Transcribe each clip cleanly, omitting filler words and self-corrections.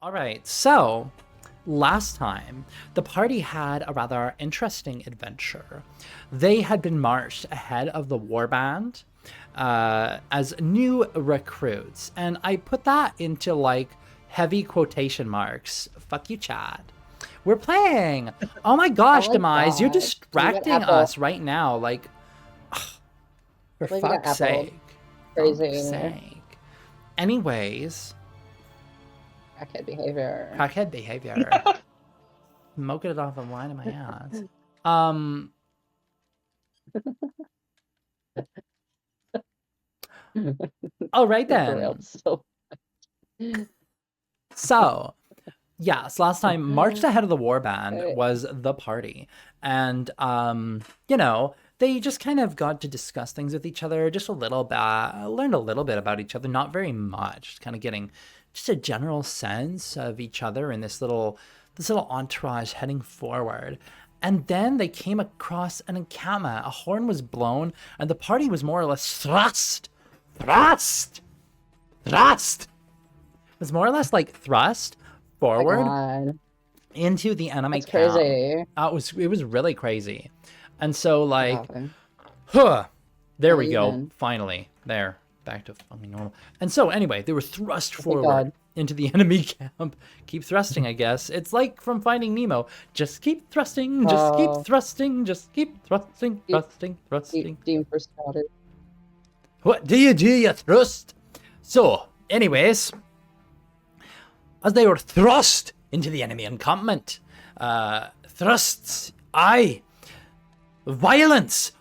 All right, so last time the party had a rather interesting adventure. They had been marched ahead of the warband as new recruits, and I put that into like heavy quotation marks. Fuck you, Chad. We're playing. Oh my gosh, Oh my Demise, you're God. distracting Apple. us right now. Like, for Look at fuck's Apple. sake. Crazy. Fuck's sake. Anyways, Crackhead behavior. crackhead behavior. Smoking it off the line of my ass. All right then. So, yes, last time marched ahead of the warband was the party, and you know, they just kind of got to discuss things with each other just a little bit, learned a little bit about each other, not very much, kind of getting just a general sense of each other in this little entourage heading forward. And then they came across an encampment. A horn was blown, and the party was more or less thrust. It was more or less like thrust forward into the enemy camp. Crazy. It was really crazy. And so like, there we go. Finally, there, back to fucking normal. And so anyway, they were thrust forward into the enemy camp. Keep thrusting, I guess. It's like from Finding Nemo. Just keep thrusting. Just keep thrusting. Just keep thrusting. Thrusting. Dean for started. What do? You thrust? So, anyways, as they were thrust into the enemy encampment, thrusts, violence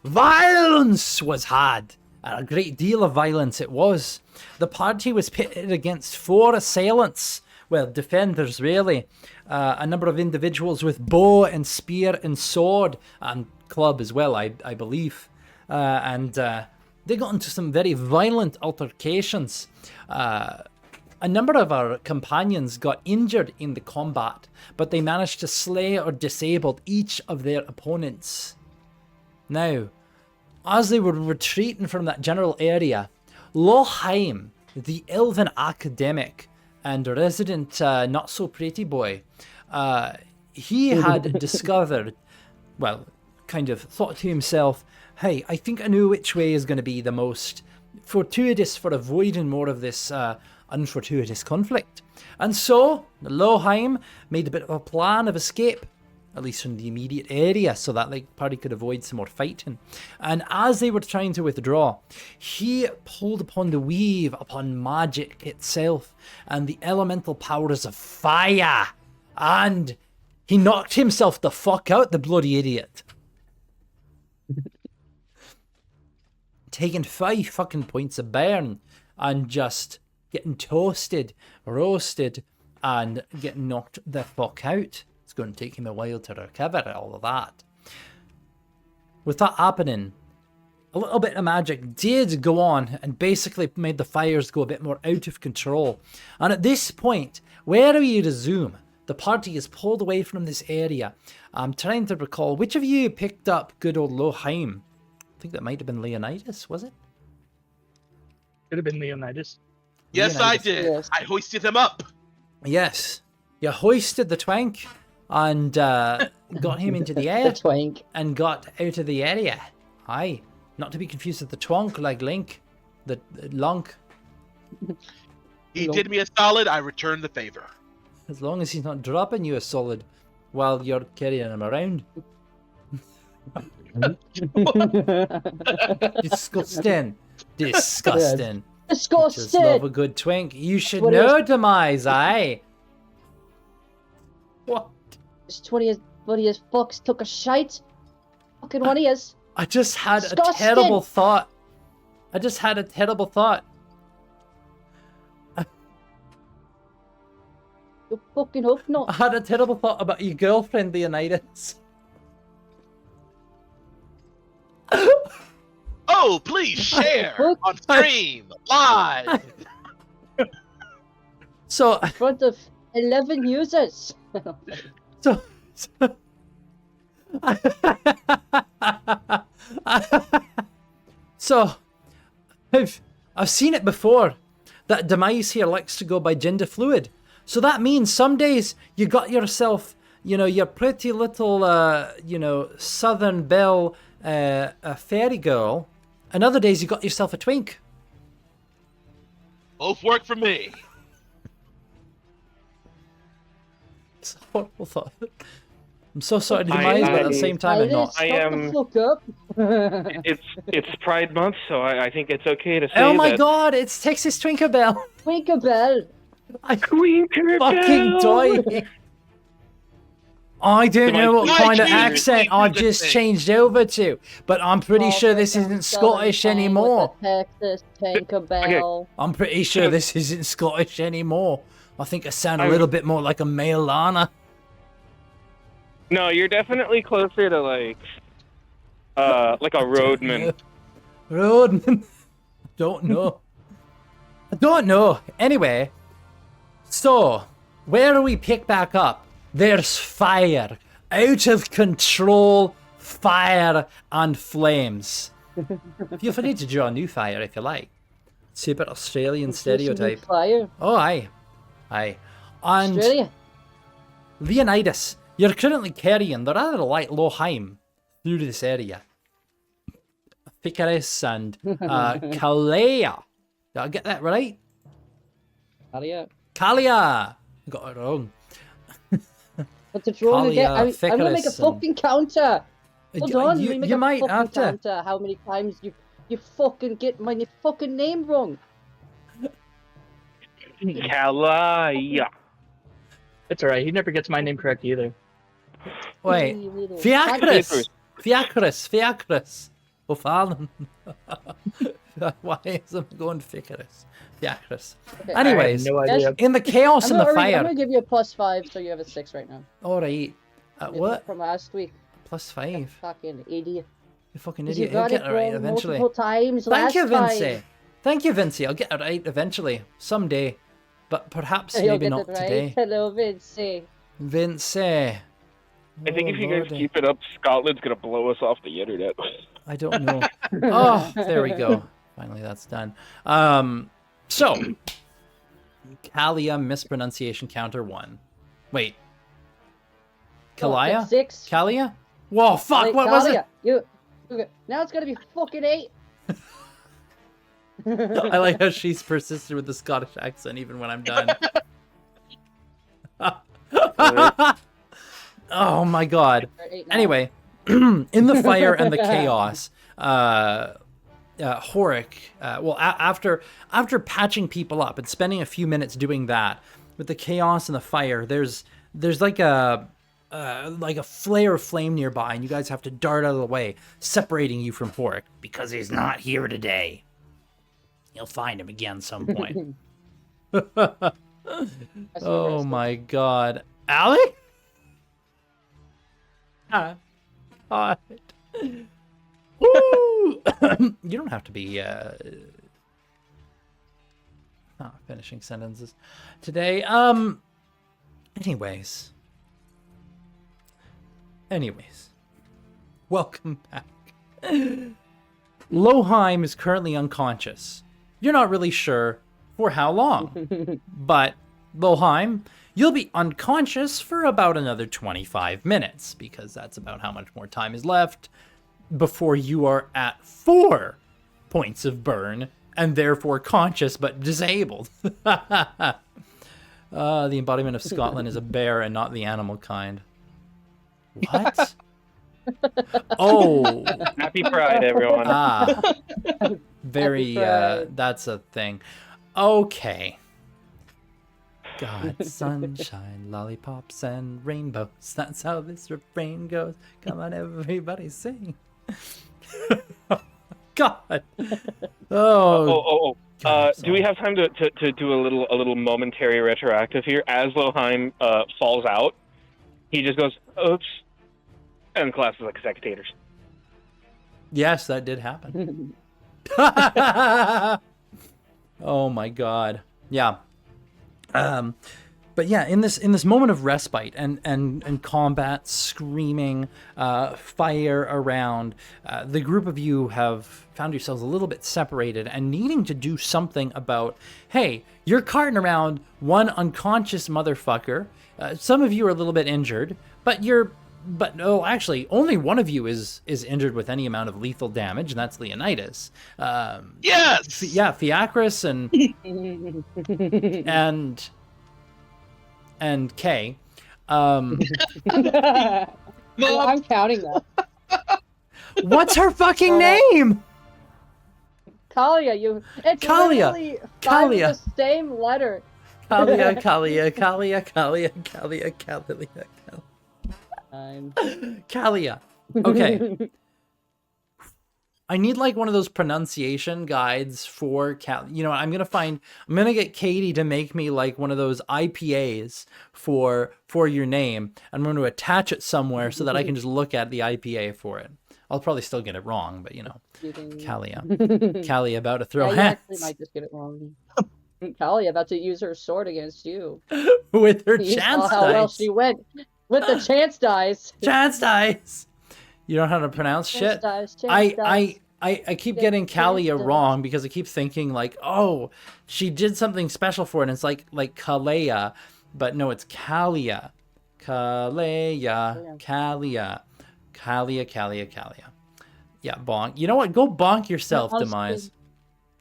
was had. A great deal of violence it was. The party was pitted against 4 assailants, well, defenders really, a number of individuals with bow and spear and sword, and club as well, I believe, and they got into some very violent altercations. A number of our companions got injured in the combat, but they managed to slay or disable each of their opponents. Now, as they were retreating from that general area, Loheim, the elven academic and resident not-so-pretty boy, he had discovered, well, kind of thought to himself, hey, I think I know which way is going to be the most fortuitous for avoiding more of this unfortuitous conflict. And so, Loheim made a bit of a plan of escape, at least from the immediate area, so that the party could avoid some more fighting. And as they were trying to withdraw, he pulled upon the weave upon magic itself and the elemental powers of fire, and he knocked himself the fuck out, the bloody idiot. Taking 5 fucking points of burn and just getting toasted, roasted, and getting knocked the fuck out. It's going to take him a while to recover all of that. With that happening, a little bit of magic did go on and basically made the fires go a bit more out of control. And at this point, where we resume, the party is pulled away from this area. I'm trying to recall, which of you picked up good old Loheim? I think that might have been Leonidas, was it? Could have been Leonidas. Yes, I did. Yes. I hoisted him up. Yes. You hoisted the twank and got him into the air. The twank. And got out of the area. Aye. Not to be confused with the twonk like Link. The Lunk. He did me a solid, I returned the favor. As long as he's not dropping you a solid while you're carrying him around. Disgusting. Disgusting. Disgusting. Just love a good twink. You should know, Demise, aye. What? This 20 as fucks took a shite. Fucking one he is. I just had Disgusting. a terrible thought. You fucking hope not. I had a terrible thought about your girlfriend, Leonidas. Oh, please share on stream, live. So, in front of 11 users. So, I've seen it before that Demise here likes to go by gender fluid. So that means some days you got yourself, your pretty little, Southern Belle a fairy girl, and other days you got yourself a twink. Both work for me. It's a horrible thought. I'm so sorry to demise, but at the same time, I'm not. Shut the fuck up. It's Pride Month, so I think it's okay to say Oh my that. god, it's Texas Twinkerbell. Tinkerbell. Fucking toy. I don't know what kind of accent I've just changed over to, but I'm pretty sure this isn't Scottish anymore. Texas Tinkerbell. I'm pretty sure this isn't Scottish anymore. I think I sound a little bit more like a male Lana. No, you're definitely closer to like a roadman. Roadman? Don't know. I don't know. Anyway, so where do we pick back up? There's fire. Out of control fire and flames. Feel free to draw a new fire if you like. Super Australian stereotype. Fire. Oh, aye. Aye. And Australia. Leonidas, you're currently carrying the rather light Loheim through this area. Ficarus and Kalea. Did I get that right? Kalia. Kalia! I got it wrong. What's it wrong again? I'm gonna make a Ficarus fucking counter. Hold on, let me make you a might fucking have to. counter. How many times you fucking get my fucking name wrong? Kalaya. It's alright. He never gets my name correct either. Wait. Fiacrus! Fiacrus! Oh, Fallon. Why is it going Ficarus? Fiacrus. Okay. Anyways, I had no idea. in the chaos and the I'm fire. gonna give you a +5, so you have a 6 right now. Alright. What? From last week. +5. Fucking idiot. You fucking 'Cause you idiot. You'll got get it it right wrong eventually. multiple times Thank last you, Vinci. time. Thank you, Vinci. I'll get it right eventually. Someday. But perhaps You'll maybe get not it right. today. Hello, Vinci. Vinci. I think if you guys keep it up, Scotland's gonna blow us off the internet. I don't know. Oh, there we go. Finally, that's done. So, Kalia mispronunciation counter 1. Wait. Kalia? 6. Kalia? Whoa, fuck, Wait, what was it? Okay. Now it's gonna be fucking 8. I like how she's persisted with the Scottish accent even when I'm done. Oh my god. Anyway, in the fire and the chaos, Horik, after patching people up and spending a few minutes doing that, with the chaos and the fire, there's like a flare of flame nearby, and you guys have to dart out of the way, separating you from Horik because he's not here today. You'll find him again some point. Oh my god. Alec? Hi. Woo! You don't have to be not finishing sentences today. Anyways. Welcome back. Loheim is currently unconscious. You're not really sure for how long, but Loheim, you'll be unconscious for about another 25 minutes, because that's about how much more time is left before you are at 4 points of burn, and therefore conscious but disabled. The embodiment of Scotland is a bear and not the animal kind. What? Oh. Happy Pride, everyone. Very, that's a thing. Okay. God, sunshine, lollipops, and rainbows. That's how this refrain goes. Come on, everybody, sing. God. Oh. God, do we have time to do a little momentary retroactive here? As Loheim falls out, he just goes, oops, and collapses like spectators. Yes, that did happen. Oh my god. Yeah. But But yeah, in this moment of respite and combat, screaming, fire around, the group of you have found yourselves a little bit separated and needing to do something about, hey, you're carting around one unconscious motherfucker. Some of you are a little bit injured, but actually, only one of you is injured with any amount of lethal damage, and that's Leonidas. Yes. Fiacris and Kay. I'm counting that. What's her fucking name? Kalia, it's Kalia. literally five Kalia. of the same letter. Kalia. Okay. I need like one of those pronunciation guides for You know what? I'm gonna get Katie to make me like one of those IPAs for your name. I'm going to attach it somewhere so that I can just look at the IPA for it. I'll probably still get it wrong, but you know, Kalia. Kalia about to throw You hands actually might just get it wrong. Kalia about to use her sword against you. with her You chance saw how well dice. she went with the chance dice. Chance dice. You don't know how to pronounce shit. Chance dice. I keep getting Kalia wrong because I keep thinking like, oh, she did something special for it. And it's like Kalea, but no, it's Kalia. Kalia. Yeah, bonk. You know what? Go bonk yourself, Demise.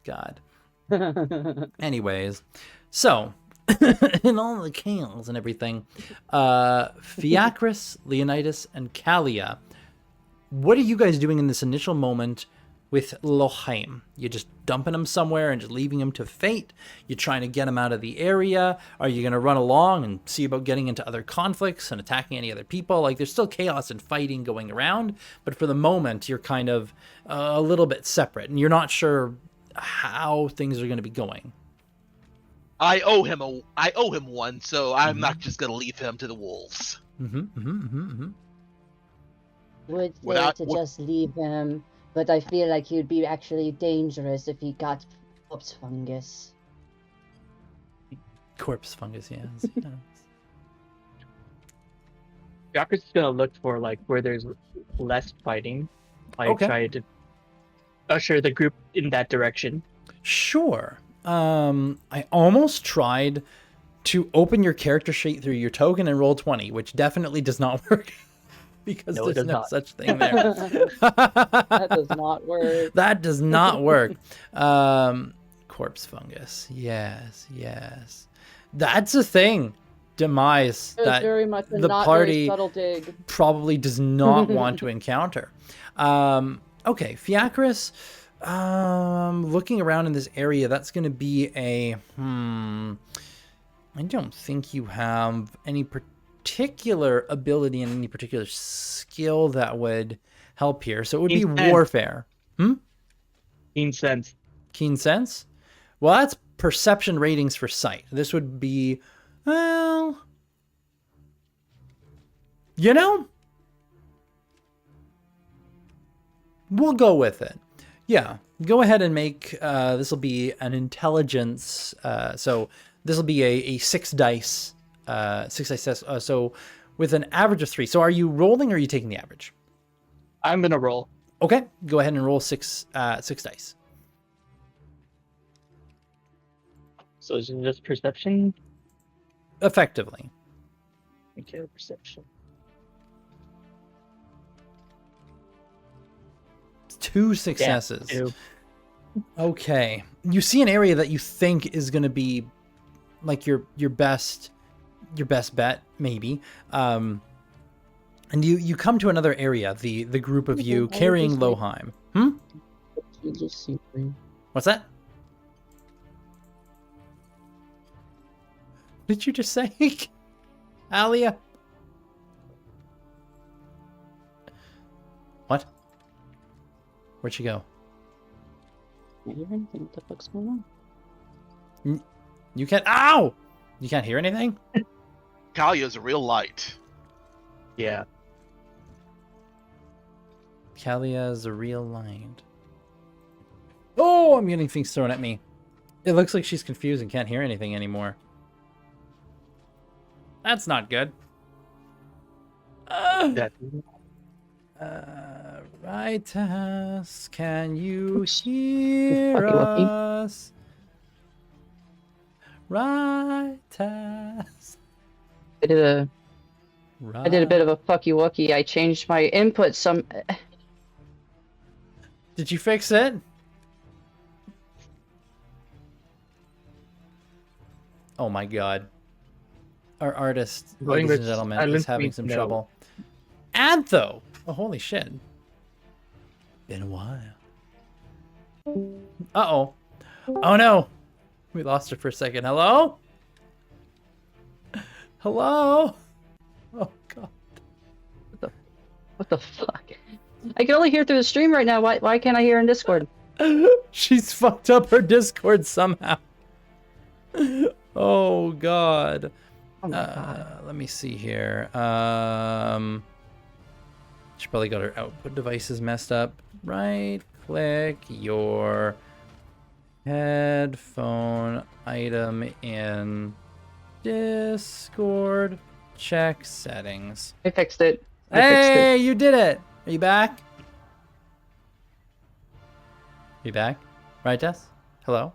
God. Anyways, so in all the chaos and everything, Fiacris, Leonidas, and Kalia, what are you guys doing in this initial moment with Loheim? You're just dumping him somewhere and just leaving him to fate? You're trying to get him out of the area? Are you going to run along and see about getting into other conflicts and attacking any other people? Like, there's still chaos and fighting going around, but for the moment, you're kind of a little bit separate, and you're not sure how things are going to be going. I owe him one, so I'm not just gonna leave him to the wolves. Would say to just leave him, but I feel like he'd be actually dangerous if he got corpse fungus. Corpse fungus, yes. Fiacris is gonna look for like where there's less fighting. Try to usher the group in that direction. Sure. I almost tried to open your character sheet through your token and roll 20, which definitely does not work because there's no such thing there. That does not work. That does not work. Corpse fungus. Yes. That's a thing. Demise that very much a the not party very subtle dig. probably does not want to encounter. Okay, Fiacris, looking around in this area, that's going to be a, I don't think you have any particular ability and any particular skill that would help here. So it would be warfare. Keen sense. Keen sense? Well, that's perception ratings for sight. This would be, well, you know, we'll go with it. Yeah, go ahead and make, this will be an intelligence, so this will be a 6 dice, 6 dice test, so with an average of 3. So are you rolling or are you taking the average? I'm gonna roll. Okay, go ahead and roll 6 dice. So is it just perception? Effectively. Okay, perception. 2 successes. Yeah, 2. Okay. You see an area that you think is going to be like your best bet, maybe. And you come to another area, the group of you carrying Loheim. What's that? What did you just say? Alia? What? Where'd she go? Can't hear anything. What the fuck's going on? You can't. Ow! You can't hear anything? Kalia's a real light. Yeah. Kalia is a real light. Oh, I'm getting things thrown at me. It looks like she's confused and can't hear anything anymore. That's not good. That Rightas, can you hear Fucky wucky. us? Rightas. I did a bit of a fucky wucky. I changed my input some. Did you fix it? Oh my god. Our artist, Going ladies with and gentlemen, is silence having means some no. trouble. Antho! Oh, holy shit. Been a while. Uh-oh. Oh no! We lost her for a second. Hello? Hello? Oh god. What the fuck? I can only hear through the stream right now. Why can't I hear in Discord? She's fucked up her Discord somehow. Oh god. Oh my god. Let me see here. She probably got her output devices messed up. Right click your headphone item in Discord. Check settings. I fixed it. Hey, you did it. Are you back? You back? Right, Jess? Hello?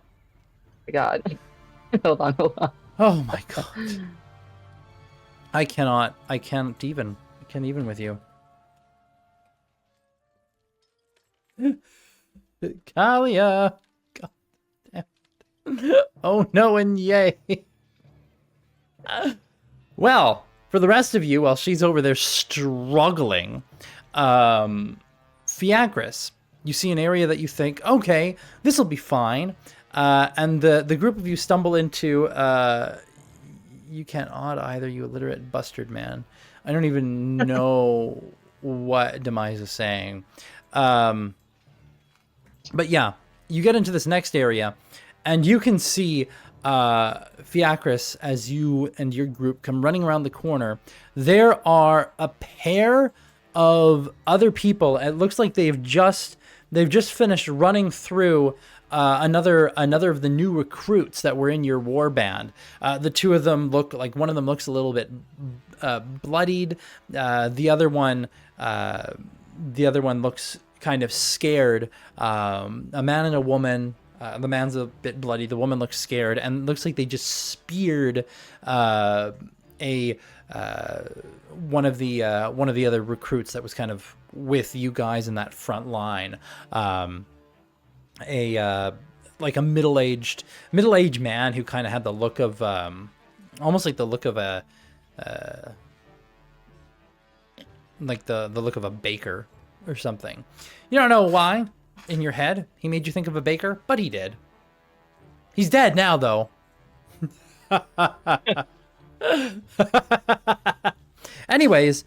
My god. Hold on. Oh my god. I can't even with you. Kalia. God damn it. Oh no and yay. Well, for the rest of you, while she's over there struggling, Fiacris, you see an area that you think, okay, this will be fine. And the group of you stumble into, you can't odd either, you illiterate bustard man. I don't even know what Demise is saying. But yeah, you get into this next area, and you can see Fiacris as you and your group come running around the corner. There are a pair of other people. It looks like they've just finished running through another of the new recruits that were in your war band. The two of them look like one of them looks a little bit bloodied. The other one looks kind of scared. A man and a woman. The man's a bit bloody. The woman looks scared, and it looks like they just speared one of the other recruits that was kind of with you guys in that front line. Like a middle-aged man who kind of had the look of almost like the look of a like the look of a baker or something. You don't know why in your head he made you think of a baker, but he did. He's dead now though. Anyways,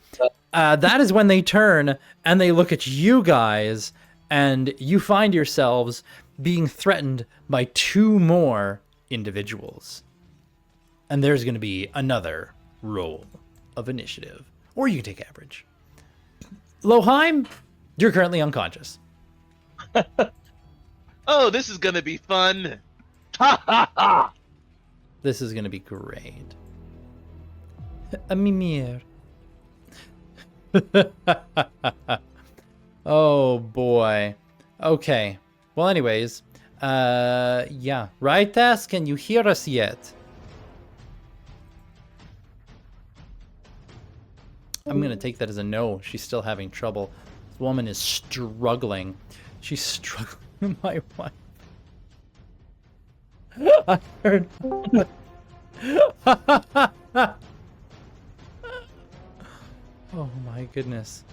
that is when they turn and they look at you guys, and you find yourselves being threatened by two more individuals. And there's going to be another roll of initiative. Or you can take average. Loheim, you're currently unconscious. Oh, this is gonna be fun. Ha ha ha! This is going to be great. A mimir. Oh boy. Okay. Well, anyways, yeah. Right, Tess? Can you hear us yet? I'm gonna take that as a no. She's still having trouble. This woman is struggling. She's struggling. My wife. I heard. Oh my goodness.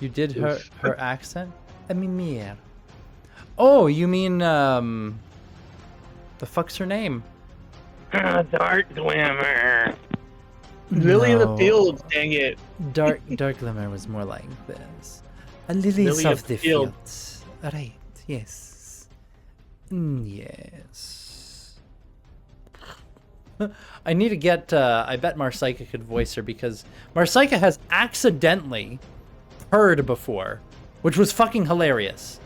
You did her accent? Mimir. Oh, you mean the fuck's her name? Dark Glimmer. Lily of the No. Fields, dang it. Dark Glimmer was more like this. A lilies Lily of of the Field. fields. Right, yes. Yes. I need to get, I bet Marsyka could voice her, because Marsyka has accidentally heard before, which was fucking hilarious.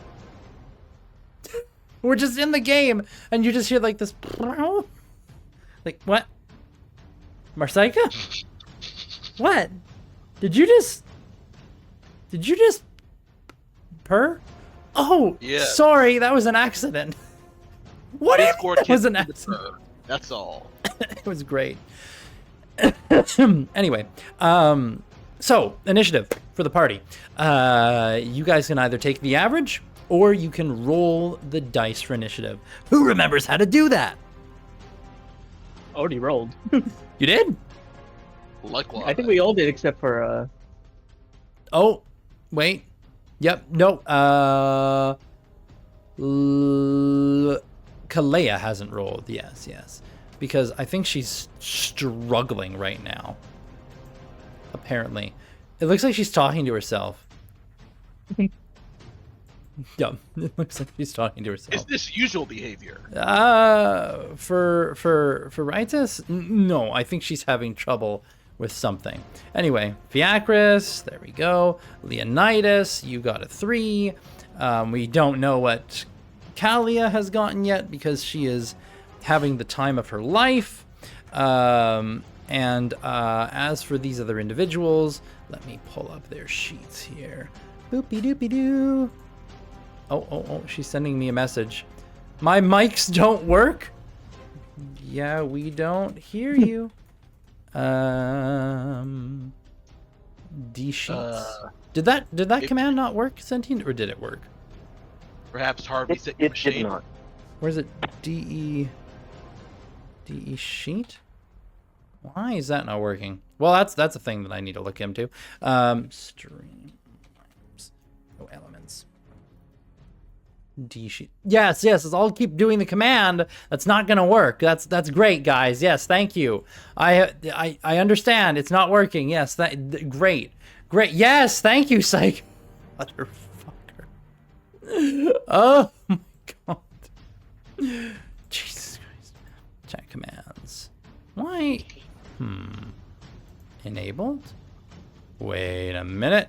We're just in the game, and you just hear like this, like, what? Marsyka? What? Did you just purr? Oh, Yeah. sorry, that was an accident. What if Discord that was can't an do the accident? purr. That's all. It was great. Anyway, so initiative for the party. You guys can either take the average or you can roll the dice for initiative. Who remembers how to do that? Already rolled. You did? Likewise. I think we all did except for Oh, wait. Yep. No. Kalea hasn't rolled. Yes. Because I think she's struggling right now. Apparently. It looks like she's talking to herself. Yep. It looks like she's talking to herself. Is this usual behavior? For Ritus? No, I think she's having trouble with something. Anyway, Fiacris, there we go. Leonidas, you got a 3. We don't know what Kalia has gotten yet because she is having the time of her life. As for these other individuals, let me pull up their sheets here. Boopy doopy doo. Oh, she's sending me a message. My mics don't work? Yeah, we don't hear you. D sheets. Did that command not work, Sentient, or did it work? Perhaps hard reset your It did machine. not. Where's it? DE sheet? Why is that not working? Well, that's a thing that I need to look into. Streams. Oh, elements. D sheet. Yes. I'll keep doing the command. That's not gonna work. That's great, guys. Yes, thank you. I understand. It's not working. Yes, great. Yes, thank you, Psych. Motherfucker. Oh my god. Jesus Christ. Chat commands. Why? Enabled? Wait a minute.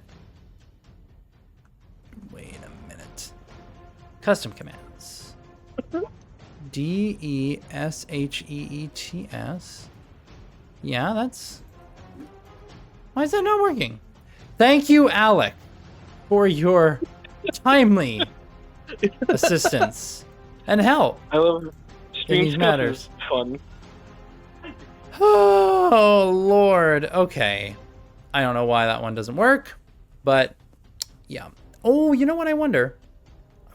Custom commands. DESHEETS. Yeah, that's... Why is that not working? Thank you, Alec, for your timely assistance and help. I love In stream these stuff matters. is fun. Oh, Lord. Okay. I don't know why that one doesn't work, but yeah. Oh, you know what I wonder?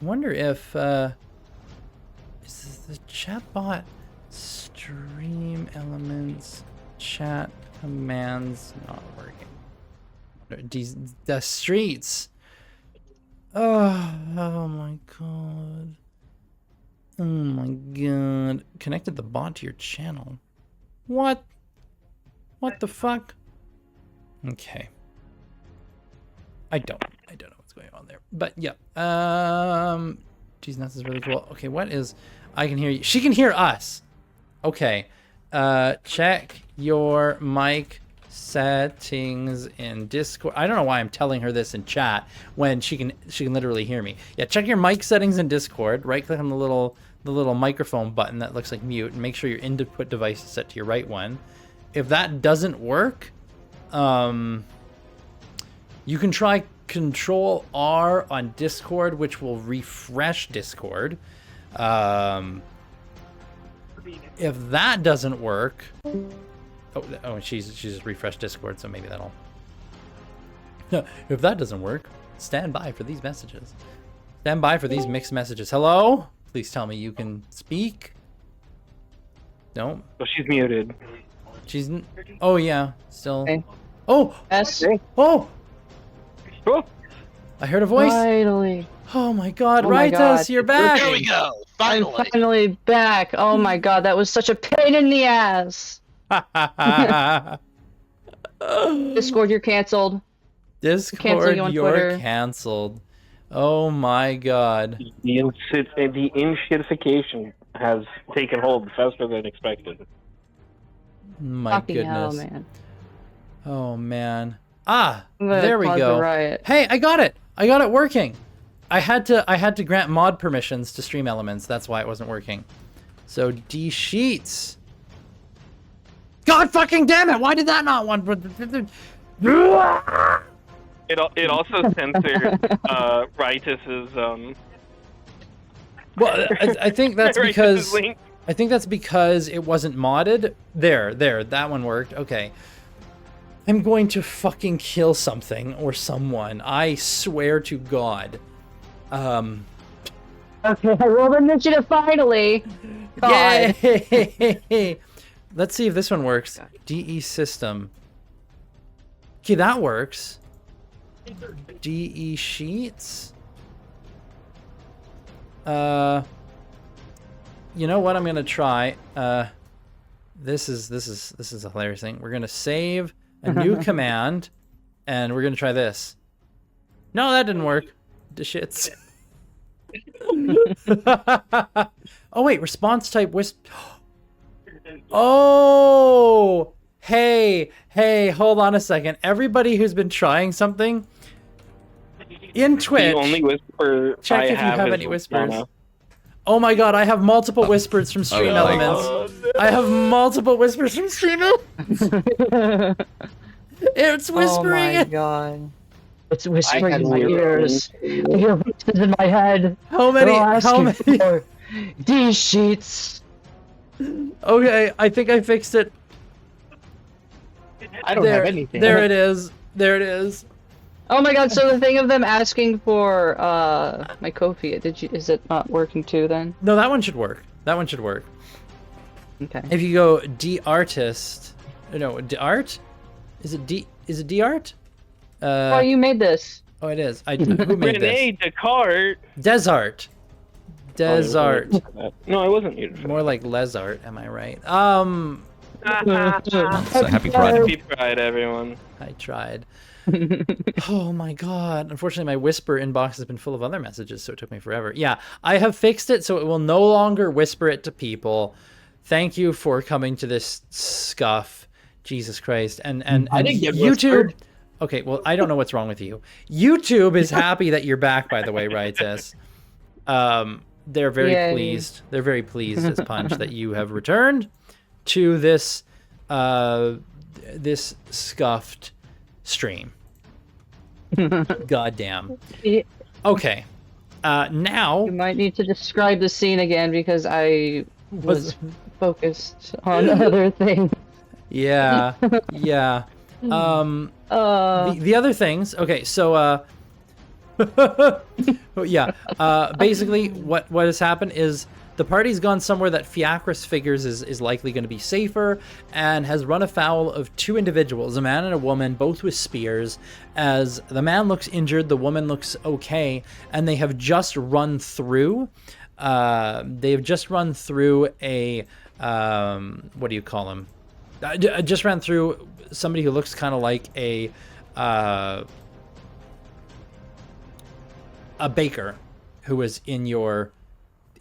I wonder if, is the chatbot stream elements chat commands not working? The streets. Oh my god. Oh my god. Connected the bot to your channel. What? What the fuck? Okay. I don't know what's going on there. But yeah. Geez, this is really cool. Okay, what is... I can hear you. She can hear us. Okay. Check your mic settings in Discord. I don't know why I'm telling her this in chat when she can literally hear me. Yeah, check your mic settings in Discord. Right click on the little microphone button that looks like mute and make sure your input device is set to your right one. If that doesn't work, you can try Control R on Discord, which will refresh Discord. If that doesn't work, oh, she's just refreshed Discord, so maybe that'll. If that doesn't work, stand by for these messages. Stand by for these mixed messages. Hello? Please tell me you can speak. No. Oh, she's muted. She's. Oh yeah, still. Okay. Oh. Yes. Oh. Oh, I heard a voice. Finally. Oh my God, Oh my Ritus, God. you're back. There we go. I'm Finally. finally back. Oh my god, that was such a pain in the ass. Discord, you're canceled. Cancel Discord, you on you're Twitter. canceled. Oh my God. the inshitification has taken hold faster than expected. My Fucking goodness. hell, man. Oh man. Ah, I'm gonna there we cause a go. riot. Hey, I got it. I got it working. I had to grant mod permissions to stream elements. That's why it wasn't working. So D sheets. God fucking damn it! Why did that not one? It also censored Ritus's Well, I think that's Ritus's because link. I think that's because it wasn't modded. There, that one worked. Okay. I'm going to fucking kill something or someone. I swear to God. Okay, I rolled initiative finally. God. Yay! Let's see if this one works. DE system. Okay, that works. DE sheets. You know what? I'm gonna try. This is a hilarious thing. We're gonna save a new command, and we're gonna try this. No, that didn't work. The shits. Oh wait, response type Oh, hey, hold on a second. Everybody who's been trying something in Twitch, The only whisper check I if you have is any whispers. Lana. Oh my God, I have multiple whispers from Stream Elements. I have multiple whispers from Stream Elements. It's whispering. Oh my god. It's whispering in my had ears. I hear voices in my head. How many? They're all How asking many? for these sheets. Okay, I think I fixed it. I don't There, have anything. there it is. There it is. Oh my god, so the thing of them asking for my Ko-fi, is it not working too then? No, that one should work. That one should work. Okay. If you go D-Artist, no, D-Art? Is it D-Art? Oh, you made this. Oh, it is. Who made Renee this? Descartes. Desart. Desart. No, I wasn't muted for More like Lesart, am I right? that. So happy Pride. Happy Pride, everyone. I tried. Oh my God. Unfortunately, my whisper inbox has been full of other messages, so it took me forever. Yeah, I have fixed it so it will no longer whisper it to people. Thank you for coming to this scuff. Jesus Christ. And I didn't get YouTube. whispered. Okay, well, I don't know what's wrong with you. YouTube is happy that you're back, by the way, right, Tess? They're very Yay. pleased. They're very pleased as Punch that you have returned to this this scuffed stream. Goddamn. Okay. Now You might need to describe the scene again because I was focused on other things. yeah. Yeah. The other things. Okay, so yeah. Basically what has happened is the party's gone somewhere that Fiacris figures is likely going to be safer, and has run afoul of two individuals, a man and a woman, both with spears. As the man looks injured, the woman looks okay, and they have just run through. They've just run through a what do you call him? Just ran through somebody who looks kind of like a baker who was in your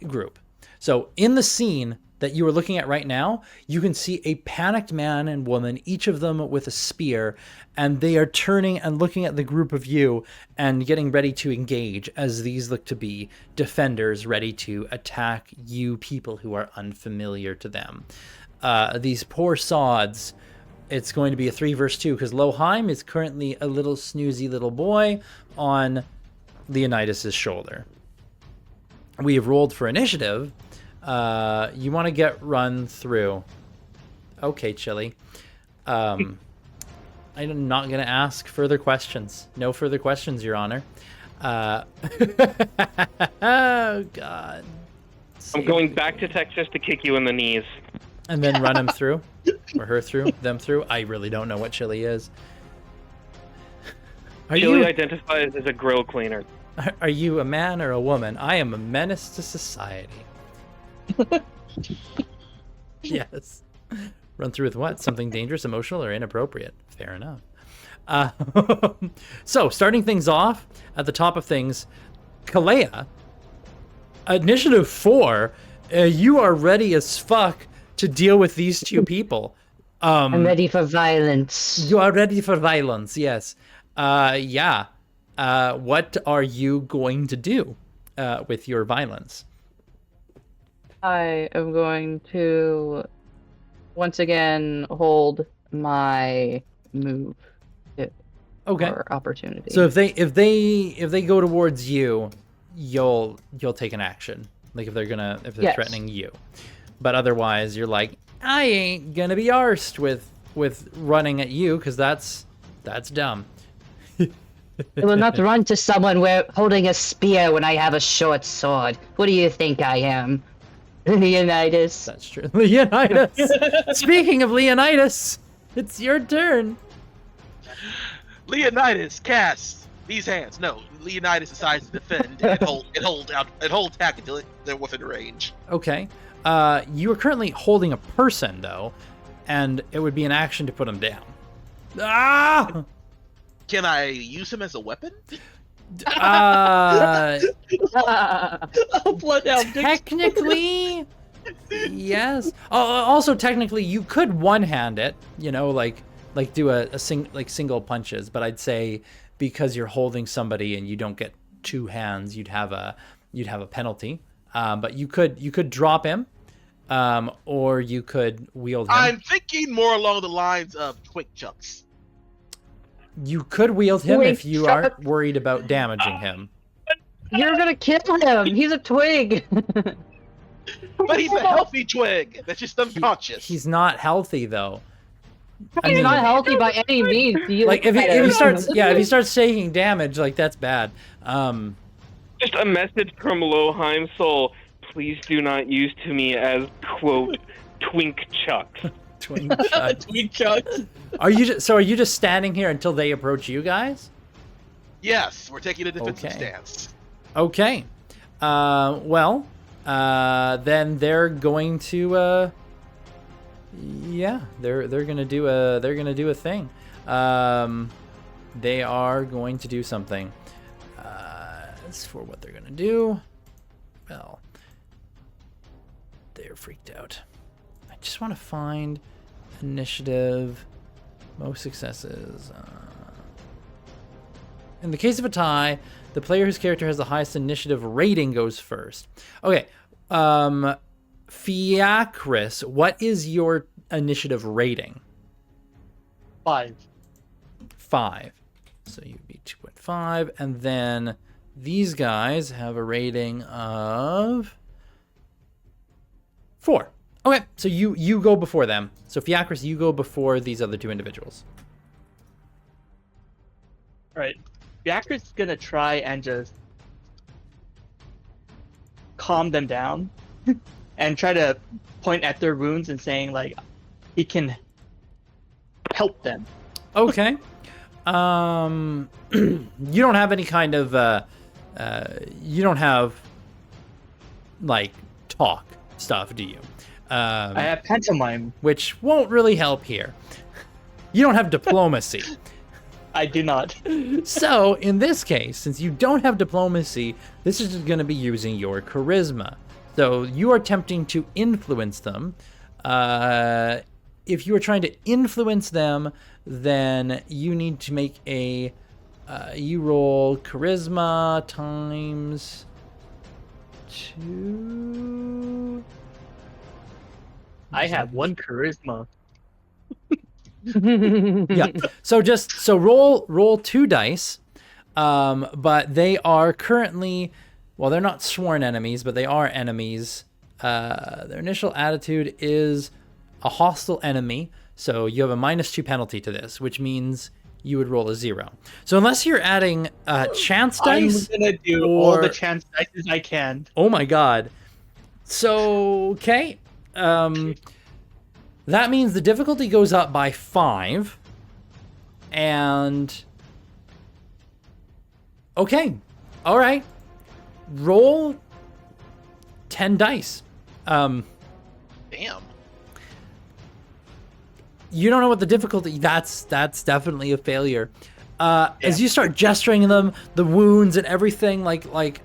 group. So in the scene that you are looking at right now, you can see a panicked man and woman, each of them with a spear, and they are turning and looking at the group of you and getting ready to engage, as these look to be defenders ready to attack you people who are unfamiliar to them. These poor sods, it's going to be a 3 versus 2 because Loheim is currently a little snoozy little boy on Leonidas' shoulder. We have rolled for initiative. You want to get run through. Okay, Chili. I'm not going to ask further questions. No further questions, Your Honor. Oh, God. I'm going back to Texas to kick you in the knees. And then run him through? Or her through? Them through? I really don't know what Chili is. Chili identifies as a grill cleaner. Are you a man or a woman? I am a menace to society. Yes. Run through with what? Something dangerous, emotional, or inappropriate. Fair enough. So, starting things off, at the top of things, Kalea, initiative 4, you are ready as fuck to deal with these two people. I'm ready for violence. You are ready for violence, yes. Yeah. What are you going to do with your violence? I am going to once again hold my move Okay. or opportunity. So if they go towards you, you'll take an action. Like if they're Yes. threatening you. But otherwise you're like, I ain't gonna be arsed with running at you because that's dumb. I will not run to someone holding a spear when I have a short sword. What do you think I am? Leonidas? That's true. Leonidas. Speaking of Leonidas, it's your turn. Leonidas casts these hands. No, Leonidas decides to defend and hold attack until they're within range. Okay. You are currently holding a person though, and it would be an action to put him down. Ah! Can I use him as a weapon? Technically, yes. Also, technically, you could one-hand it. You know, like do a single punches. But I'd say because you're holding somebody and you don't get two hands, you'd have a penalty. But you could drop him, or you could wield him. I'm thinking more along the lines of quick chucks. You could wield him Wait, if you aren't worried about damaging him. You're gonna kill him! He's a twig! But he's a healthy twig that's just unconscious. He's not healthy though. He's not healthy by any means. Like if he starts taking damage, like that's bad. Just a message from Loheim Soul. Please do not use to me as quote twink chucks. Twink chucks. Twink chucks. Are you just standing here until they approach you guys? Yes, we're taking a defensive Okay. stance. Okay. Then they're going to they're gonna do a thing. They are going to do something. As for what they're gonna do, well, they're freaked out. I just want to find initiative, most successes. In the case of a tie, the player whose character has the highest initiative rating goes first. Okay, Fiacris, what is your initiative rating? 5. 5. So you'd be 2.5, and then these guys have a rating of 4. Okay, so you go before them. So Fiacris, you go before these other two individuals. Right. Fiacris gonna try and just calm them down and try to point at their wounds and saying like he can help them. Okay. You don't have any kind of you don't have like talk stuff, do you? I have pantomime. Which won't really help here. You don't have diplomacy. I do not. So, in this case, since you don't have diplomacy, this is going to be using your charisma. So, you are attempting to influence them. If you are trying to influence them, then you need to make a... you roll charisma times 2... I have 1 charisma. Yeah. So roll 2 dice. But they are currently, well, they're not sworn enemies, but they are enemies. Their initial attitude is a hostile enemy. So you have a -2 penalty to this, which means you would roll a 0. So unless you're adding chance dice, I'm gonna do all the chance dice I can. Oh my god. So okay. That means the difficulty goes up by 5. And okay. All right. Roll 10 dice. Damn. You don't know what the difficulty. That's definitely a failure. As you start gesturing them, the wounds and everything, like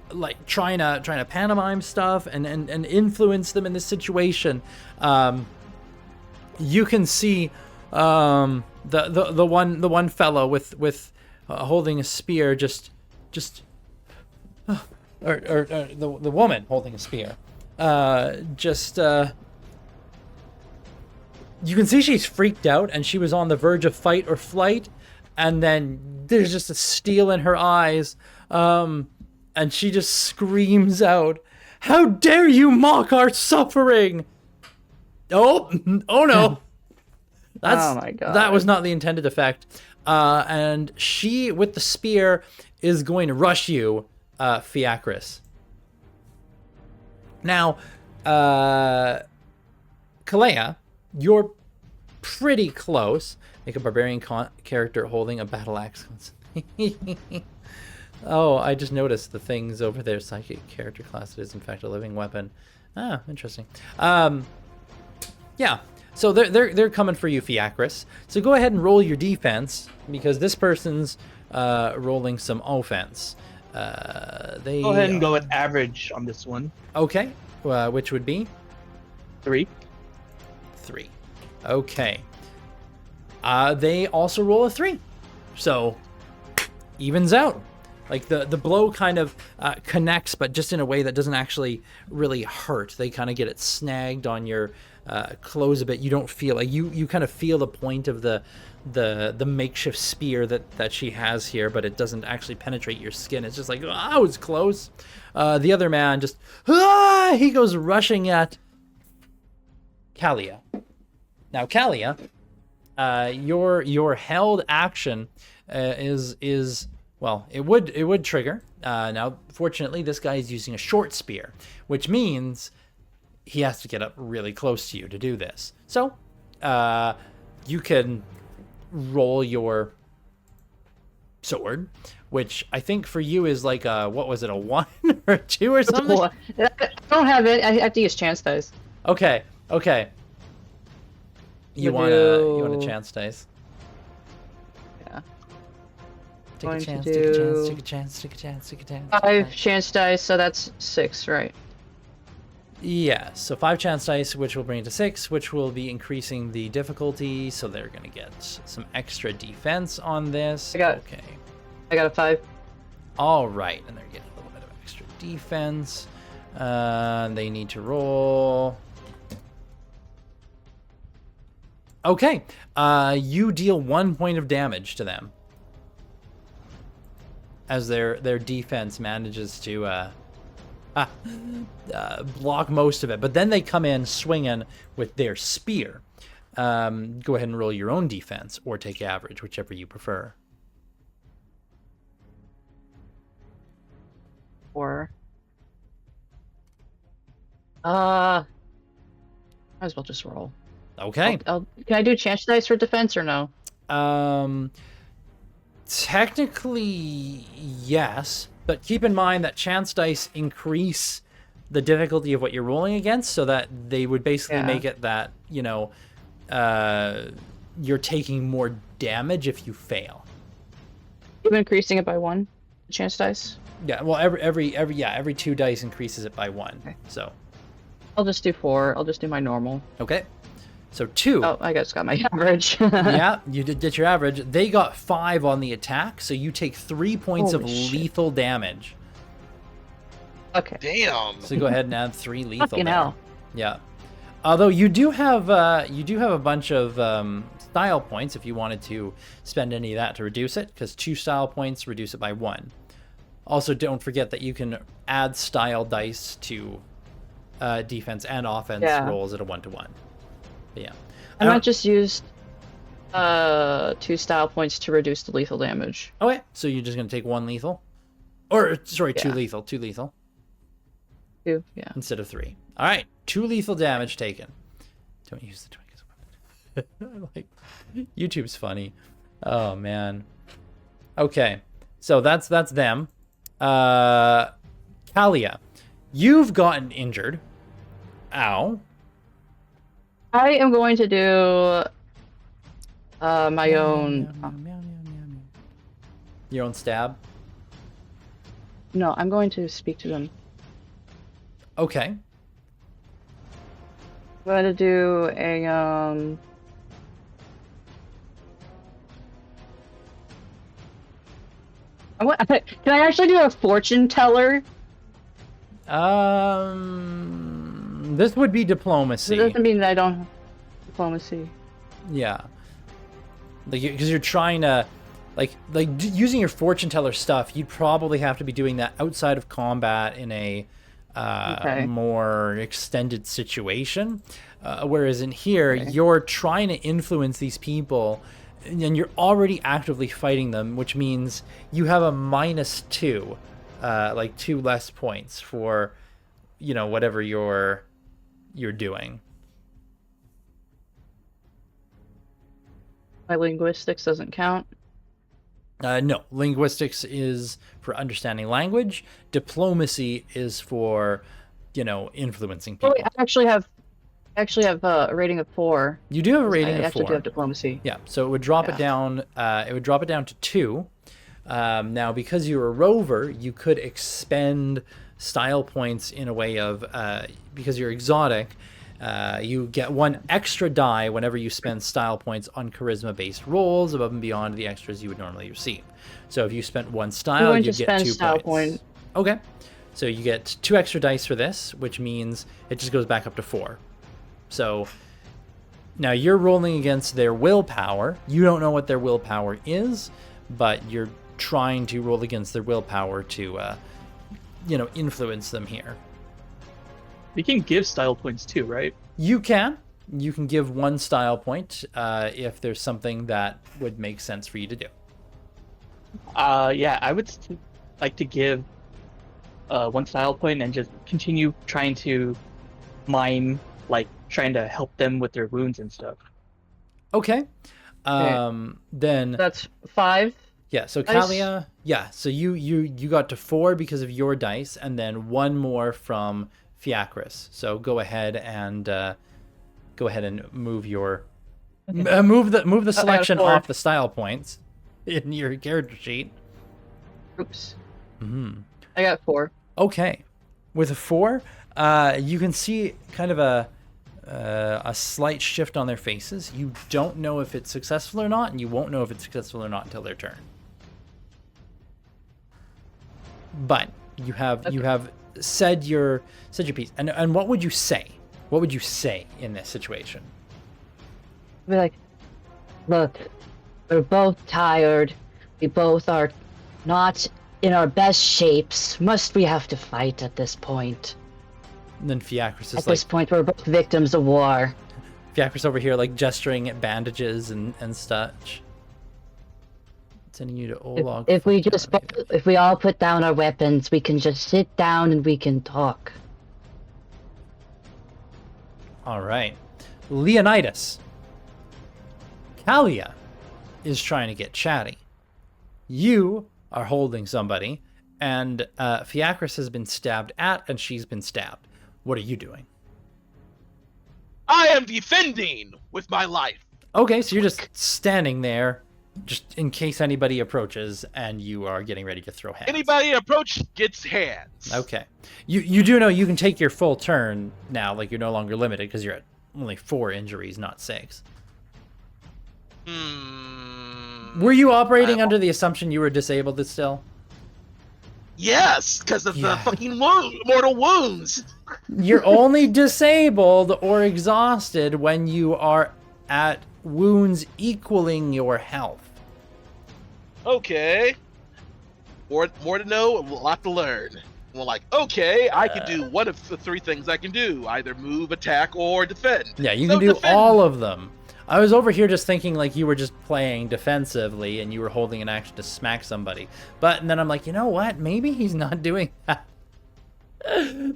trying to pantomime stuff and influence them in this situation, you can see the one fellow with holding a spear or the woman holding a spear you can see she's freaked out and she was on the verge of fight or flight, and then there's just a steel in her eyes, and she just screams out, "How dare you mock our suffering!" Oh no. Oh my God. That was not the intended effect. And she, with the spear, is going to rush you, Fiacris. Now, Kalea, you're pretty close. Make a barbarian character holding a battle axe. Oh, I just noticed the things over there. Psychic character class. It is in fact a living weapon. Ah, interesting. Yeah. So they're coming for you, Fiacris. So go ahead and roll your defense, because this person's rolling some offense. They Go ahead and go with average on this one. Okay. Which would be 3. 3. Okay. They also roll a 3. So evens out. Like the blow kind of connects, but just in a way that doesn't actually really hurt. They kind of get it snagged on your clothes a bit. You don't feel like you kind of feel the point of the makeshift spear that she has here, but it doesn't actually penetrate your skin. It's just like, oh, it was close. The other man just he goes rushing at Kalea. Now, Kalea, your held action is well, it would trigger. Now, fortunately, this guy is using a short spear, which means he has to get up really close to you to do this. So, you can roll your sword, which I think for you is like a, what was it, a 1 or a 2 or something? I don't have it. I have to use chance dice. Okay. You want a chance dice? Yeah. Take a Going to chance, do- take a chance. 5 chance dice, so that's 6, right? Yeah, so 5 chance dice, which will bring it to 6, which will be increasing the difficulty, so they're going to get some extra defense on this. Okay. I got a 5. All right, and they're getting a little bit of extra defense. They need to roll. Okay, you deal 1 point of damage to them as their defense manages to block most of it, but then they come in swinging with their spear. Go ahead and roll your own defense or take average, whichever you prefer. 4. Might as well just roll. Okay. Can I do chance dice for defense or no? Technically, yes, but keep in mind that chance dice increase the difficulty of what you're rolling against, so that they would basically make it that, you're taking more damage if you fail. Even increasing it by 1, chance dice? Yeah, well, every 2 dice increases it by 1. Okay. So, I'll just do 4. I'll just do my normal. okay. So 2. Oh, I just got my average. Yeah, you did get your average. They got 5 on the attack, so you take 3 points Holy of shit. lethal damage. Okay. Damn. So go ahead and add 3 lethal. Fucking there. hell. Yeah. Although you do have a bunch of style points if you wanted to spend any of that to reduce it, because 2 style points reduce it by 1. Also, don't forget that you can add style dice to defense and offense rolls at a 1-to-1. But yeah. I might just use 2 style points to reduce the lethal damage. Okay, so you're just gonna take 1 lethal, or sorry, 2 Yeah. lethal, 2 lethal 2, yeah. instead of 3. All right, 2 lethal damage taken. Don't use the twink as a weapon. Like, YouTube's funny. Oh man. Okay, so that's them. Kalea, you've gotten injured. Ow. I am going to do my own. Your own stab. No, I'm going to speak to them. Okay. I'm going to do a Can I actually do a fortune teller? This would be It diplomacy. doesn't mean that I don't. Diplomacy. Yeah. Like, because you're trying to, using your fortune teller stuff, you'd probably have to be doing that outside of combat in a more extended situation. Whereas in here, you're trying to influence these people, and you're already actively fighting them, which means you have a -2, 2 less points for, whatever you're doing. My linguistics doesn't count. No, linguistics is for understanding language. Diplomacy is for, influencing people. Oh, wait, I actually have a rating of 4. You do have a rating I of actually 4. do have diplomacy. Yeah, so it would drop it down. It would drop it down to 2. Now, because you're a rover, you could expend style points in a way of because you're exotic. You get 1 extra die whenever you spend style points on charisma-based rolls above and beyond the extras you would normally receive. So if you spent 1 style, you get 2 style points. Okay. So you get 2 extra dice for this, which means it just goes back up to 4. So now you're rolling against their willpower. You don't know what their willpower is, but you're trying to roll against their willpower to, influence them here. We can give style points too, right? You can. You can give 1 style point if there's something that would make sense for you to do. Yeah, I would like to give 1 style point and just continue trying to mime, trying to help them with their wounds and stuff. Okay. Then That's 5. yeah. So Dice. Kalia, yeah. So you got to 4 because of your dice, and then 1 more from Fiacris. So go ahead and move your move the selection 4. off the style points in your character sheet. Oops. Mm-hmm. I got 4. Okay, with a 4, you can see kind of a slight shift on their faces. You don't know if it's successful or not, and you won't know if it's successful or not until their turn. But you have said your piece, and what would you say? What would you say in this situation? I'd be like, look, we're both tired. We both are not in our best shapes. Must we have to fight at this point? And then Fiacris is At this point, we're both victims of war. Fiacris over here, gesturing at bandages and such. Sending you to Olog. If we all put down our weapons, we can just sit down and we can talk. All right, Leonidas. Kalia is trying to get chatty. You are holding somebody, and Fiacris has been stabbed at, and she's been stabbed. What are you doing? I am defending with my life. Okay, so you're just standing there, just in case anybody approaches, and you are getting ready to throw hands. Anybody approach gets hands. Okay. You do know you can take your full turn now, you're no longer limited, because you're at only 4 injuries, not 6. Were you operating under the assumption you were disabled still? Yes, because of the fucking mortal wounds. You're only disabled or exhausted when you are at wounds equaling your health. Okay. More to know, a lot to learn. Well, okay, I can do one of the 3 things I can do: either move, attack, or defend. Yeah, you can do defend. all of them. I was over here just thinking you were just playing defensively and you were holding an action to smack somebody. And then I'm like, you know what? Maybe he's not doing that.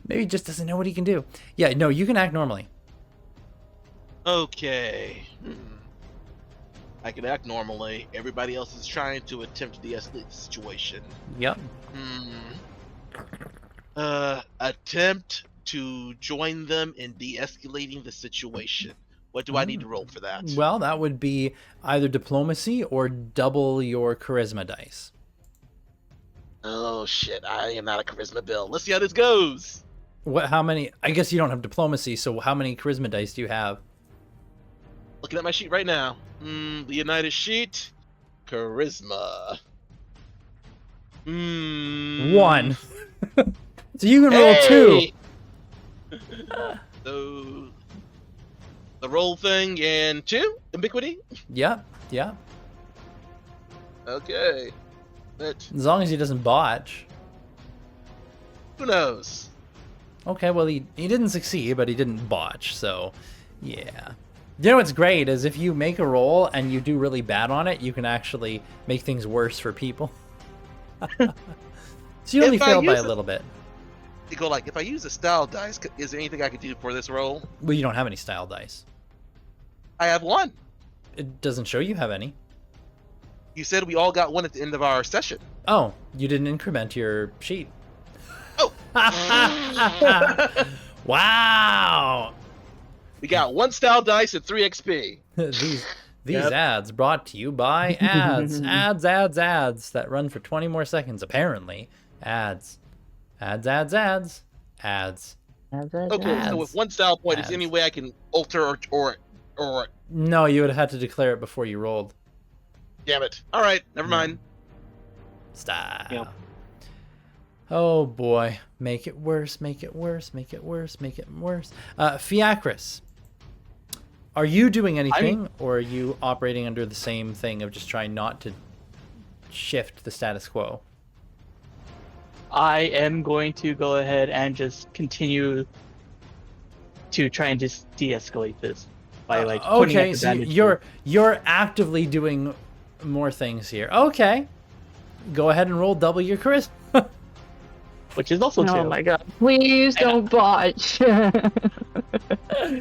Maybe he just doesn't know what he can do. Yeah, no, you can act normally. Okay. I can act normally. Everybody else is trying to attempt to de-escalate the situation. Yep. Attempt to join them in de-escalating the situation. What do I need to roll for that? Well, that would be either diplomacy or double your charisma dice. Oh shit, I am not a charisma build. Let's see how this goes. How many? I guess you don't have diplomacy, so how many charisma dice do you have? Looking at my sheet right now. Leonidas sheet. Charisma. 1. So you can roll 2. So the the roll thing and 2 ubiquity. Yeah, yeah. Okay. But As long as he doesn't botch. who knows? Okay, well, he didn't succeed, but he didn't botch, so yeah. You know what's great is if you make a roll and you do really bad on it, you can actually make things worse for people. So you only If I failed by use a it- little bit. You go like, if I use a style dice, is there anything I could do for this roll? Well, you don't have any style dice. I have 1. It doesn't show you have any. You said we all got 1 at the end of our session. Oh, you didn't increment your sheet. Oh. Wow. We got 1 style dice and 3 XP. These Yep. ads brought to you by ads. Ads that run for 20 more seconds, apparently. Ads. Okay, so with 1 style point, is Ads. there any way I can alter or No, you would have had to declare it before you rolled. damn it. All right, never mind. Style. Yep. Oh boy. Make it worse, make it worse, make it worse, make it worse. Fiacris, are you doing anything, or are you operating under the same thing of just trying not to shift the status quo? I am going to go ahead and just continue to try and just de-escalate this by like putting Okay, up so advantage. you're actively doing more things here. Okay. Go ahead and roll double your charisma. Which is also Oh two. my god. Please don't botch.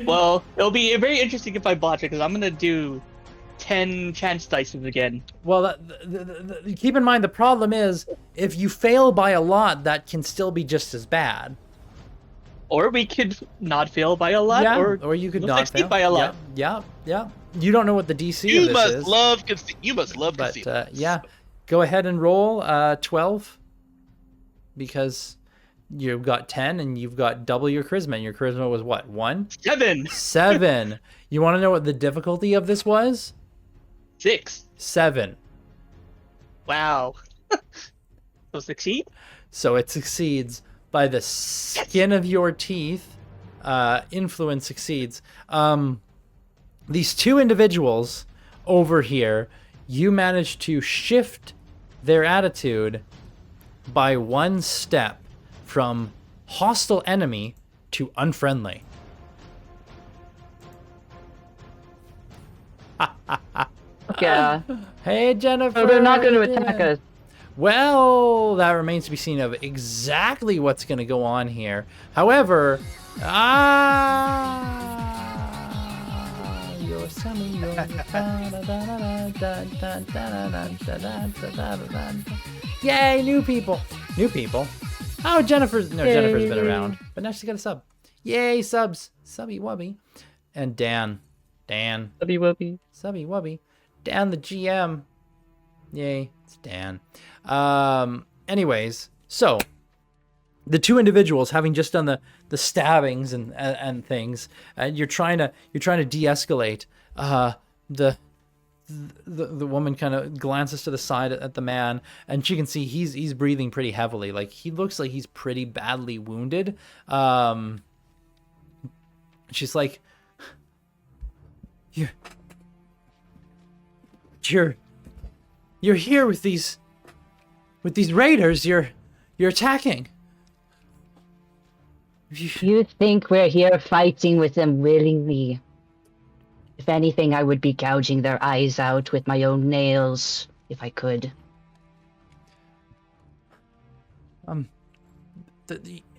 Well, it'll be very interesting if I botch it because I'm gonna do 10 chance dices again. Well, keep in mind the problem is if you fail by a lot, that can still be just as bad. Or we could not fail by a lot, Yeah, or you could we'll not succeed fail by a lot. Yeah. You don't know what the DC of You this must is, love you must love but concealment. yeah, go ahead and roll 12 because you've got 10 and you've got double your charisma. And your charisma was what? 1? 7, 7. You want to know what the difficulty of this was? 6. 7. Wow. So succeed? So it succeeds by the skin of your teeth. Influence succeeds. These 2 individuals over here, you managed to shift their attitude by 1 step from hostile enemy to unfriendly. Yeah. Hey, Jennifer. So they're not going to attack us. Well, that remains to be seen of exactly what's going to go on here. However, you're summing your Yay, new people. New people. Oh, Jennifer's been around, but now she's got a sub. Yay, subs. Subby wubby. And Dan. Wubby wubby. Subby wubby. Dan the GM. Yay, it's Dan. Anyways, so the 2 individuals having just done the stabbings and things, you're trying to de-escalate. The woman kind of glances to the side at the man, and she can see he's breathing pretty heavily. Like he looks like he's pretty badly wounded. She's like, You're here with these raiders. You're attacking. You think we're here fighting with them willingly? If anything, I would be gouging their eyes out with my own nails, if I could.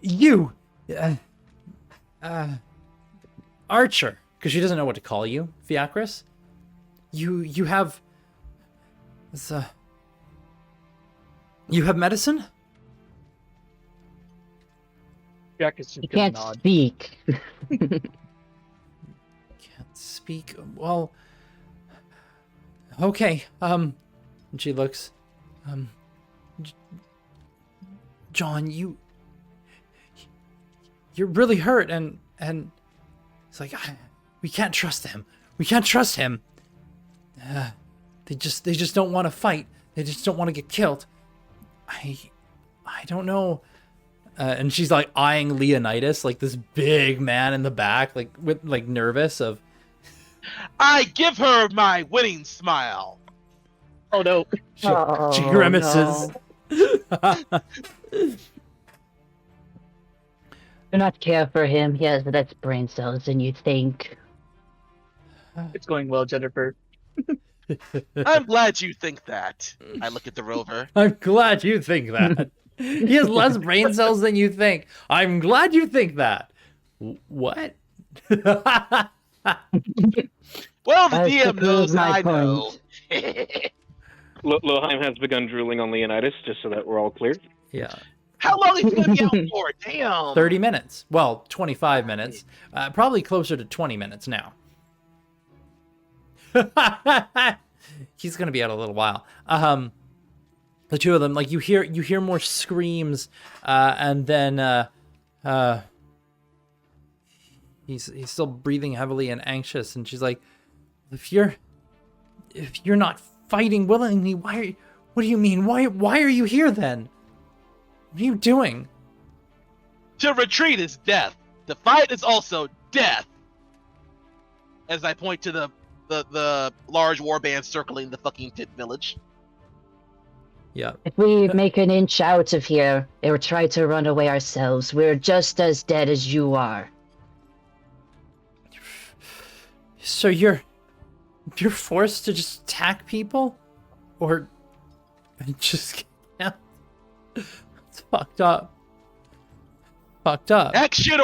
You, Archer, because she doesn't know what to call you, Fiacris. You have you have medicine? Jack is just You gonna can't nod. speak. Can't speak. Well, okay. And she looks. John, you're really hurt, and it's like we can't trust them. We can't trust him. They just don't want to fight. They just don't want to get killed. I don't know. And she's like eyeing Leonidas, like this big man in the back, like with like nervous of I give her my winning smile. Oh no. She Oh, grimaces. Do not care for him. He has less brain cells than you think. It's going well, Jennifer. I'm glad you think that. I look at the rover. I'm glad you think that. He has less brain cells than you think. I'm glad you think that. What? Well, the As to DM prove knows and my I know. Loheim has begun drooling on Leonidas, just so that we're all clear. Yeah. How long is he gonna be out for? Damn. 30 minutes. Well, 25 minutes. Probably closer to 20 minutes now. He's gonna be out a little while. The two of them, like you hear more screams, and then he's still breathing heavily and anxious, and she's like, if you're not fighting willingly, what do you mean? Why are you here then? What are you doing? To retreat is death. To fight is also death. As I point to the large warband circling the fucking pit village. Yeah. If we make an inch out of here or try to run away ourselves, we're just as dead as you are. So you're forced to just attack people, or just yeah. It's fucked up. Fucked up. Action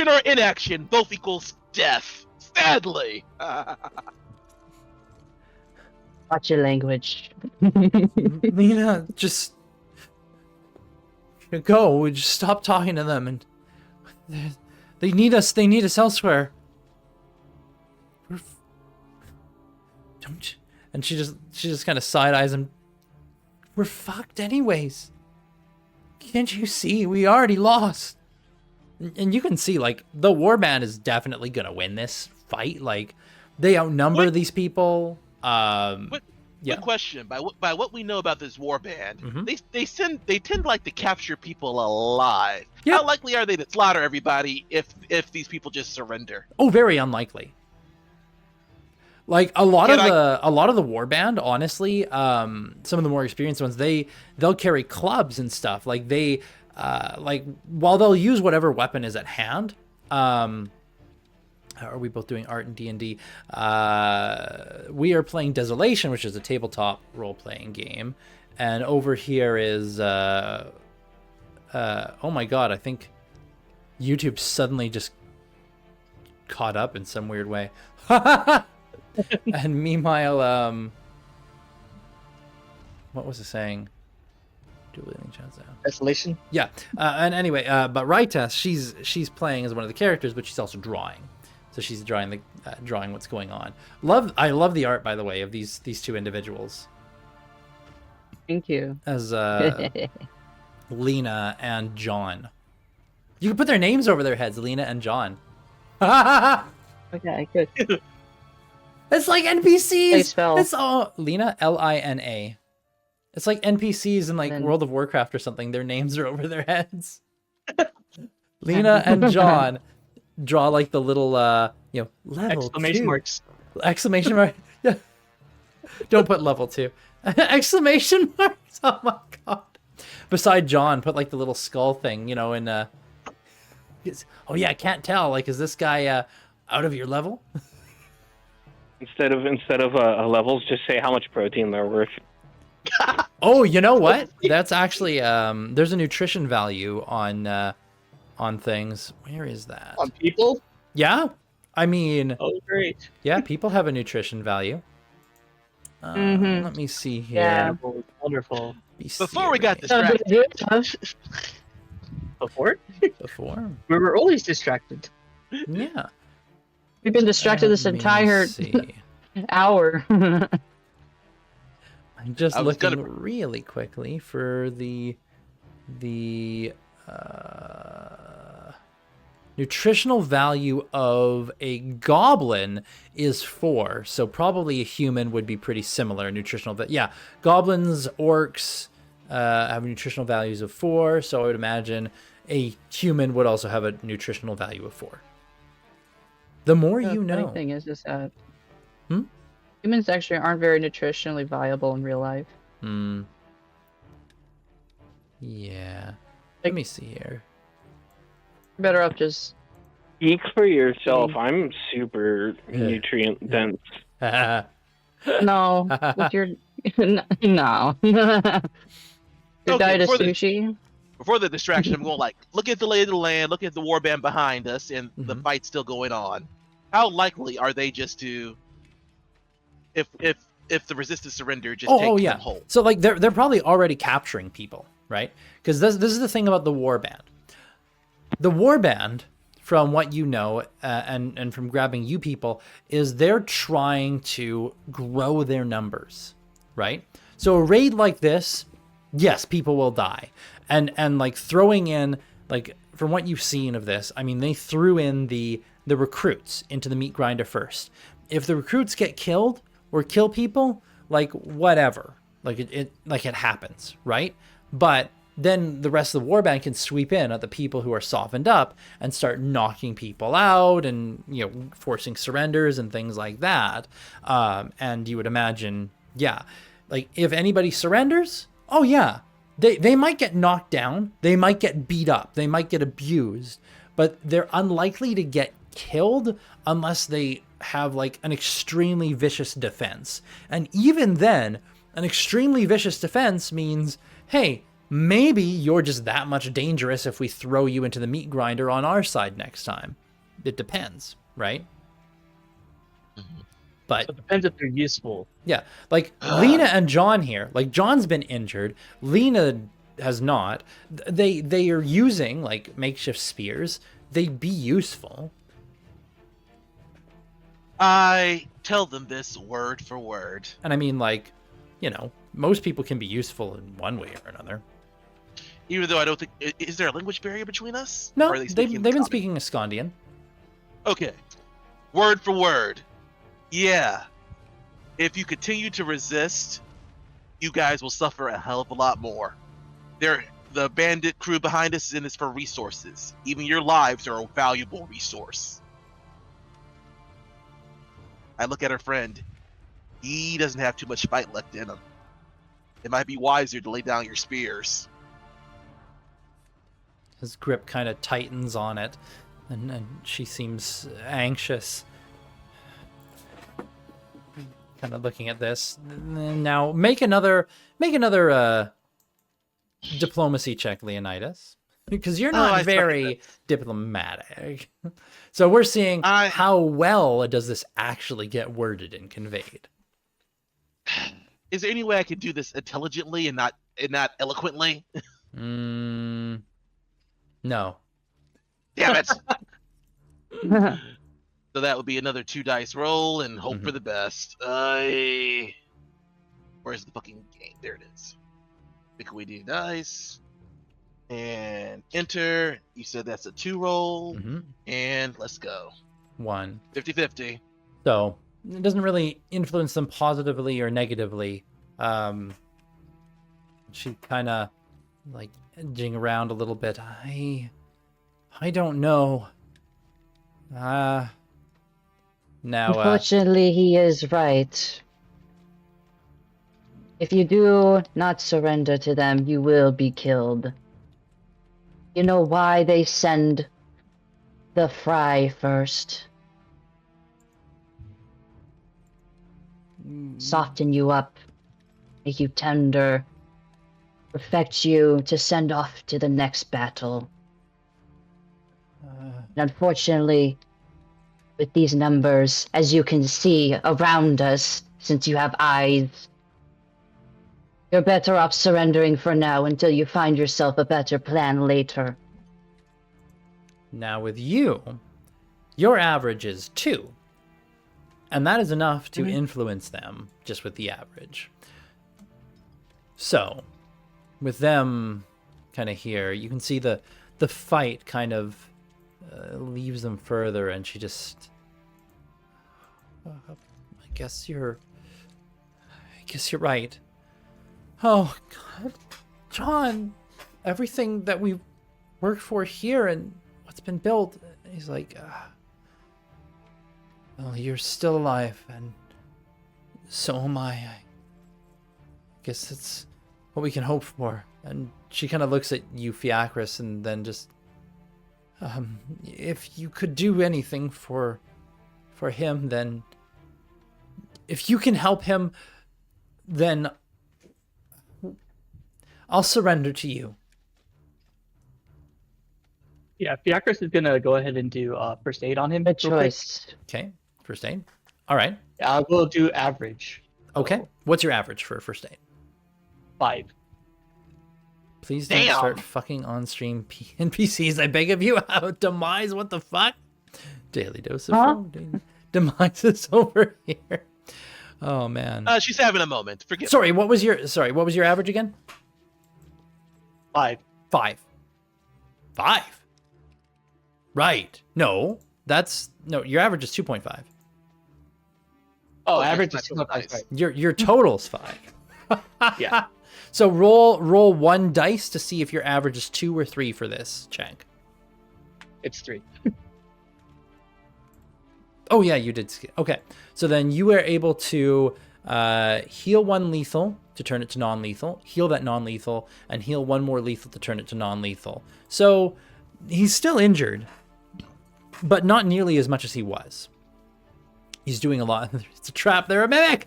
or inaction both equals death. Sadly. Watch your language. Lena, just go. We just stop talking to them, and they need us. They need us elsewhere. Don't. And she just kind of side eyes him. We're fucked anyways. Can't you see? We already lost. And you can see, like, the warband is definitely gonna win this fight. Like, they outnumber these people. Yeah. Good question. By what we know about this warband, Mhm. they tend like to capture people alive. Yeah. How likely are they to slaughter everybody if these people just surrender? Oh, very unlikely. Like a lot of the warband, honestly, some of the more experienced ones, they'll carry clubs and stuff. Like they like while they'll use whatever weapon is at hand. Are we both doing art and D&D? We are playing Desolation, which is a tabletop role-playing game. And over here is oh my god, I think YouTube suddenly just caught up in some weird way. And meanwhile, what was it saying? Desolation. Yeah, and anyway, but Raitas, she's playing as one of the characters, but she's also drawing. So she's drawing what's going on. I love the art, by the way, of these two individuals Thank you. as Lena and John. You can put their names over their heads, Lena and John. Okay, good. It's like NPCs. They spell. It's all Lena, Lina. It's like NPCs in like Then- World of Warcraft or something. Their names are over their heads. Lena and John draw like the little level Exclamation 2. marks. Exclamation mark. Yeah. Don't put level 2. Exclamation marks. Oh my god. Beside John, put like the little skull thing, in oh yeah, I can't tell. Like, is this guy out of your level? Instead of levels, just say how much protein they're worth. Oh, you know what? That's actually there's a nutrition value on things. Where is that? On people? Yeah, I mean, Oh, great. yeah, people have a nutrition value. Mhm. Let me see Yeah. here. Wonderful. Before we got So distracted, Before? Before, We were always distracted. yeah. We've been distracted this Let me entire see. hour. I'm just I was looking gonna- really quickly for the nutritional value of a goblin is 4, so probably a human would be pretty similar nutritional. But yeah, goblins, orcs have nutritional values of 4, so I would imagine a human would also have a nutritional value of 4. The more The you funny know. thing is that Hmm? humans actually aren't very nutritionally viable in real life. Hmm. Yeah. Let Like- me see here. Better off just Speak for yourself. Eating. I'm super nutrient dense. no with your no. Your Okay, diet is sushi. before the distraction, I'm going like, look at the lay of the land, look at the warband behind us, and the Mhm. fight's still going on. How likely are they just to, if the resistance surrender, just take yeah. them whole? So like they're probably already capturing people, right? Because this is the thing about the warband. The warband, from what you know, and from grabbing you people, is they're trying to grow their numbers, right? So a raid like this, yes, people will die, and like throwing in, like from what you've seen of this, I mean they threw in the recruits into the meat grinder first. If the recruits get killed or kill people, like whatever, like it happens, right? But then the rest of the warband can sweep in at the people who are softened up and start knocking people out and, you know, forcing surrenders and things like that. And you would imagine, yeah, like if anybody surrenders, oh yeah, they might get knocked down, they might get beat up, they might get abused, but they're unlikely to get killed unless they have like an extremely vicious defense. And even then, an extremely vicious defense means, hey, maybe you're just that much dangerous if we throw you into the meat grinder on our side next time. It depends, right? But So it depends if they're useful. yeah, like Lena and John here, like John's been injured, Lena has not. They are using like makeshift spears. They'd be useful. I tell them this word for word. And I mean, like, you know, most people can be useful in one way or another. Even though I don't think, is there a language barrier between us? No, Or are they they've speaking been common? speaking Escondian. Okay, word for word. Yeah, if you continue to resist, you guys will suffer a hell of a lot more. The bandit crew behind us is in this for resources. Even your lives are a valuable resource. I look at our friend. He doesn't have too much fight left in him. It might be wiser to lay down your spears. His grip kind of tightens on it, and she seems anxious. Kind of looking at this. Now, make another diplomacy check, Leonidas, because you're not I suck at very diplomatic. So we're seeing how well does this actually get worded and conveyed. Is there any way I can do this intelligently and not eloquently? No. Damn it! So that would be another 2 dice roll and hope for the best. Where's the fucking game? There it is. Pick we do dice. And enter. You said that's a 2 roll. And let's go. 1. 50-50. So it doesn't really influence them positively or negatively. She kind of like edging around a little bit. I don't know. Now, Unfortunately, he is right. If you do not surrender to them, you will be killed. You know why they send the fry first? Soften you up, make you tender, perfect you to send off to the next battle. And unfortunately, with these numbers, as you can see around us, since you have eyes, you're better off surrendering for now until you find yourself a better plan later. now with you, your average is 2. And that is enough to influence them just with the average. So, with them kind of here, you can see the fight kind of leaves them further, and she just... I guess you're right. Oh, God. John, everything that we worked for here and what's been built, he's like... Well, you're still alive, and so am I. I guess that's what we can hope for. And she kind of looks at you, Fiacris, and then just, if you could do anything for him, then if you can help him, then I'll surrender to you. Yeah, Fiacris is gonna go ahead and do first aid on him. Good real quick. choice. Okay, first aid. All right. I will do average. Okay. What's your average for first aid? 5. Please don't Damn. start fucking on-stream NPCs. I beg of you. Demise, what the fuck? Daily dose of Huh? phone. Demise is over here. Oh man. She's having a moment. Forget. Sorry, what was your average again? 5. 5. Right. No. Your average is 2.5. Oh, that's average not is so 2.5. nice. Your total's 5. Yeah. So roll 1 dice to see if your average is 2 or 3 for this check. It's 3. Oh yeah, you did. Okay, so then you were able to heal 1 lethal to turn it to non-lethal, heal that non-lethal, and heal 1 more lethal to turn it to non-lethal. So he's still injured, but not nearly as much as he was. He's doing a lot. It's a trap. They're a mimic.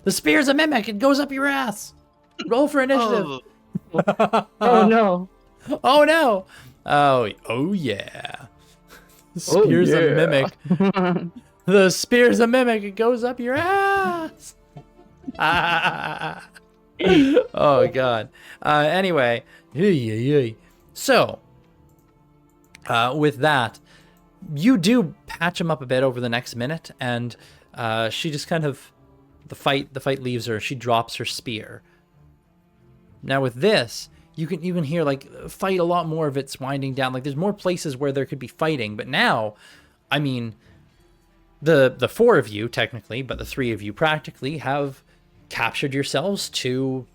The spear's a mimic. It goes up your ass. Roll for initiative. Oh, Oh no. Oh no. Oh yeah. The spear's a mimic. The spear's a mimic. It goes up your ass. Oh god. Anyway. So, with that, you do patch him up a bit over the next minute, and she just kind of the fight leaves her. She drops her spear. Now with this, you can hear like fight a lot more of it's winding down. Like there's more places where there could be fighting, but now, I mean, the 4 of you technically, but the 3 of you practically have captured yourselves to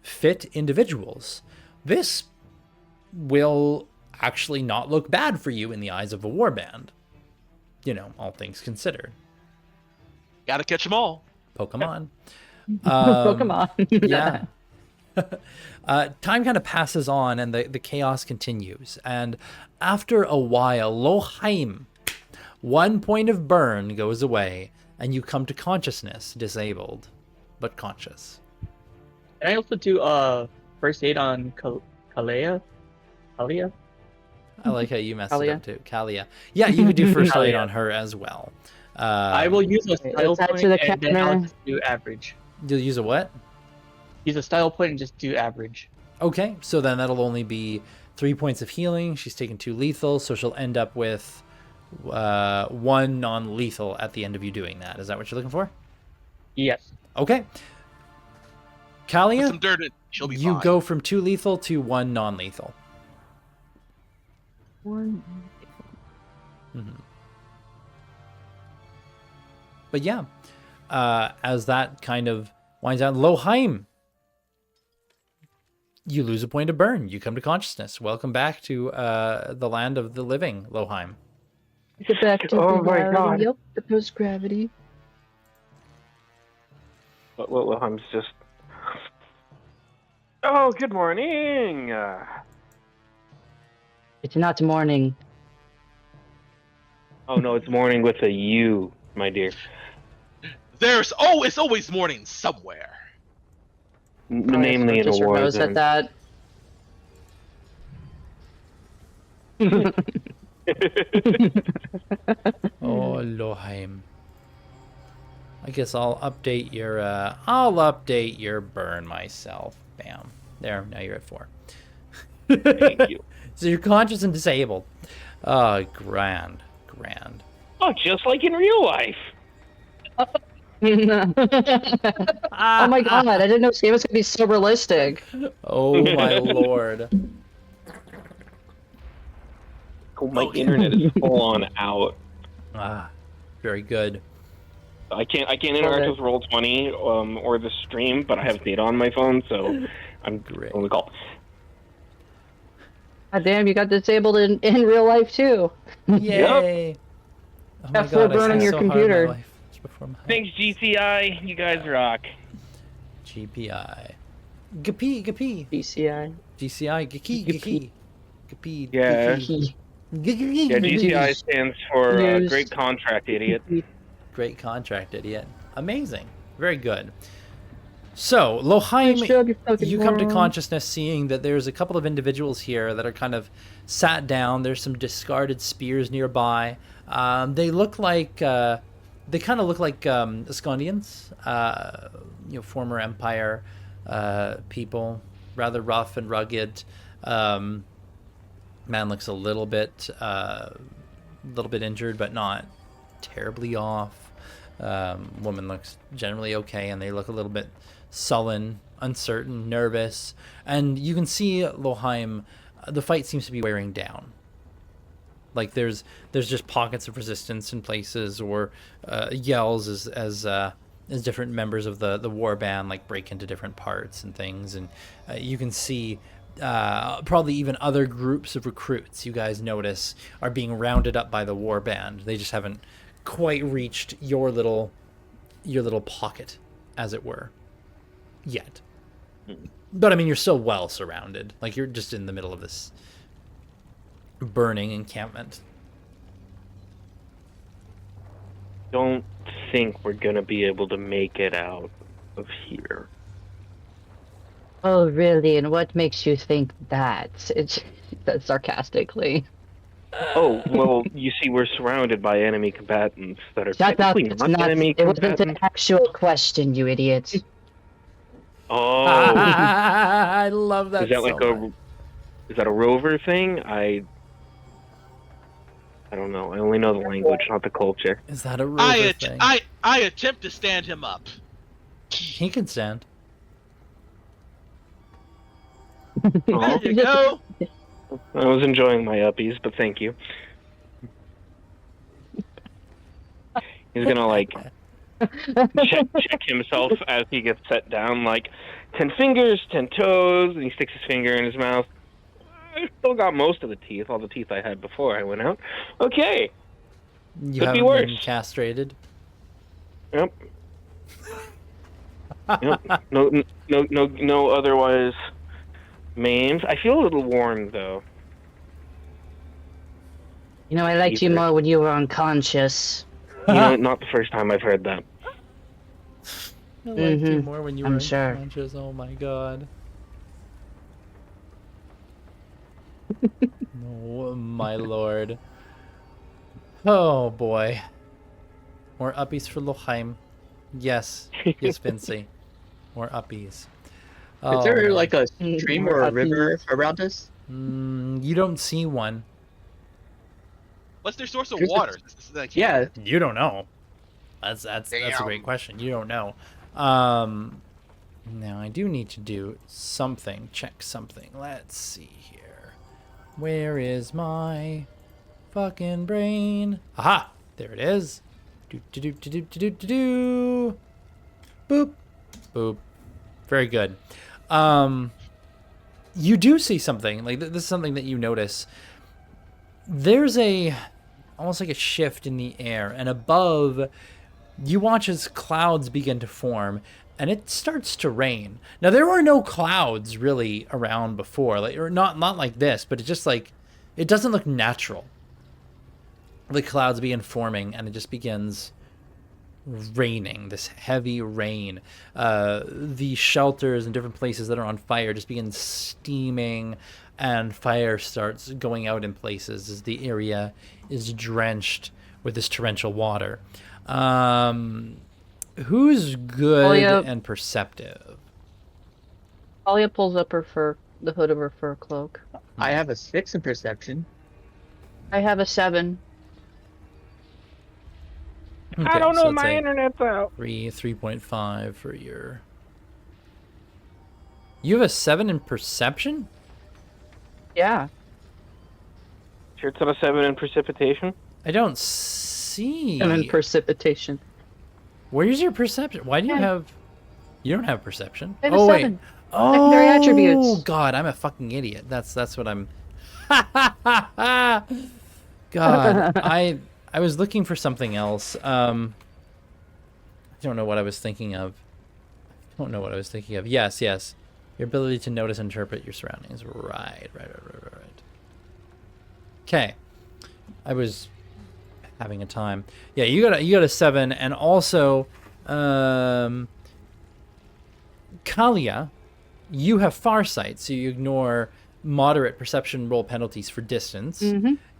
fit individuals. This will actually not look bad for you in the eyes of a warband. You know, all things considered. gotta catch them all. Pokemon. Pokemon. Yeah. Time kind of passes on and the chaos continues. And after a while, Loheim, 1 point of burn goes away and you come to consciousness, disabled, but conscious. Can I also do first aid on Kalia? Kalia? I like how you messed it Kalia. up too. Kalia. Yeah, you could do first aid Kalia. on her as well. I will use a style let's add point to the and then I'll counter. just do average. You'll use a what? Use a style point and just do average. Okay, so then that'll only be 3 points of healing. She's taken 2 lethal, so she'll end up with 1 non-lethal at the end of you doing that. Is that what you're looking for? Yes. Okay. Put Kalia, some dirt in. She'll be you fine. go from 2 lethal to 1 non-lethal. But yeah, as that kind of winds down, Loheim, you lose a point of burn. You come to consciousness. Welcome back to the land of the living, Loheim. Get back to Oh the my gravity. God. Yep, the post gravity. Well, I'm just. Oh, good morning. It's not morning. Oh no, it's morning with a U, my dear. It's always morning somewhere. Namely in a Just your war nose zone. at that. Oh, Loheim. I guess I'll update your burn myself. Bam. There, now you're at 4. Thank you. So you're conscious and disabled. Oh, grand. Oh, just like in real life. Oh my god, I didn't know this game was gonna be so realistic. Oh my lord. Oh, my internet is full on out. Very good. I can't interact with Roll20 or the stream, but I have data on my phone, so I'm Great. on the call. God damn, you got disabled in real life too. Yay. Oh my Have fun god, I burning spent your so computer. hard in my life just before my Thanks, GCI. You guys rock. GPI. GP. BCI. GCI. GP. GP. Yeah. He Yeah, GCI stands for News. Great Contract Idiot. Great contract, idiot. Amazing. Very good. So, Loheim, you come to consciousness seeing that there's a couple of individuals here that are kind of sat down. There's some discarded spears nearby. They look like, they kind of look like Escondians, former Empire people, rather rough and rugged. Man looks a little bit injured, but not terribly off. Woman looks generally okay, and they look a little bit sullen, uncertain, nervous, and you can see Loheim. The fight seems to be wearing down. Like there's just pockets of resistance in places, or yells as different members of the war band like break into different parts and things, and you can see probably even other groups of recruits you guys notice are being rounded up by the war band. They just haven't quite reached your little pocket, as it were, yet. But I mean, you're still well surrounded. Like you're just in the middle of this burning encampment. Don't think we're gonna be able to make it out of here. Oh, really? And what makes you think that? It's sarcastically. Oh, well, you see, we're surrounded by enemy combatants that are Shut up! technically It's not not. enemy It wasn't an combatants. actual question, you idiot. Oh, I love that. is that like so much. is that a rover thing? I don't know. I only know the language, not the culture. Is that a rover thing? I attempt to stand him up. He can stand. Oh, There you go. I was enjoying my uppies, but thank you. He's gonna like check himself as he gets set down, like 10 fingers, 10 toes, and he sticks his finger in his mouth. I still got most of the teeth, all the teeth I had before I went out. Okay. You Could be haven't been worse. castrated. Yep. Yep. No otherwise maimed. I feel a little warm though. You know, I liked you Either. more when you were unconscious. You know, not the first time I've heard that. I liked you Mhm, more when you I'm were sure. unconscious. Oh my god. Oh my lord. Oh boy. More uppies for Loheim. Yes. Yes, Vincy. More uppies. Is Oh, there man. like a stream More or a upbeat. river around us? You don't see one. What's their source of Here's the- water? Yeah. You don't know. That's a great Damn. question. You don't know. Now I do need to do something. Check something. Let's see here. Where is my fucking brain? Aha! There it is. Do do do do do do do do. Boop, boop. Very good. You do see something. Like this is something that you notice. There's almost like a shift in the air, and above you watch as clouds begin to form, and it starts to rain. Now there were no clouds really around before, like, or not like this, but it just like it doesn't look natural. The clouds begin forming, and it just begins raining, this heavy rain. The shelters and different places that are on fire just begin steaming, and fire starts going out in places as the area is drenched with this torrential water. Who's good Talia- and perceptive? Talia pulls up the hood of her fur cloak. I have a 6 in perception. I have a 7. I don't know, so my it's a internet's out. 3.5 for your... You have a 7 in perception? Yeah. Sure, it's on a 7 in precipitation. I don't see... And then precipitation. Where's your perception? Why do you have... You don't have perception. I have a oh, wait. 7. Oh, Secondary attributes. God, I'm a fucking idiot. That's what I'm... God, I I was looking for something else. I don't know what I was thinking of. Yes. Your ability to notice and interpret your surroundings. Right. Okay. I was having a time. Yeah, you got a 7, and also Kalia, you have farsight, so you ignore moderate perception roll penalties for distance.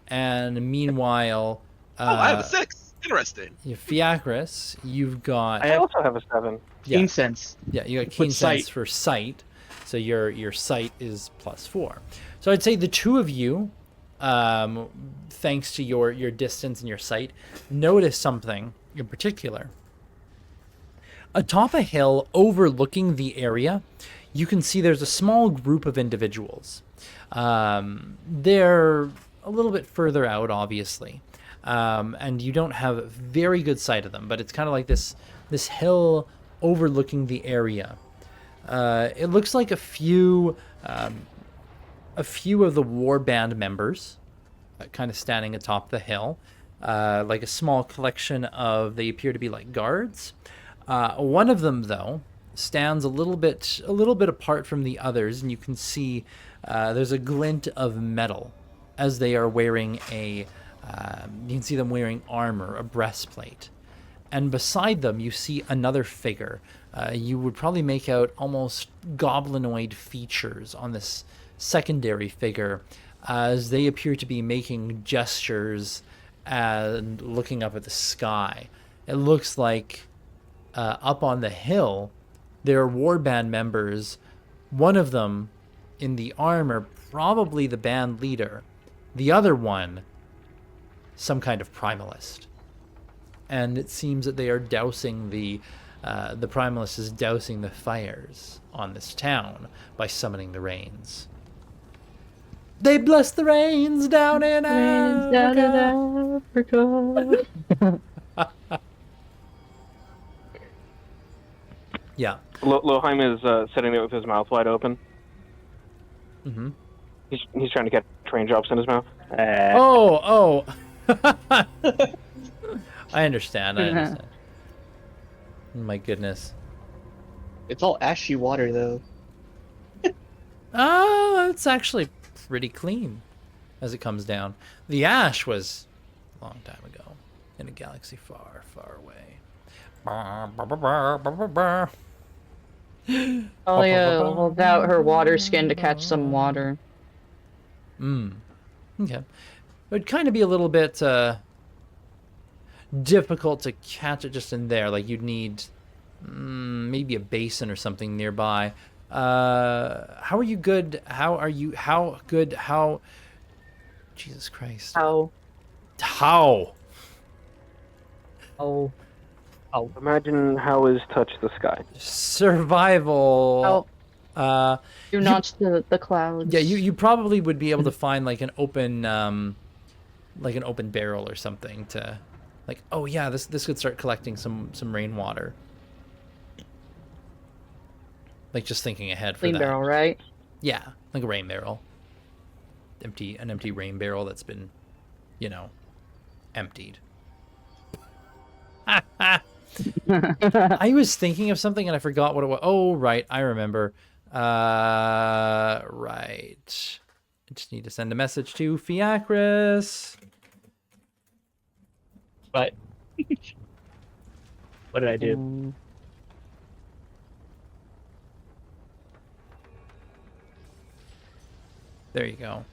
And meanwhile, I have a 6. Interesting. Fiacris, you've got I also have a 7. Keen sense. Yeah, you got keen With sense sight. for sight, so your sight is +4. So I'd say the two of you, thanks to your distance and your sight, notice something in particular. Atop a hill overlooking the area, you can see there's a small group of individuals. They're a little bit further out, obviously, and you don't have very good sight of them, but it's kind of like this hill overlooking the area. It looks like a few of the warband members kind of standing atop the hill, like a small collection of, they appear to be like guards. One of them, though, stands a little bit apart from the others, and you can see there's a glint of metal as they are wearing you can see them wearing armor, a breastplate. And beside them, you see another figure. You would probably make out almost goblinoid features on this secondary figure, as they appear to be making gestures and looking up at the sky. It looks like up on the hill, there are warband members. One of them in the armor, probably the band leader. The other one, some kind of primalist. And it seems that they are dousing the primalist is dousing the fires on this town by summoning the rains. They bless the rains down in Africa. Yeah. Loheim is sitting there with his mouth wide open. Mm-hmm. He's trying to get train drops in his mouth. Oh. I understand. My goodness. It's all ashy water, though. It's actually pretty clean as it comes down. The ash was a long time ago in a galaxy far, far away. Talia holds out her water skin to catch some water. Okay. It would kind of be a little bit difficult to catch it just in there. Like, you'd need maybe a basin or something nearby. How are you good? How Jesus Christ. How? Imagine how is touch the sky. Survival. Do not the clouds. Yeah, you probably would be able to find like an open barrel or something to, like, oh yeah, this could start collecting some rainwater. Like, just thinking ahead for Clean that. barrel, right? Yeah, like a rain barrel. An empty rain barrel that's been, emptied. I was thinking of something and I forgot what it was. Oh, right, I remember. Right. I just need to send a message to Fiacris. But what did I do? There you go.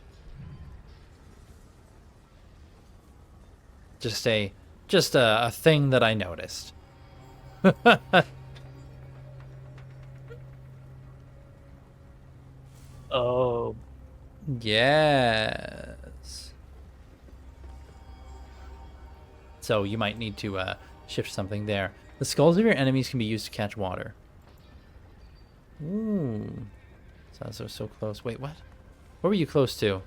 Just a thing that I noticed. Oh. Yes. So you might need to shift something there. The skulls of your enemies can be used to catch water. Ooh. Sounds so close. Wait, what? What were you close to?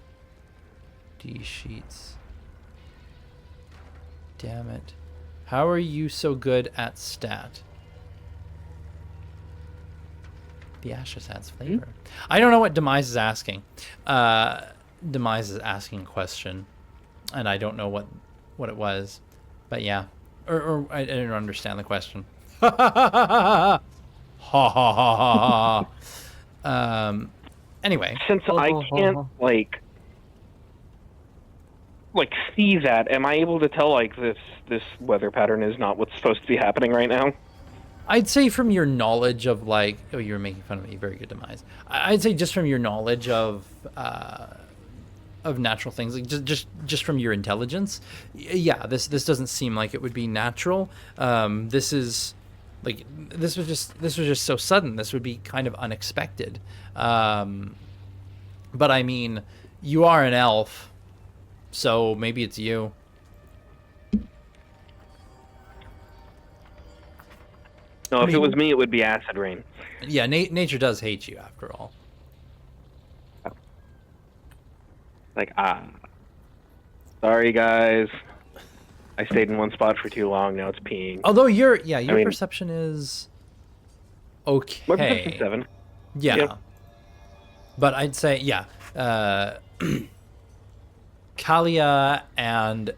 D sheets. Damn it. How are you so good at stat? The ashes adds flavor. I don't know what Demise is asking. Demise is asking a question, and I don't know what it was. But yeah, or I didn't understand the question. Ha ha ha ha ha. Anyway, Since I can't like see that, am I able to tell like this weather pattern is not what's supposed to be happening right now? I'd say from your knowledge of like, oh, you're making fun of me. Very good demise. I'd say just from your knowledge of natural things, like just from your intelligence, yeah, this doesn't seem like it would be natural. This is like this was just so sudden. This would be kind of unexpected. But I mean, you are an elf, so maybe it's you. No, if it was me, it would be acid rain. Yeah, nature does hate you after all. Like, sorry guys, I stayed in one spot for too long. Now it's peeing. Although your perception is okay. My perception's 7. Yeah. Yep. But I'd say, yeah, Kalia and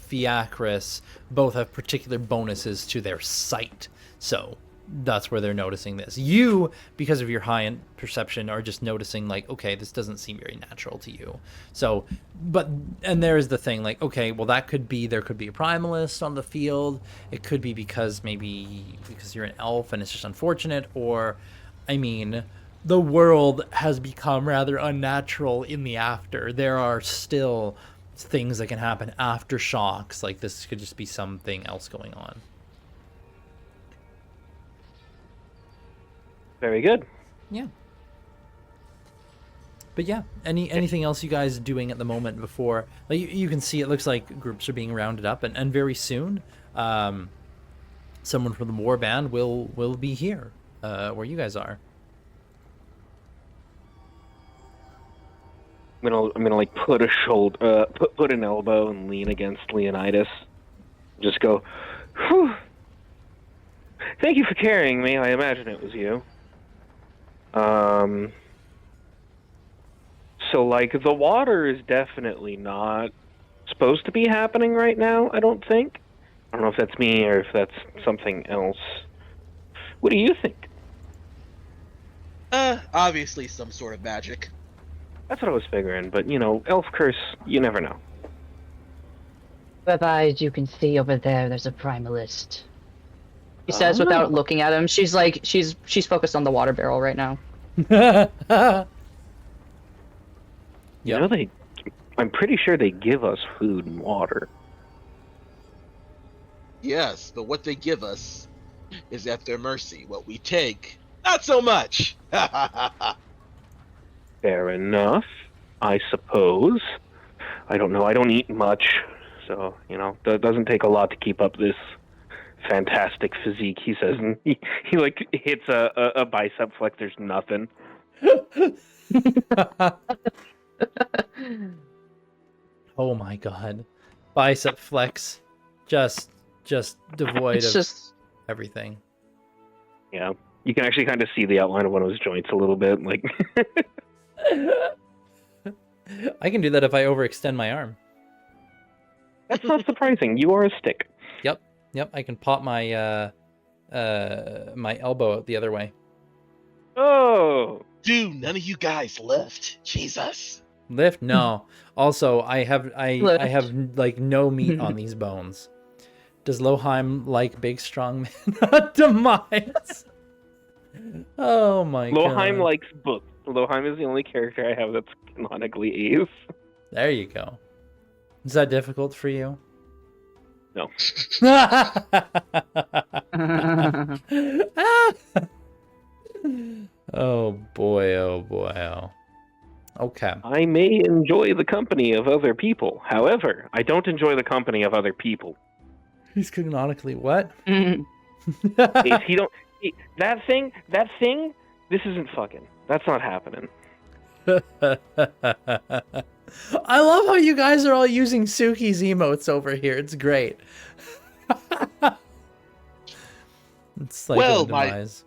Fiacris both have particular bonuses to their sight. So that's where they're noticing this. You, because of your high perception, are just noticing like, okay, this doesn't seem very natural to you. So, and there's the thing, like, okay, well, there could be a primalist on the field. It could be because you're an elf and it's just unfortunate, or, I mean, the world has become rather unnatural in the after. There are still things that can happen after shocks. Like, this could just be something else going on. Very good. Yeah. But yeah, anything else you guys are doing at the moment before? Like you can see, it looks like groups are being rounded up, and very soon, someone from the war band will be here, where you guys are. I'm gonna like put a shoulder, put an elbow and lean against Leonidas. Just go, whew. Thank you for carrying me. I imagine it was you. So like the water is definitely not supposed to be happening right now, I don't think. I don't know if that's me or if that's something else. What do you think? Obviously some sort of magic. That's what I was figuring, but you know, elf curse, you never know. Rabbi, you can see over there's a primalist. He says without looking at him. She's like, she's focused on the water barrel right now. You know, I'm pretty sure they give us food and water. Yes, but what they give us is at their mercy. What we take, not so much. Fair enough, I suppose. I don't know, I don't eat much, so, you know, it doesn't take a lot to keep up this fantastic physique, he says, and he like hits a bicep flex. There's nothing. Oh my god, bicep flex, just devoid of everything. Yeah, you can actually kind of see the outline of one of his joints a little bit, like. I can do that if I overextend my arm. That's not surprising. You are a stick. Yep, I can pop my my elbow out the other way. Oh, Dude, none of you guys lift. Jesus. Lift? No. Also, I have like no meat on these bones. Does Loheim like big strong men? Demise. Oh my god. Loheim likes books. Loheim is the only character I have that's canonically Eve. There you go. Is that difficult for you? No. Oh boy, oh boy, oh. Okay. I may enjoy the company of other people. However, I don't enjoy the company of other people. He's canonically what? If he don't... That thing, this isn't fucking. That's not happening. I love how you guys are all using Suki's emotes over here. It's great. It's like Well, a demise.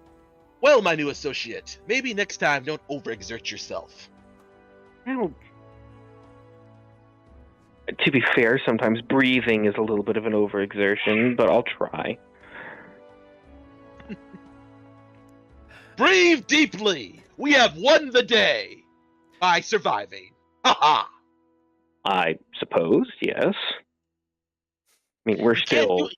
Well, my new associate, maybe next time don't overexert yourself. I don't... To be fair, sometimes breathing is a little bit of an overexertion, but I'll try. Breathe deeply. We have won the day by surviving. Ha ha. I suppose, yes. I mean, we're still...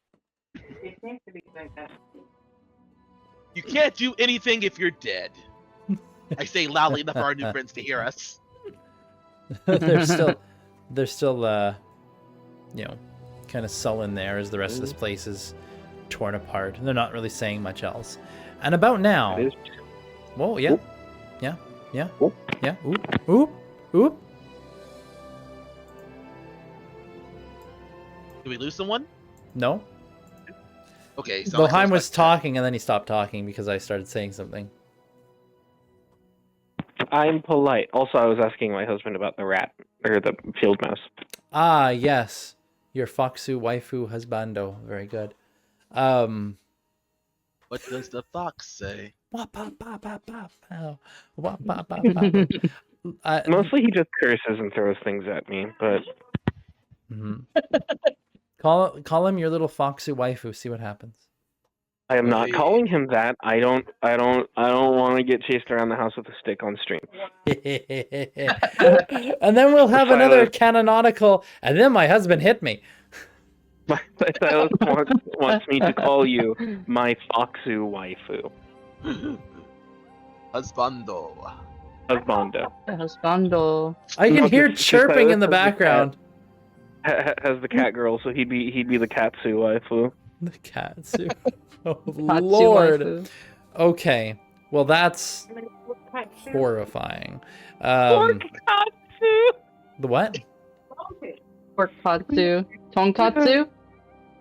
You can't do anything if you're dead. I say loudly enough for our new friends to hear us. they're still, kind of sullen there as the rest of this place is torn apart. They're not really saying much else. And about now... Whoa, yeah. Oop. Yeah. Oop. Yeah. Oop. Oop. Oop. Did we lose someone? No. Okay, so Wilhelm was talking and then he stopped talking because I started saying something. I'm polite. Also, I was asking my husband about the rat, or the field mouse. Ah, yes. Your foxu waifu husbando. Very good. What does the fox say? Mostly he just curses and throws things at me, but... Call him your little foxy waifu. See what happens. I am not calling him that. I don't want to get chased around the house with a stick on stream. And then we'll have another canonical. And then my husband hit me. Silas wants me to call you my foxu waifu. Husbando. Husbando. Husbando. I can hear chirping in the background. Has the cat girl, so he'd be the katsu waifu. The katsu. Oh Katsu Lord. waifu. Okay. Well, that's horrifying. Pork katsu. The what? Pork katsu. Tonkatsu?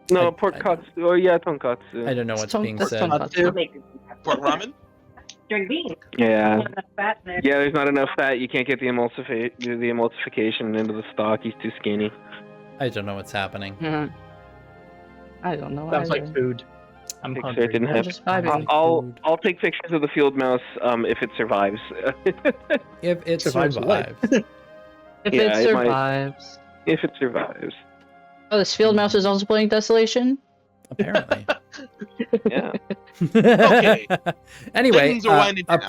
No, pork katsu. Oh yeah, tonkatsu. I don't know what's being Pork said. tonkatsu. Pork ramen? Yeah. Yeah, there's not enough fat. You can't get the emulsification into the stock. He's too skinny. I don't know what's happening. Mhm. I don't know. Sounds either. like food. I'm Picture hungry. it didn't I'm have. just vibing. I'll take pictures of the field mouse if it survives. If it Survives survives. what? If Yeah, it it might- survives. If it survives. Oh, this field mouse is also playing Desolation? Apparently. Yeah. Okay. Anyway, Things are winding down.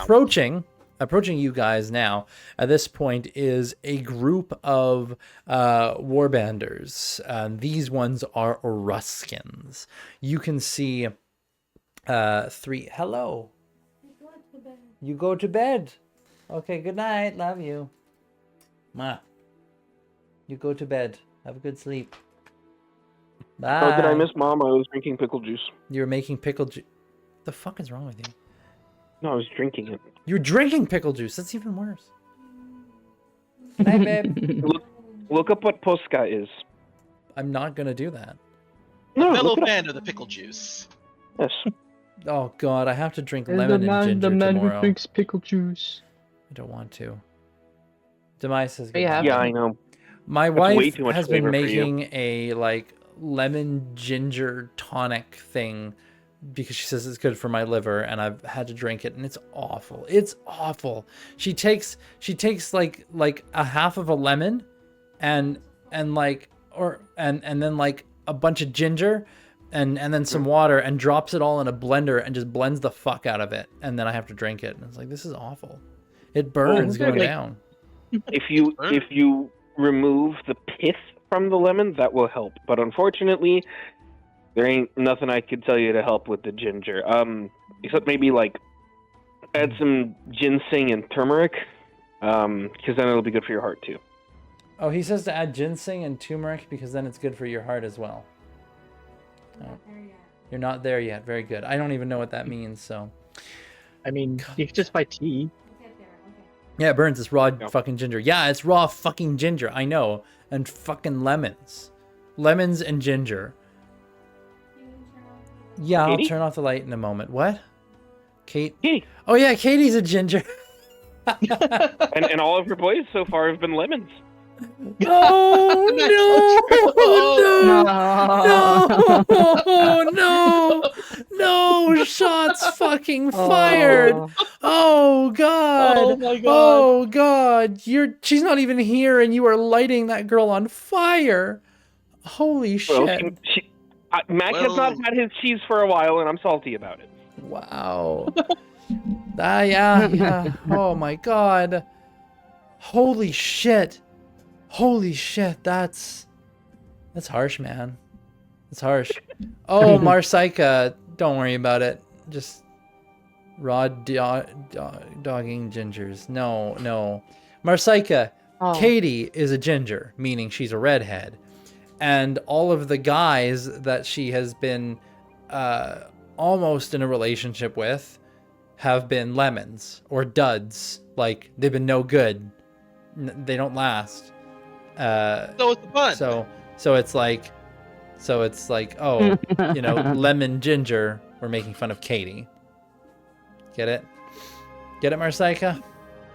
approaching you guys now. At this point is a group of warbanders. These ones are Ruskins. You can see three. Hello. You go to bed. Okay. Good night. Love you. Ma. You go to bed. Have a good sleep. Bye. Oh, did I miss Mom? I was drinking pickle juice. You were making pickle juice. The fuck is wrong with you? No, I was drinking it. You're drinking pickle juice. That's even worse. Night, babe. Look up what Posca is. I'm not gonna do that. No, Fellow look it up. fan of the pickle juice. Yes. Oh god, I have to drink lemon and ginger tomorrow. pickle juice. I don't want to. Demise says But you have goodbye. Yeah, I know. My That's way wife too much has been flavor for you. making a like lemon ginger tonic thing because she says it's good for my liver, and I've had to drink it and it's awful. It's awful. She takes like a half of a lemon and then like a bunch of ginger and then some water and drops it all in a blender and just blends the fuck out of it, and then I have to drink it. And it's like, this is awful. It burns going down. If you remove the pith from the lemon, that will help. But unfortunately, there ain't nothing I could tell you to help with the ginger. Except maybe like add some ginseng and turmeric, because then it'll be good for your heart too. Oh, he says to add ginseng and turmeric because then it's good for your heart as well. Oh. You're not there yet. Very good. I don't even know what that means, so. I mean, you can just buy tea. Yeah, it burns. It's raw fucking ginger. Yeah, it's raw fucking ginger. I know. And fucking lemons. Lemons and ginger. Yeah, Katie? I'll turn off the light in a moment. What? Kate? Katie. Oh yeah, Katie's a ginger. And all of her boys so far have been lemons. Oh no! No! No! Shots fucking fired! Oh god! Oh my god. Oh god! She's not even here, and you are lighting that girl on fire! Holy Well, shit! Mac has not had his cheese for a while, and I'm salty about it. Wow. Yeah. Oh my god. Holy shit. Holy shit. That's harsh, man. It's harsh. Oh, Marsyka, don't worry about it. Just raw dogging gingers. No. Marsyka, Katie is a ginger, meaning she's a redhead. And all of the guys that she has been almost in a relationship with have been lemons or duds. Like, they've been no good. They don't last. So it's fun. So it's like, oh, lemon ginger. We're making fun of Katie. Get it? Get it, Marsyka?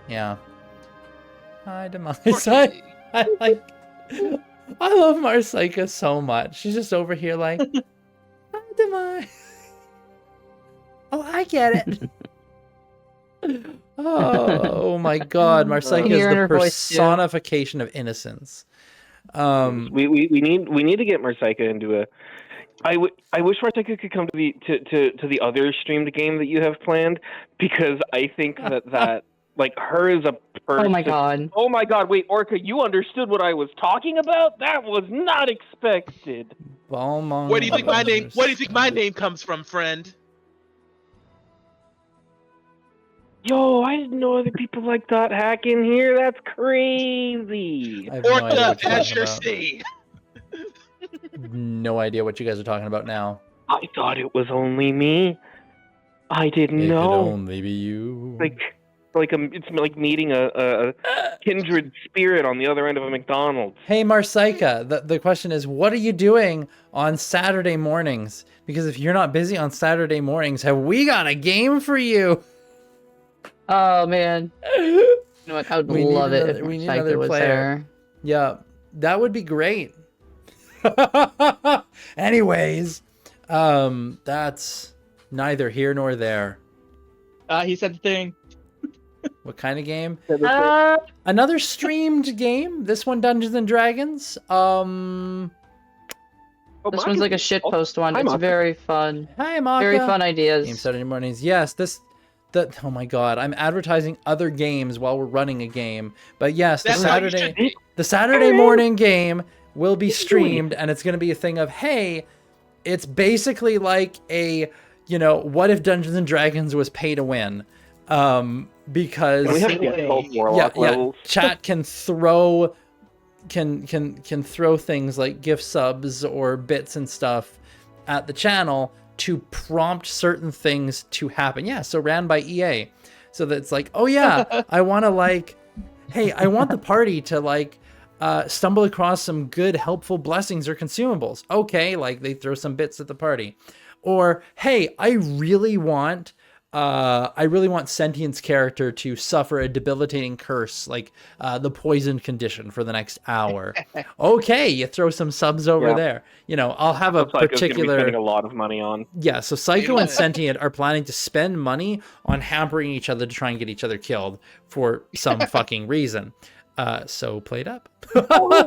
Yeah. Hi, Demise. I love Marsyka so much. She's just over here like, hi, Demise. Oh, I get it. Oh my god, Marsyka is the personification of innocence. We need to get Marsyka into a. I wish Marsyka could come to the other streamed game that you have planned, because I think that like her is a person. Oh my god. Oh my god! Wait, Orca, you understood what I was talking about? That was not expected. Where do you think my name? Where do you think my name comes from, friend? Yo, I didn't know other people like dot hack in here. That's crazy. I have no idea what you're as talking your about. C. No idea what you guys are talking about now. I thought it was only me. I didn't It could know. only be you. It's like meeting a kindred spirit on the other end of a McDonald's. Hey, Marsyka, the question is, what are you doing on Saturday mornings? Because if you're not busy on Saturday mornings, have we got a game for you? Oh man. You know what? I would love it if Marsyka was there. Yeah, that would be great. Anyways, that's neither here nor there. He said the thing. What kind of game? Another streamed game. This one, Dungeons and Dragons. This one's like a shitpost one. It's very fun. Hi, Maka. Very fun ideas. Game Saturday mornings. Yes, oh my god, I'm advertising other games while we're running a game. But yes, the Saturday morning game will be streamed, and it's going to be a thing of, hey, it's basically like a, what if Dungeons and Dragons was pay to win? Because we have to get 12 warlock levels. Chat can throw things like gift subs or bits and stuff at the channel to prompt certain things to happen. Yeah, so ran by EA. So that it's like, oh yeah, I want to hey, I want the party to stumble across some good helpful blessings or consumables. Okay, they throw some bits at the party. Or, hey, I really want Sentient's character to suffer a debilitating curse, like the poison condition for the next hour. Okay, you throw some subs over there. I'll have a particular spending a lot of money on. Yeah, so Psycho and Sentient are planning to spend money on hampering each other to try and get each other killed for some fucking reason. So play it up. Oh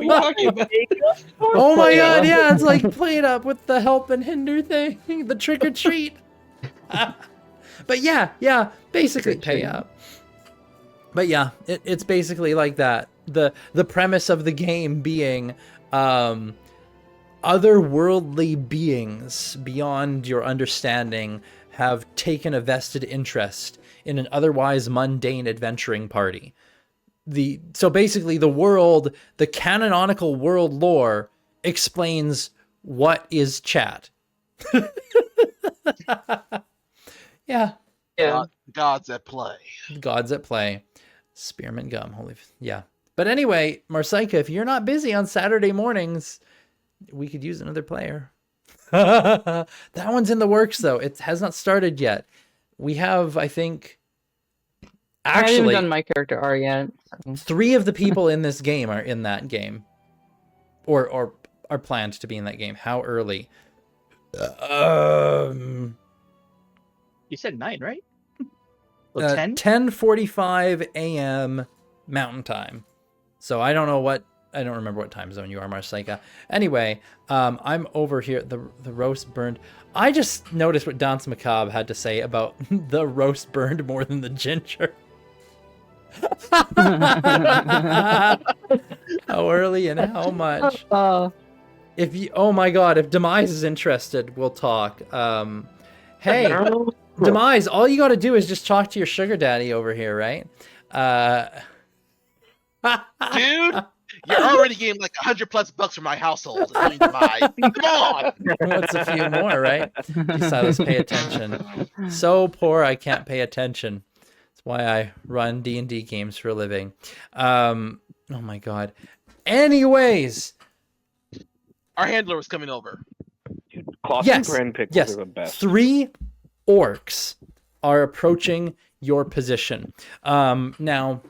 my god, yeah, it's like play it up with the help and hinder thing, the trick or treat. But yeah, basically pay up. But yeah, it's basically like that. The premise of the game being otherworldly beings beyond your understanding have taken a vested interest in an otherwise mundane adventuring party. So basically the canonical world lore explains what is chat. Yeah. Gods at play. Gods at play. Spearmint gum. Yeah. But anyway, Marsyka, if you're not busy on Saturday mornings, we could use another player. That one's in the works, though. It has not started yet. We have, I think, I haven't Actually, done my character R yet. 3 of the people in this game are in that game, or are planned to be in that game. How early? You said 9, right? Well, 10? 10:45 a.m. Mountain Time. So I don't remember what time zone you are, Marsaika. Anyway, I'm over here. The roast burned. I just noticed what Dance Macabre had to say about the roast burned more than the ginger. How early and how much? Oh my god, if Demise is interested, we'll talk. Hey, Demise, all you gotta do is just talk to your sugar daddy over here, right? Dude, you're already getting like $100+ for my household. Come on. What's a few more, right? Silas, pay attention. So poor I can't pay attention. That's why I run D&D games for a living. Oh my god. Anyways, Our handler was coming over. Dude, Clausen yes, brand pickles yes. are the best. 3 orcs are approaching your position. Now,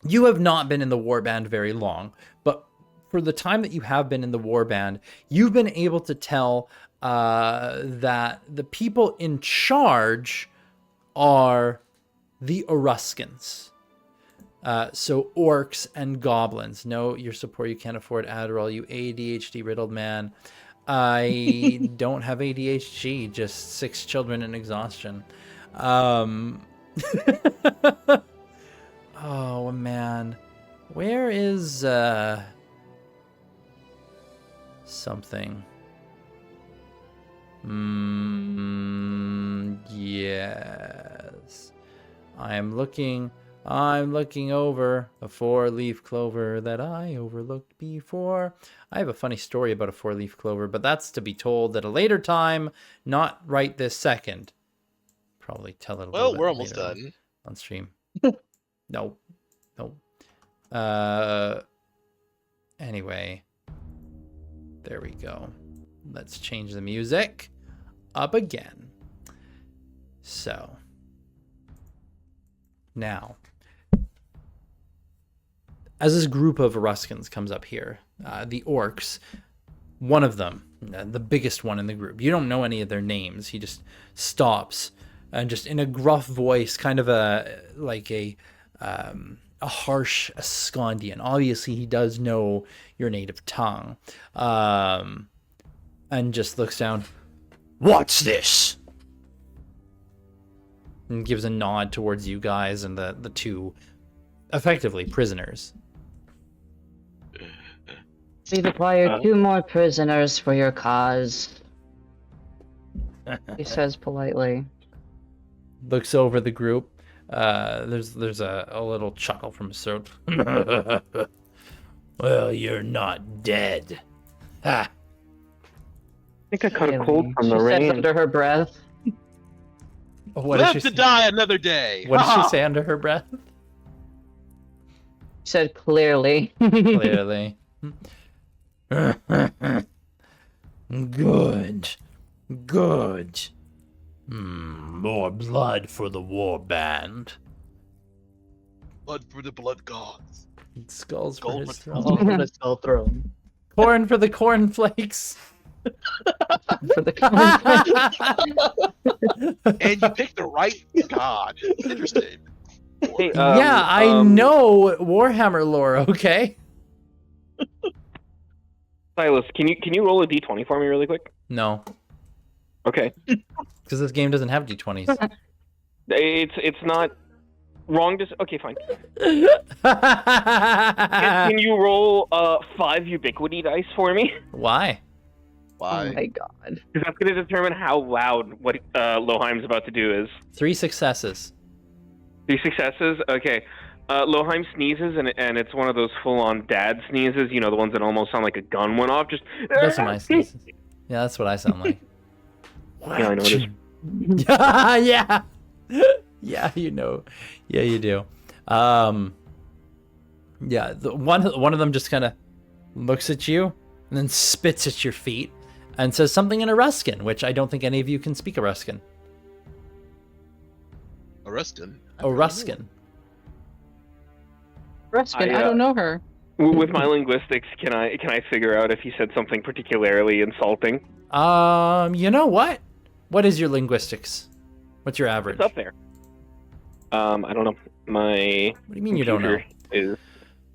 you have not been in the warband very long, but for the time that you have been in the warband, you've been able to tell that the people in charge are the Oruskans. So orcs and goblins. No, your support, you can't afford Adderall, you ADHD riddled man. I don't have ADHD, just 6 children and exhaustion. Oh man, where is something? Yes, I'm looking over a 4-leaf clover that I overlooked before. I have a funny story about a 4-leaf clover, but that's to be told at a later time, not right this second. Probably tell it a little bit We're almost later done. on stream. No. Anyway, there we go. Let's change the music up again. So now, as this group of Ruskins comes up here, the orcs, one of them, the biggest one in the group, you don't know any of their names. He just stops and just in a gruff voice, kind of a harsh Ascandian. Obviously, he does know your native tongue, and just looks down. What's this? And gives a nod towards you guys and the 2, effectively prisoners. We've acquired 2 more prisoners for your cause, he says politely. Looks over the group. There's a little chuckle from Sir. Well, you're not dead. Ha! I think I caught a cold from the She said rain. under her breath. What did Live she to say? die another day. What did she say under her breath? She said clearly. Clearly. Good. More blood for the war band. Blood for the blood gods. Skulls for Gold his for- throne. On the skull throne. Corn for the cornflakes. For the And you picked the right god. Interesting. Hey, Yeah, I know Warhammer lore, okay? Silas, can you roll a d20 for me really quick? No, Okay. because this game doesn't have d20s. It's not wrong. Okay, fine. Can you roll 5 ubiquity dice for me? Why? Why? Oh my god. Because that's going to determine how loud what Loheim's about to do is. 3 successes. 3 successes? Okay. Loheim sneezes, and it's one of those full-on dad sneezes, you know, the ones that almost sound like a gun went off. Just Those are my sneezes. Yeah, that's what I sound like. Yeah, I know it is. Yeah. Yeah, you know. Yeah, you do. Yeah, one of them just kind of looks at you and then spits at your feet and says something in Eruskin, which I don't think any of you can speak Eruskin. Arrestin. Oruskin. Ruskin, I don't know her. With my linguistics, can I figure out if he said something particularly insulting? You know what? What is your linguistics? What's your average? It's up there. I don't know. My What do you mean you don't know? Is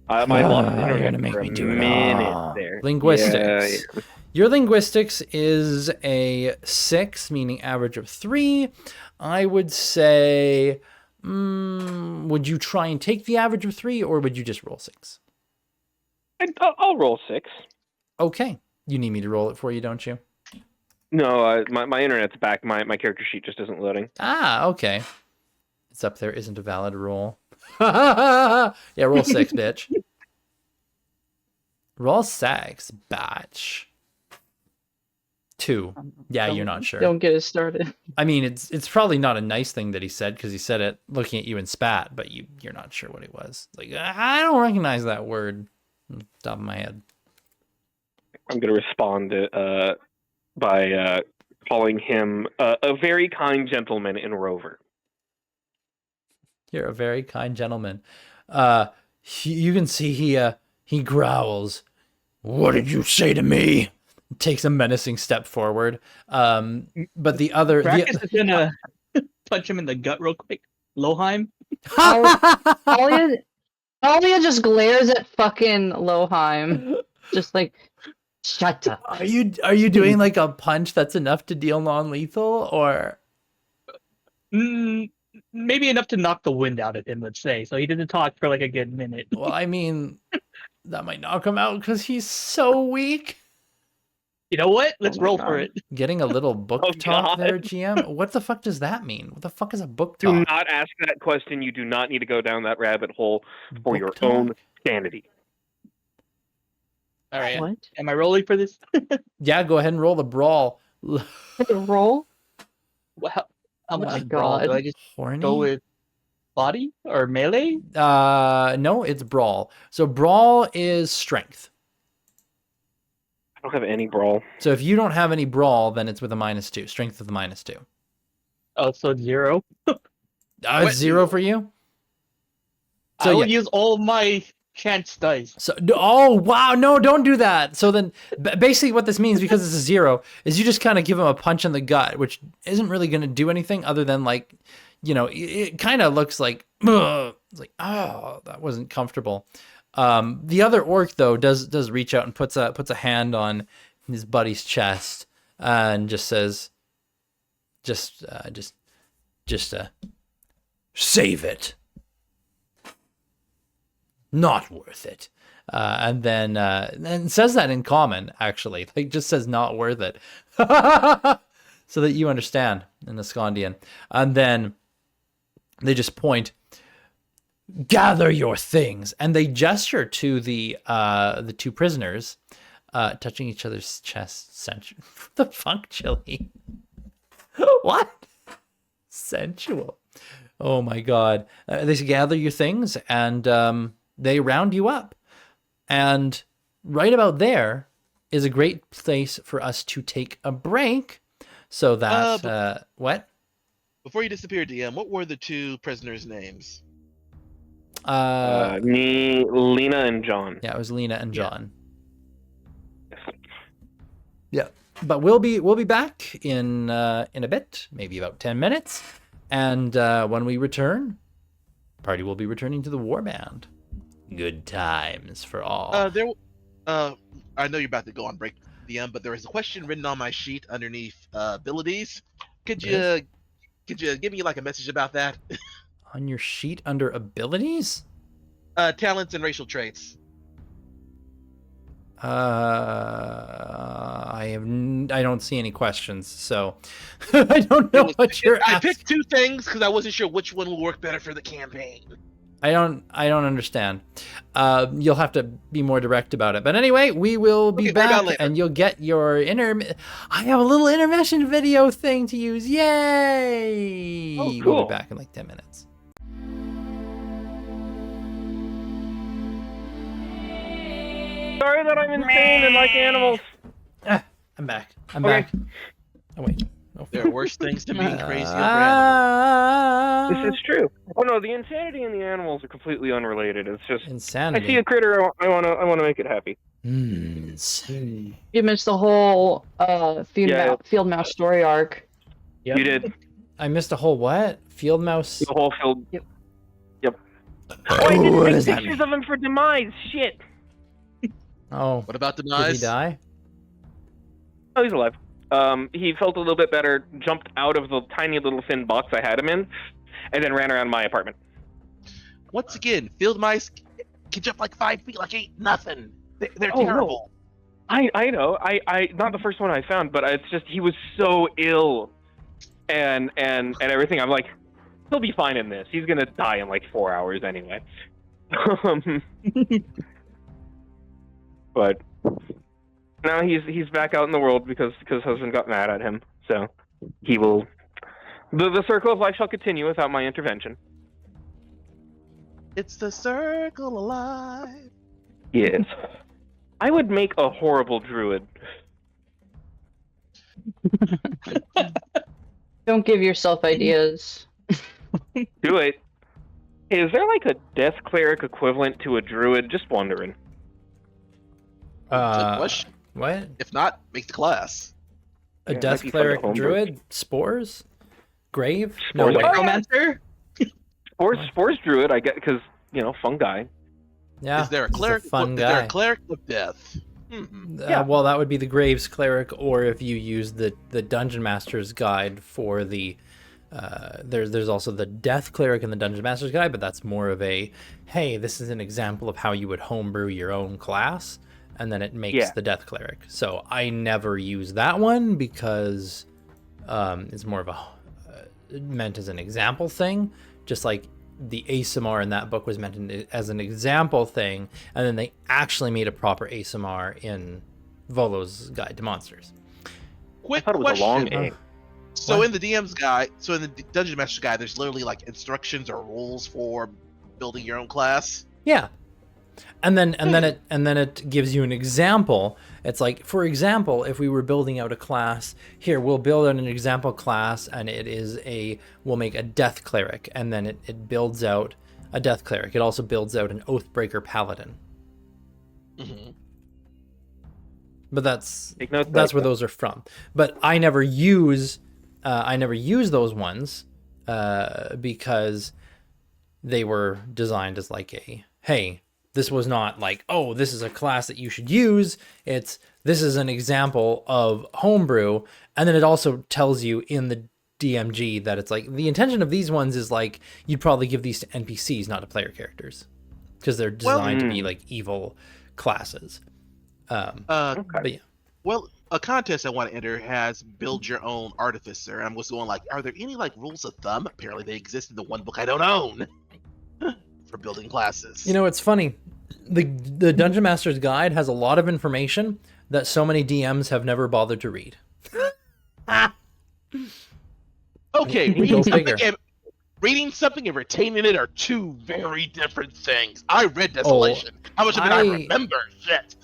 my lost You're internet gonna make for me a do it. minute there. Linguistics. Yeah. Your linguistics is a 6, meaning average of 3. I would say, would you try and take the average of 3, or would you just roll 6? I'll roll 6. Okay. You need me to roll it for you, don't you? No, my internet's back. My character sheet just isn't loading. Ah, okay. It's up there. Isn't a valid roll. Yeah, roll 6, bitch. Roll 6, batch. 2. Yeah, you're not sure. Don't get us started. I mean, it's probably not a nice thing that he said, because he said it looking at you and spat, but you're not sure what it was. Like, I don't recognize that word on the top of my head. I'm going to respond by calling him a very kind gentleman in Rover. You're a very kind gentleman. You can see he growls. What did you say to me? Takes a menacing step forward. But the other... Brackus is gonna punch him in the gut real quick. Loheim? Talia just glares at fucking Loheim. Just like, shut up. Are you doing like a punch that's enough to deal non-lethal, or... Maybe enough to knock the wind out of him, let's say. So he didn't talk for like a good minute. Well, I mean, that might knock him out because he's so weak. You know what? Let's my roll God. for it. Getting a little book Oh, talk God. there, GM. What the fuck does that mean? What the fuck is a book Do talk? not ask that question. You do not need to go down that rabbit hole for Book your talk? own sanity. All right. What? Am I rolling for this? Yeah, go ahead and roll the brawl. Roll? Well, how much my is brawl? Do God. I just Horny? go with body or melee? No, it's brawl. So brawl is strength. I don't have any brawl. So if you don't have any brawl, then it's with a -2. Strength with a -2. Oh, so 0. It's 0 for you? I So will yeah. use all my chance dice. So, oh wow, no, don't do that. So then, basically, what this means, because it's a 0, is you just kind of give him a punch in the gut, which isn't really going to do anything other than like, it kind of looks like, ugh. It's like, oh, that wasn't comfortable. The other orc though does reach out and puts a hand on his buddy's chest and just says, just save it. Not worth it. And then says that in common, actually. Like, just says not worth it. So that you understand in the Scandian. And then they just point, gather your things. And they gesture to the 2 prisoners, touching each other's chests. What the fuck, Chili? What? Sensual. Oh my God. They say, gather your things, and they round you up. And right about there is a great place for us to take a break. So that, what? Before you disappear, DM, what were the 2 prisoners' names? Lena and John. Yeah, it was Lena and John. Yeah. But we'll be back in a bit, maybe about 10 minutes. And when we return, party will be returning to the warband. Good times for all. I know you're about to go on break, DM, but there was a question written on my sheet underneath abilities. Could you give me like a message about that? On your sheet under abilities? Talents and racial traits. I don't see any questions, so I don't know what you're I asking. picked 2 things because I wasn't sure which one will work better for the campaign. I don't understand. You'll have to be more direct about it. But anyway, we will be Okay, worry about back, later. and you'll get your I have a little intermission video thing to use. Yay! Oh, We'll cool. be back in like 10 minutes. Sorry that I'm insane and like animals. I'm back. Okay. Oh wait. There are worse things than being crazy over animals. This is true. Oh no, the insanity and the animals are completely unrelated. It's just Insanity. I see a critter, I wanna make it happy. Insane. You missed the whole field mouse story arc. Yep. You did I missed a whole what? Field mouse? the whole field. Yep. Yep. Oh, I didn't what take does that pictures mean? of him for demise. Shit. Oh, What about did he Demise? die? Oh, he's alive. He felt a little bit better, jumped out of the tiny little thin box I had him in, and then ran around my apartment. Once again, field mice can jump like 5 feet like ain't nothing. They're Oh, no. terrible. I know. I not the first one I found, but it's just he was so ill, and everything. I'm like, he'll be fine in this. He's gonna die in like 4 hours anyway. But now he's back out in the world because husband got mad at him. So he will. The circle of life shall continue without my intervention. It's the circle of life. Yes. I would make a horrible druid. Don't give yourself ideas. Do it. Hey, is there like a death cleric equivalent to a druid? Just wondering. Good question. What? If not, make the class. A Yeah, death might be fun to cleric homebrew. druid? Spores? Grave? No, Spores. wait. Oh, yeah. Necromancer? Spores druid, I get, because, fun guy. Yeah. Is there a he's cleric? fun Is there guy. a cleric of death? Hmm. Yeah. Well, that would be the Graves cleric, or if you use the Dungeon Master's Guide for the. There's also the Death Cleric in the Dungeon Master's Guide, but that's more of a, hey, this is an example of how you would homebrew your own class, and then it makes Yeah. the Death Cleric. So I never use that one because it's more of a meant as an example thing, just like the ASMR in that book was meant as an example thing, and then they actually made a proper ASMR in Volo's Guide to Monsters. I Quick thought it was a long question. game. So What? in the DM's guide, so in the Dungeon Master's Guide, there's literally like instructions or rules for building your own class. Yeah. And then it gives you an example. It's like, for example, if we were building out a class, here we'll build out an example class, and we'll make a Death Cleric, and then it builds out a Death Cleric. It also builds out an Oathbreaker Paladin. Mm-hmm. But that's Take notes, where guys. those are from. But I never use those ones because they were designed as like a, hey, this was not like, oh, this is a class that you should use. This is an example of homebrew. And then it also tells you in the DMG that it's like, the intention of these ones is like, you'd probably give these to NPCs, not to player characters. Because they're designed to be like evil classes. But yeah. Well, a contest I want to enter has build your own artificer, and I'm just going like, are there any like rules of thumb? Apparently, they exist in the one book I don't own for building classes. You know, it's funny. The Dungeon Master's Guide has a lot of information that so many DMs have never bothered to read. Okay, Go figure. reading something and retaining it are two very different things. I read Desolation. How much of it I remember? Shit.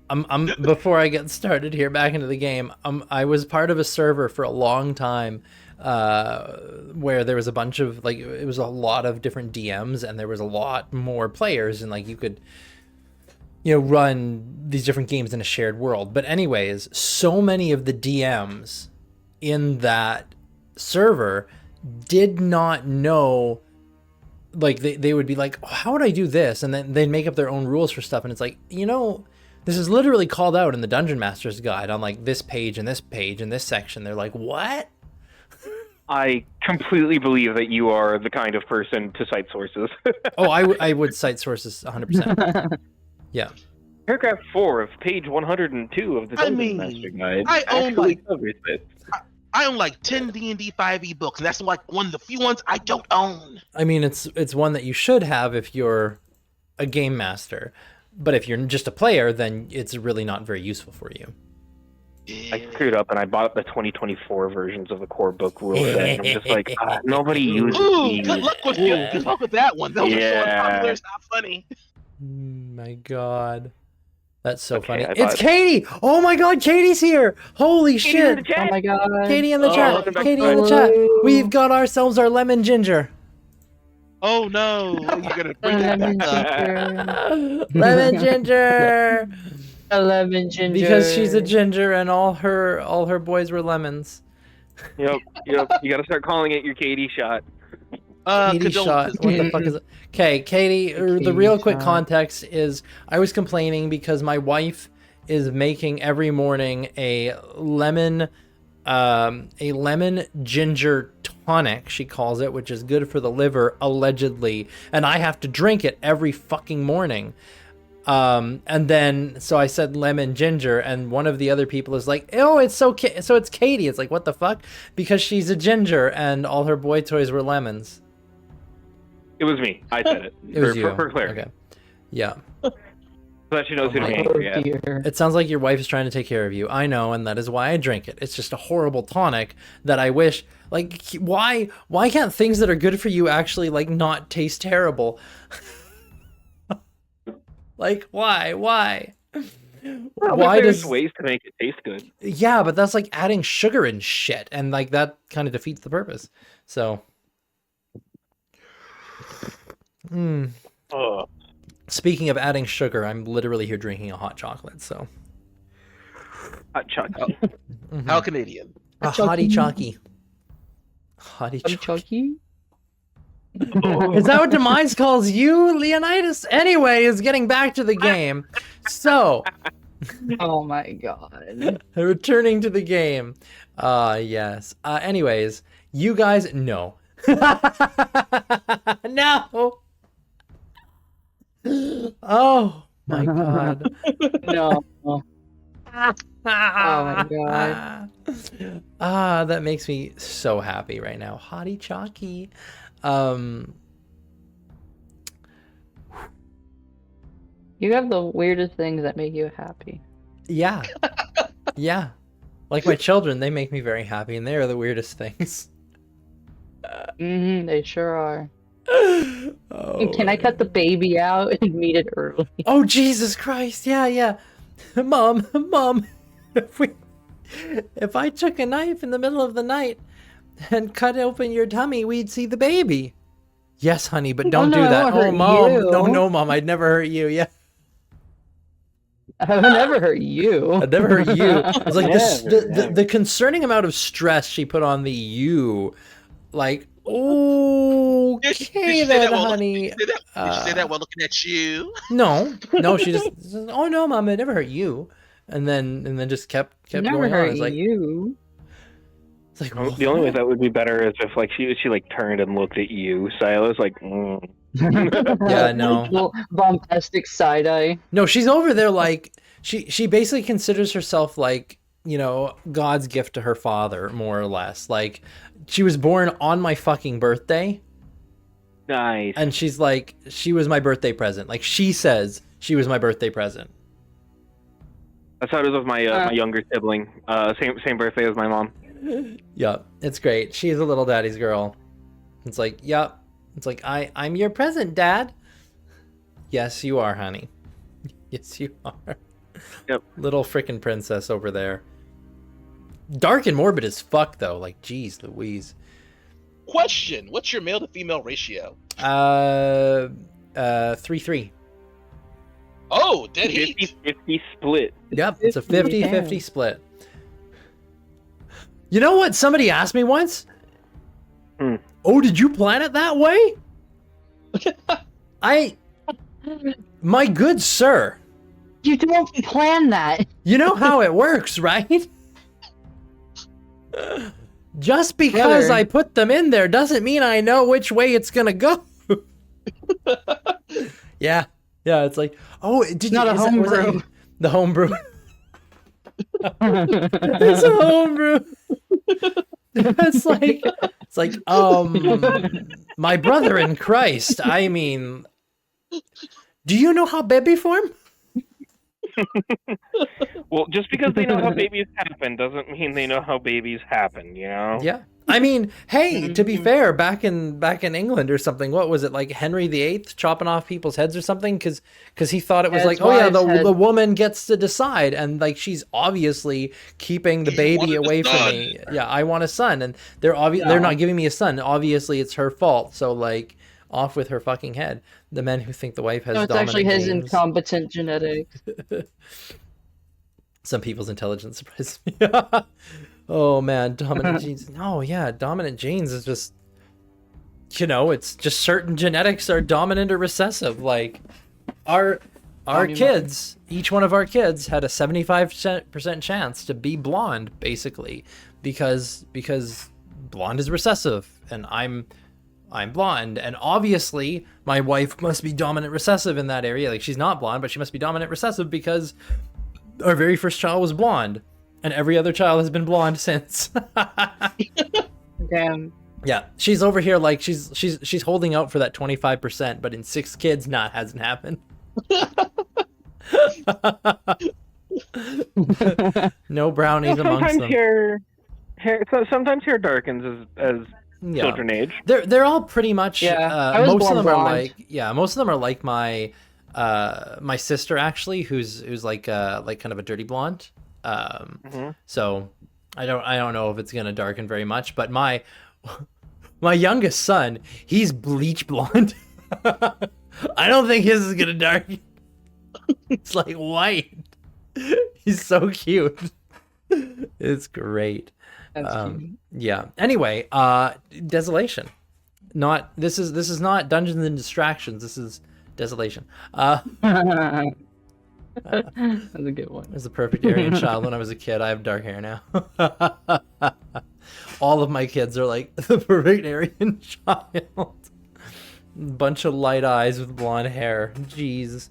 I'm before I get started here back into the game, I was part of a server for a long time where there was a bunch of like, it was a lot of different DMs, and there was a lot more players, and like you could run these different games in a shared world. But anyways, so many of the DMs in that server did not know, like they would be like, oh, how would I do this? And then they'd make up their own rules for stuff, and it's like, this is literally called out in the Dungeon Master's Guide on like this page and this page and this section. They're like, what? I completely believe that you are the kind of person to cite sources. Oh, I would cite sources 100%. Yeah. Paragraph 4 of page 102 of the I Dungeon mean, Master Guide I own, actually like- covers it. I own like 10 D&D 5e books, and that's like one of the few ones I don't own. I mean, it's one that you should have if you're a game master. But if you're just a player, then it's really not very useful for you. I screwed up and I bought the 2024 versions of the core book rule set, and I'm just like, nobody uses Ooh, these. good luck with you. Good luck with that one. Those are so Yeah. unpopular. It's not funny. My God. That's so Okay, funny. I It's thought- Katie! Oh my god, Katie's here! Holy shit! Oh my god. Katie in the Oh, chat! welcome back Katie to in the the chat! We've got ourselves our lemon ginger. Oh no! You're gonna bring that Lemon back up. ginger. Lemon ginger! A lemon ginger. Because she's a ginger and all her boys were lemons. Yep. You got to start calling it your Katie shot. Katie shot. Condolences. What the fuck is it? Okay, Katie. The Katie real quick shot. context is I was complaining because my wife is making every morning a lemon ginger tonic. She calls it, which is good for the liver allegedly, and I have to drink it every fucking morning. And then so I said lemon ginger, and one of the other people is like, "Oh, it's so it's Katie." It's like, what the fuck? Because she's a ginger, and all her boy toys were lemons. It was me. I said it. It was you. For clarity. Okay. Yeah. So that she knows who to be Oh angry at. dear. It sounds like your wife is trying to take care of you. I know, and that is why I drink it. It's just a horrible tonic that I wish. Like, why can't things that are good for you actually like not taste terrible? Like, why? Well, Why there's does ways to make it taste good? Yeah, but that's like adding sugar and shit, and like that kind of defeats the purpose. So, Ugh. speaking of adding sugar, I'm literally here drinking a hot chocolate. So, Hot chocolate. How Canadian? a hottie chalky. Hottie Chunky chalky. chunky. Is that what Demise calls you, Leonidas? Anyways, getting back to the game. So, Oh my god. returning to the game. Yes. Anyways, you guys, no. No. Oh my god. No. Oh my god. That makes me so happy right now. Hottie chalky. You have the weirdest things that make you happy. Yeah. Yeah. Like my children, they make me very happy, and they are the weirdest things. They sure are. Oh, Can I cut the baby out and meet it early? Oh, Jesus Christ. Yeah, yeah. Mom, if I took a knife in the middle of the night and cut open your tummy, we'd see the baby. Yes, honey, but don't no, do I that. won't Oh, hurt Mom. you. No, Mom, I'd never hurt you. Yeah. I would never hurt you. I'd never hurt you. It's like Never. the concerning amount of stress she put on the you. Like, okay Did you say then, that while honey. Did you say that while looking at you? No, she just says, oh no, Mom, I never hurt you. And then just kept Never going on. hurt It's like, you. it's like The only way that would be better is if like she like turned and looked at you. Silas like. Yeah, no. Little bombastic side eye. No, she's over there like she basically considers herself like, you know, God's gift to her father, more or less. Like, she was born on my fucking birthday, Nice. and she's like, she was my birthday present. Like, she says she was my birthday present. That's how it is with my my younger sibling. Same birthday as my mom. Yup, it's great. She's a little daddy's girl. It's like, yup. It's like, I'm your present, Dad. Yes, you are, honey. Yes, you are. Yep. Little frickin' princess over there. Dark and morbid as fuck, though. Like, geez, Louise. Question: what's your male to female ratio? 3-3. Oh, dead heat. 50-50 split. Yep, it's a 50-50 split. You know what somebody asked me once? Oh, did you plan it that way? My good sir, You don't plan that. you know how it works, right? Just because Brother. I put them in there doesn't mean I know which way it's gonna go. Yeah, it's like, oh, did Not you? a Was that homebrew. the homebrew. It's a homebrew. It's like, my brother in Christ. I mean, do you know how baby form? Well, just because they know how babies happen doesn't mean they know how babies happen, you know? Yeah. I mean, hey, to be fair, back in England or something, what was it, like Henry VIII chopping off people's heads or something? Because he thought it was His like, oh yeah, wife's head. the woman gets to decide, and like she's obviously keeping the He baby wanted a away from son. me. Yeah, I want a son, and they're not giving me a son. Obviously, it's her fault. So like, off with her fucking head. The men who think the wife has No, it's dominant actually his genes. incompetent genetics. Some people's intelligence surprises me. Oh man, dominant genes. Oh yeah, dominant genes is just, it's just certain genetics are dominant or recessive. Like our kids, each one of our kids had a 75% chance to be blonde, basically, because blonde is recessive, and I'm blonde, and obviously my wife must be dominant recessive in that area. Like she's not blonde, but she must be dominant recessive because our very first child was blonde, and every other child has been blonde since. Damn. Yeah, she's over here like she's holding out for that 25%, but in 6 kids, hasn't happened. No brownies amongst them. Sometimes hair darkens as Yeah. children age. They're all pretty much. I was most of born them are blonde. most of them are like my sister actually, who's like kind of a dirty blonde. So I don't know if it's gonna darken very much, but my youngest son, he's bleach blonde. I don't think his is gonna darken. It's like white. He's so cute. It's great. That's cute. Yeah. Anyway, Desolation. This is not Dungeons and Distractions. This is Desolation. That's a good one. I was the perfect Aryan child when I was a kid. I have dark hair now. All of my kids are like the perfect Aryan child. Bunch of light eyes with blonde hair. Jeez.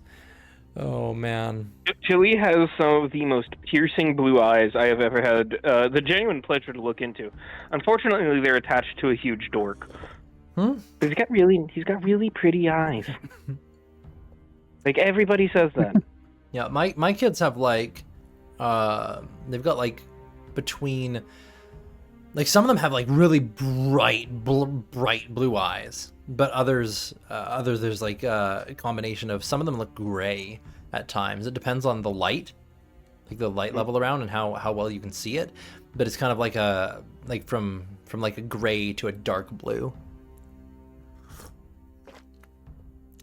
Oh man. Chili has some of the most piercing blue eyes I have ever had the genuine pleasure to look into. Unfortunately, they're attached to a huge dork. But he's got really pretty eyes. Like everybody says that. Yeah, my kids have like, they've got like between, like some of them have like really bright blue eyes, but others there's like a combination of, some of them look gray at times. It depends on the light, like the light level around and how well you can see it. But it's kind of like from like a gray to a dark blue.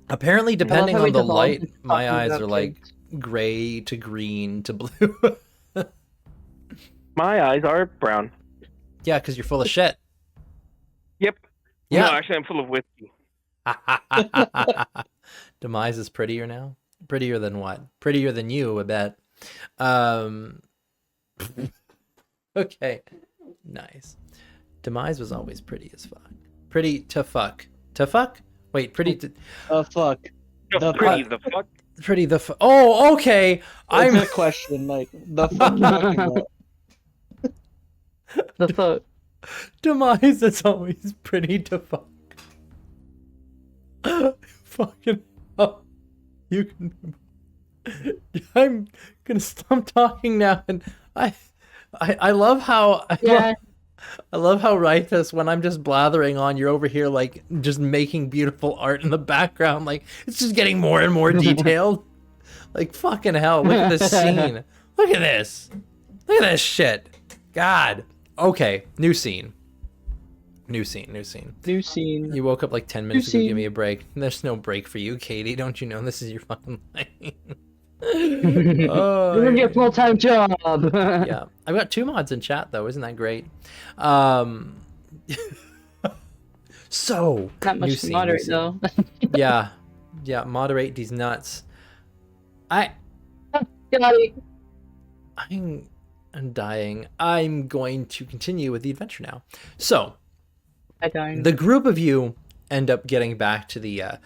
Apparently, depending on the light, my eyes are like gray to green to blue. My eyes are brown. Yeah, because you're full of shit. Yep. Yeah. No, actually, I'm full of whiskey. Demise is prettier now. Prettier than what? Prettier than you, I bet. Okay. Nice. Demise was always pretty as fuck. Pretty to fuck. To fuck? Wait, pretty to... Fuck. Pretty the fuck? Pretty the fuck. Oh, okay. I'm a question, like, the fuck you talking about? The fuck. Demise is always pretty to fuck. Fucking hell. You can... I'm gonna stop talking now, and I love how... I love how Rithus, when I'm just blathering on, you're over here like just making beautiful art in the background. Like it's just getting more and more detailed. Like fucking hell, look at this scene. Look at this. Look at this shit. God. Okay, new scene. New scene. You woke up like 10 minutes ago, give me a break. There's no break for you, Katie. Don't you know this is your fucking life? Oh, You're gonna get a full-time job. Yeah, I've got 2 mods in chat though. Isn't that great? So Not much to moderate though. yeah, moderate these nuts. I'm dying. I'm going to continue with the adventure now. So the group of you end up getting back to the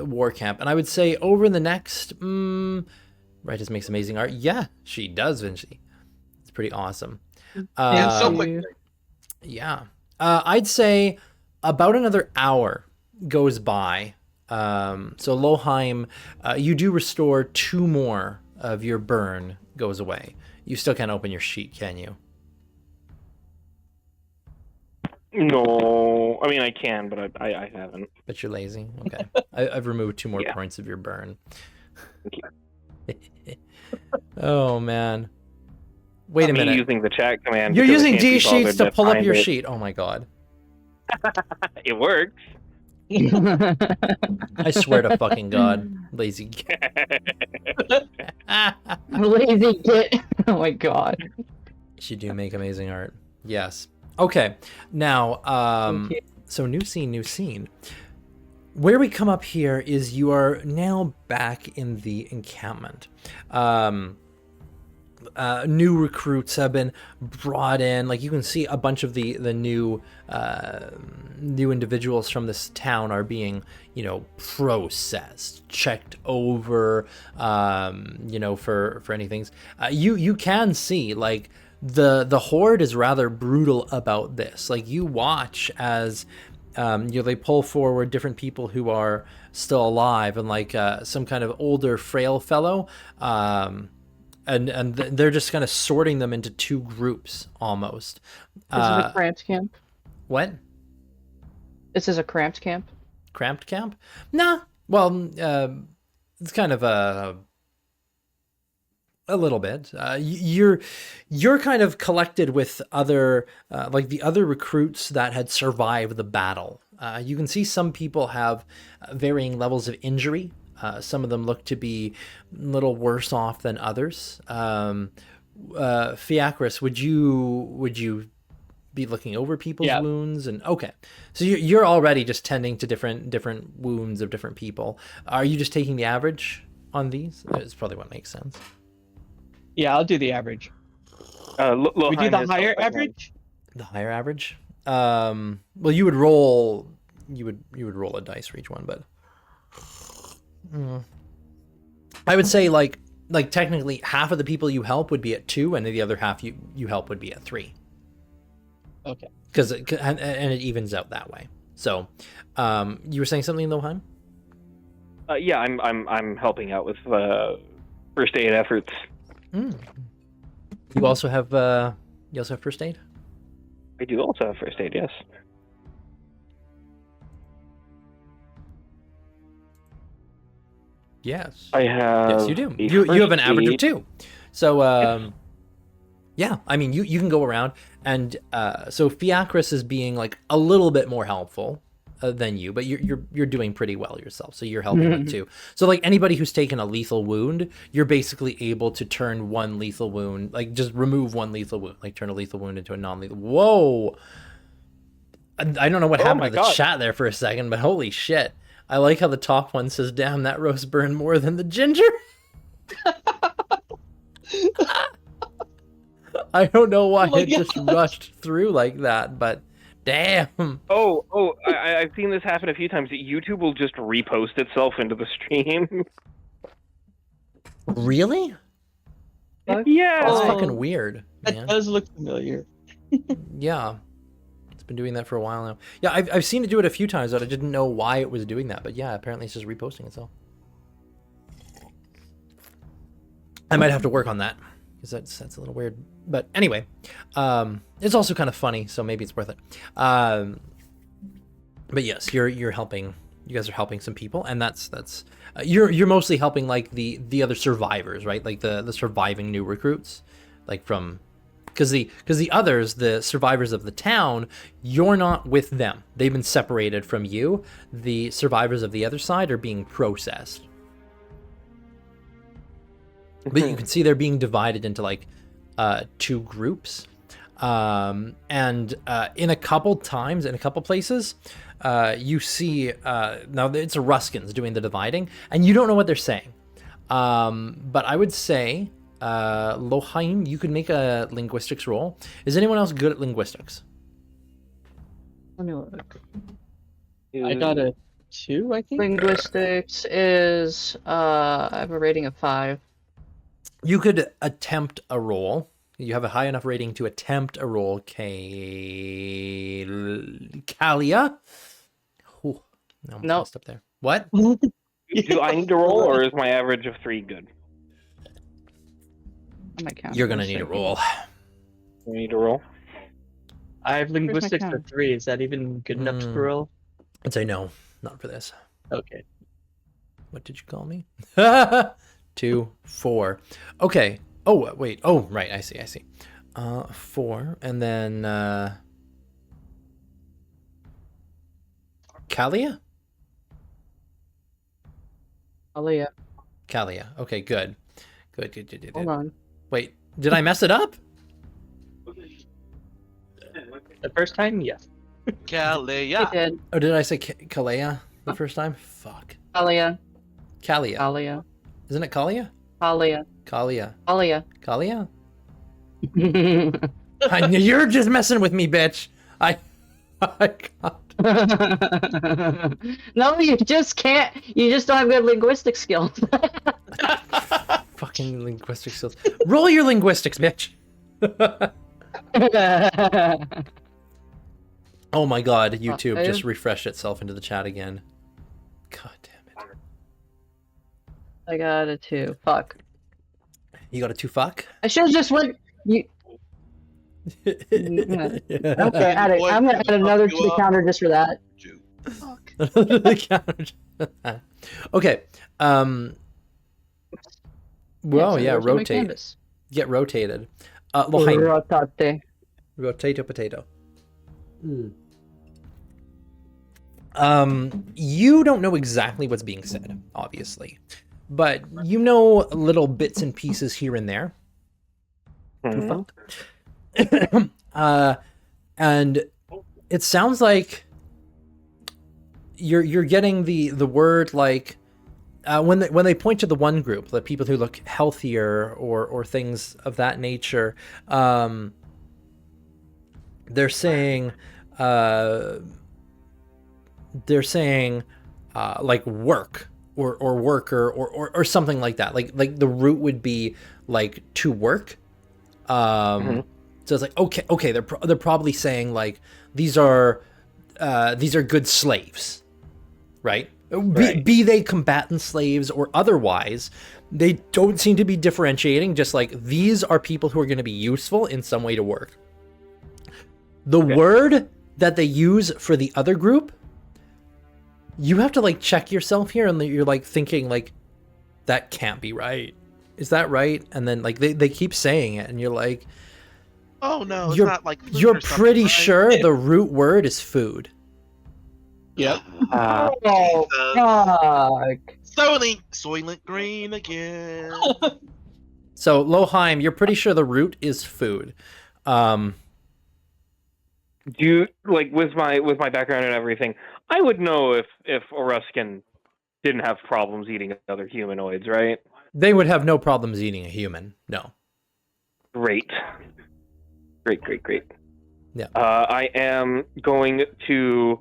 war camp, and I would say over the next Ritus makes amazing art. Yeah, she does, Vinci. It's pretty awesome. And so quick. Yeah. I'd say about another hour goes by. So Loheim, you do restore 2 more of your burn goes away. You still can't open your sheet, can you? No, I mean I can, but I haven't. But you're lazy. Okay. I've removed 2 more Yeah. points of your burn. Thank Oh man. Wait a Me minute. using the chat command. You're because I using can't be D sheets bothered to pull up find your it. sheet. Oh my god. It works. I swear to fucking god. Lazy. Lazy git. Oh my god. You do make amazing art. Yes. Okay. Now, Thank you. so new scene. Where we come up here is you are now back in the encampment. New recruits have been brought in. Like you can see, a bunch of the new individuals from this town are being, processed, checked over, for anything. You can see like the horde is rather brutal about this. Like you watch as they pull forward different people who are still alive, and like some kind of older frail fellow. And they're just kind of sorting them into 2 groups almost. This is a cramped camp. What? This is a cramped camp. Cramped camp? Nah. Well, it's kind of a little bit. You're kind of collected with other like the other recruits that had survived the battle. You can see some people have varying levels of injury. Some of them look to be a little worse off than others. Fiacris, would you be looking over people's wounds? And okay, so you're already just tending to different wounds of different people. Are you just taking the average on these? That's probably what makes sense. Yeah, I'll do the average. We do the higher average. The higher average. Well, you would roll a dice for each one, but. I would say like technically half of the people you help would be at 2, and the other half you help would be at 3. Okay. Because and it evens out that way. So, you were saying something, Loheim? Yeah, I'm helping out with first aid efforts. You also have first aid? I do also have first aid, yes. Yes. I have. Yes, you do. You have an average of 2. So yeah, I mean you can go around, and so Fiacris is being like a little bit more helpful than you, but you're doing pretty well yourself. So you're helping with 2. So like anybody who's taken a lethal wound, you're basically able to turn one lethal wound, like just remove one lethal wound, like turn a lethal wound into a non-lethal. Whoa. I don't know what happened to the chat there for a second, but holy shit. I like how the top one says, damn, that roast burned more than the ginger. I don't know why it just rushed through like that, but damn. I've seen this happen a few times. YouTube will just repost itself into the stream. Really? Yeah. That's fucking weird, That man. does look familiar. Yeah. Been doing that for a while now. Yeah, I've seen it do it a few times, but I didn't know why it was doing that. But yeah, apparently it's just reposting itself. I might have to work on that because that's a little weird. But anyway, it's also kind of funny, so maybe it's worth it. But yes, you're helping. You guys are helping some people, and that's you're mostly helping like the other survivors, right? Like the surviving new recruits, like from. Because the others, the survivors of the town, you're not with them. They've been separated from you. The survivors of the other side are being processed. But you can see they're being divided into like 2 groups. And in a couple times, in a couple places, you see, now it's Ruskins doing the dividing, and you don't know what they're saying. But I would say... Loheim, you could make a linguistics roll. Is anyone else good at linguistics? Let me look. I got a 2, I think. Linguistics is I have a rating of 5. You could attempt a roll. You have a high enough rating to attempt a roll. Kalia? Oh, no, Nope. Up there. What? Do I need to roll, or is my average of 3 good? I might count You're for gonna a need a second. roll. We need to roll. I have linguistics camera? at 3. Is that even good enough to roll? I'd say no, not for this. Okay. What did you call me? 2, 4. Okay. Oh, wait. Oh, right. I see. 4. And then Kalia? Alia. Kalia. Okay, good. Good. Hold on. Wait, did I mess it up? The first time, yes. You Kalia. did. Or did I say Kalea the first time? Fuck. Alia. Kalia. Alia. Isn't it Kalia? Alia. Kalia. Alia. Kalia? You're just messing with me, bitch. I got... No, you just can't. You just don't have good linguistic skills. Fucking linguistic skills. Roll your linguistics, bitch. Oh my god, YouTube just refreshed itself into the chat again. God damn it. I got a 2. Fuck. You got a 2 fuck? I should have just went. You. Okay, I'm gonna add another to the counter just for that. Okay. Well, yeah, so my rotate. canvas. Get rotated. Loheim, Rotate. rotate a potato. You don't know exactly what's being said, obviously, but you know little bits and pieces here and there. And it sounds like you're getting the word like when they point to the one group, the people who look healthier or things of that nature, they're saying like work or worker or something like that. Like the root would be like to work. So it's like okay, they're probably saying like these are good slaves, right? Be they combatant slaves or otherwise, they don't seem to be differentiating. Just like these are people who are going to be useful in some way to work. The word that they use for the other group, you have to like check yourself here, and you're like thinking like that can't be right. Is that right? And then like they keep saying it, and you're like, Oh no, it's you're not like food you're or something, pretty right? sure the root word is food. Yep. Oh, Jesus. fuck. Soylent Green again. So Loheim, you're pretty sure the root is food. Do you, like, with my background and everything, I would know if Oruskin didn't have problems eating other humanoids, right? They would have no problems eating a human. No. Great. Yeah. I am going to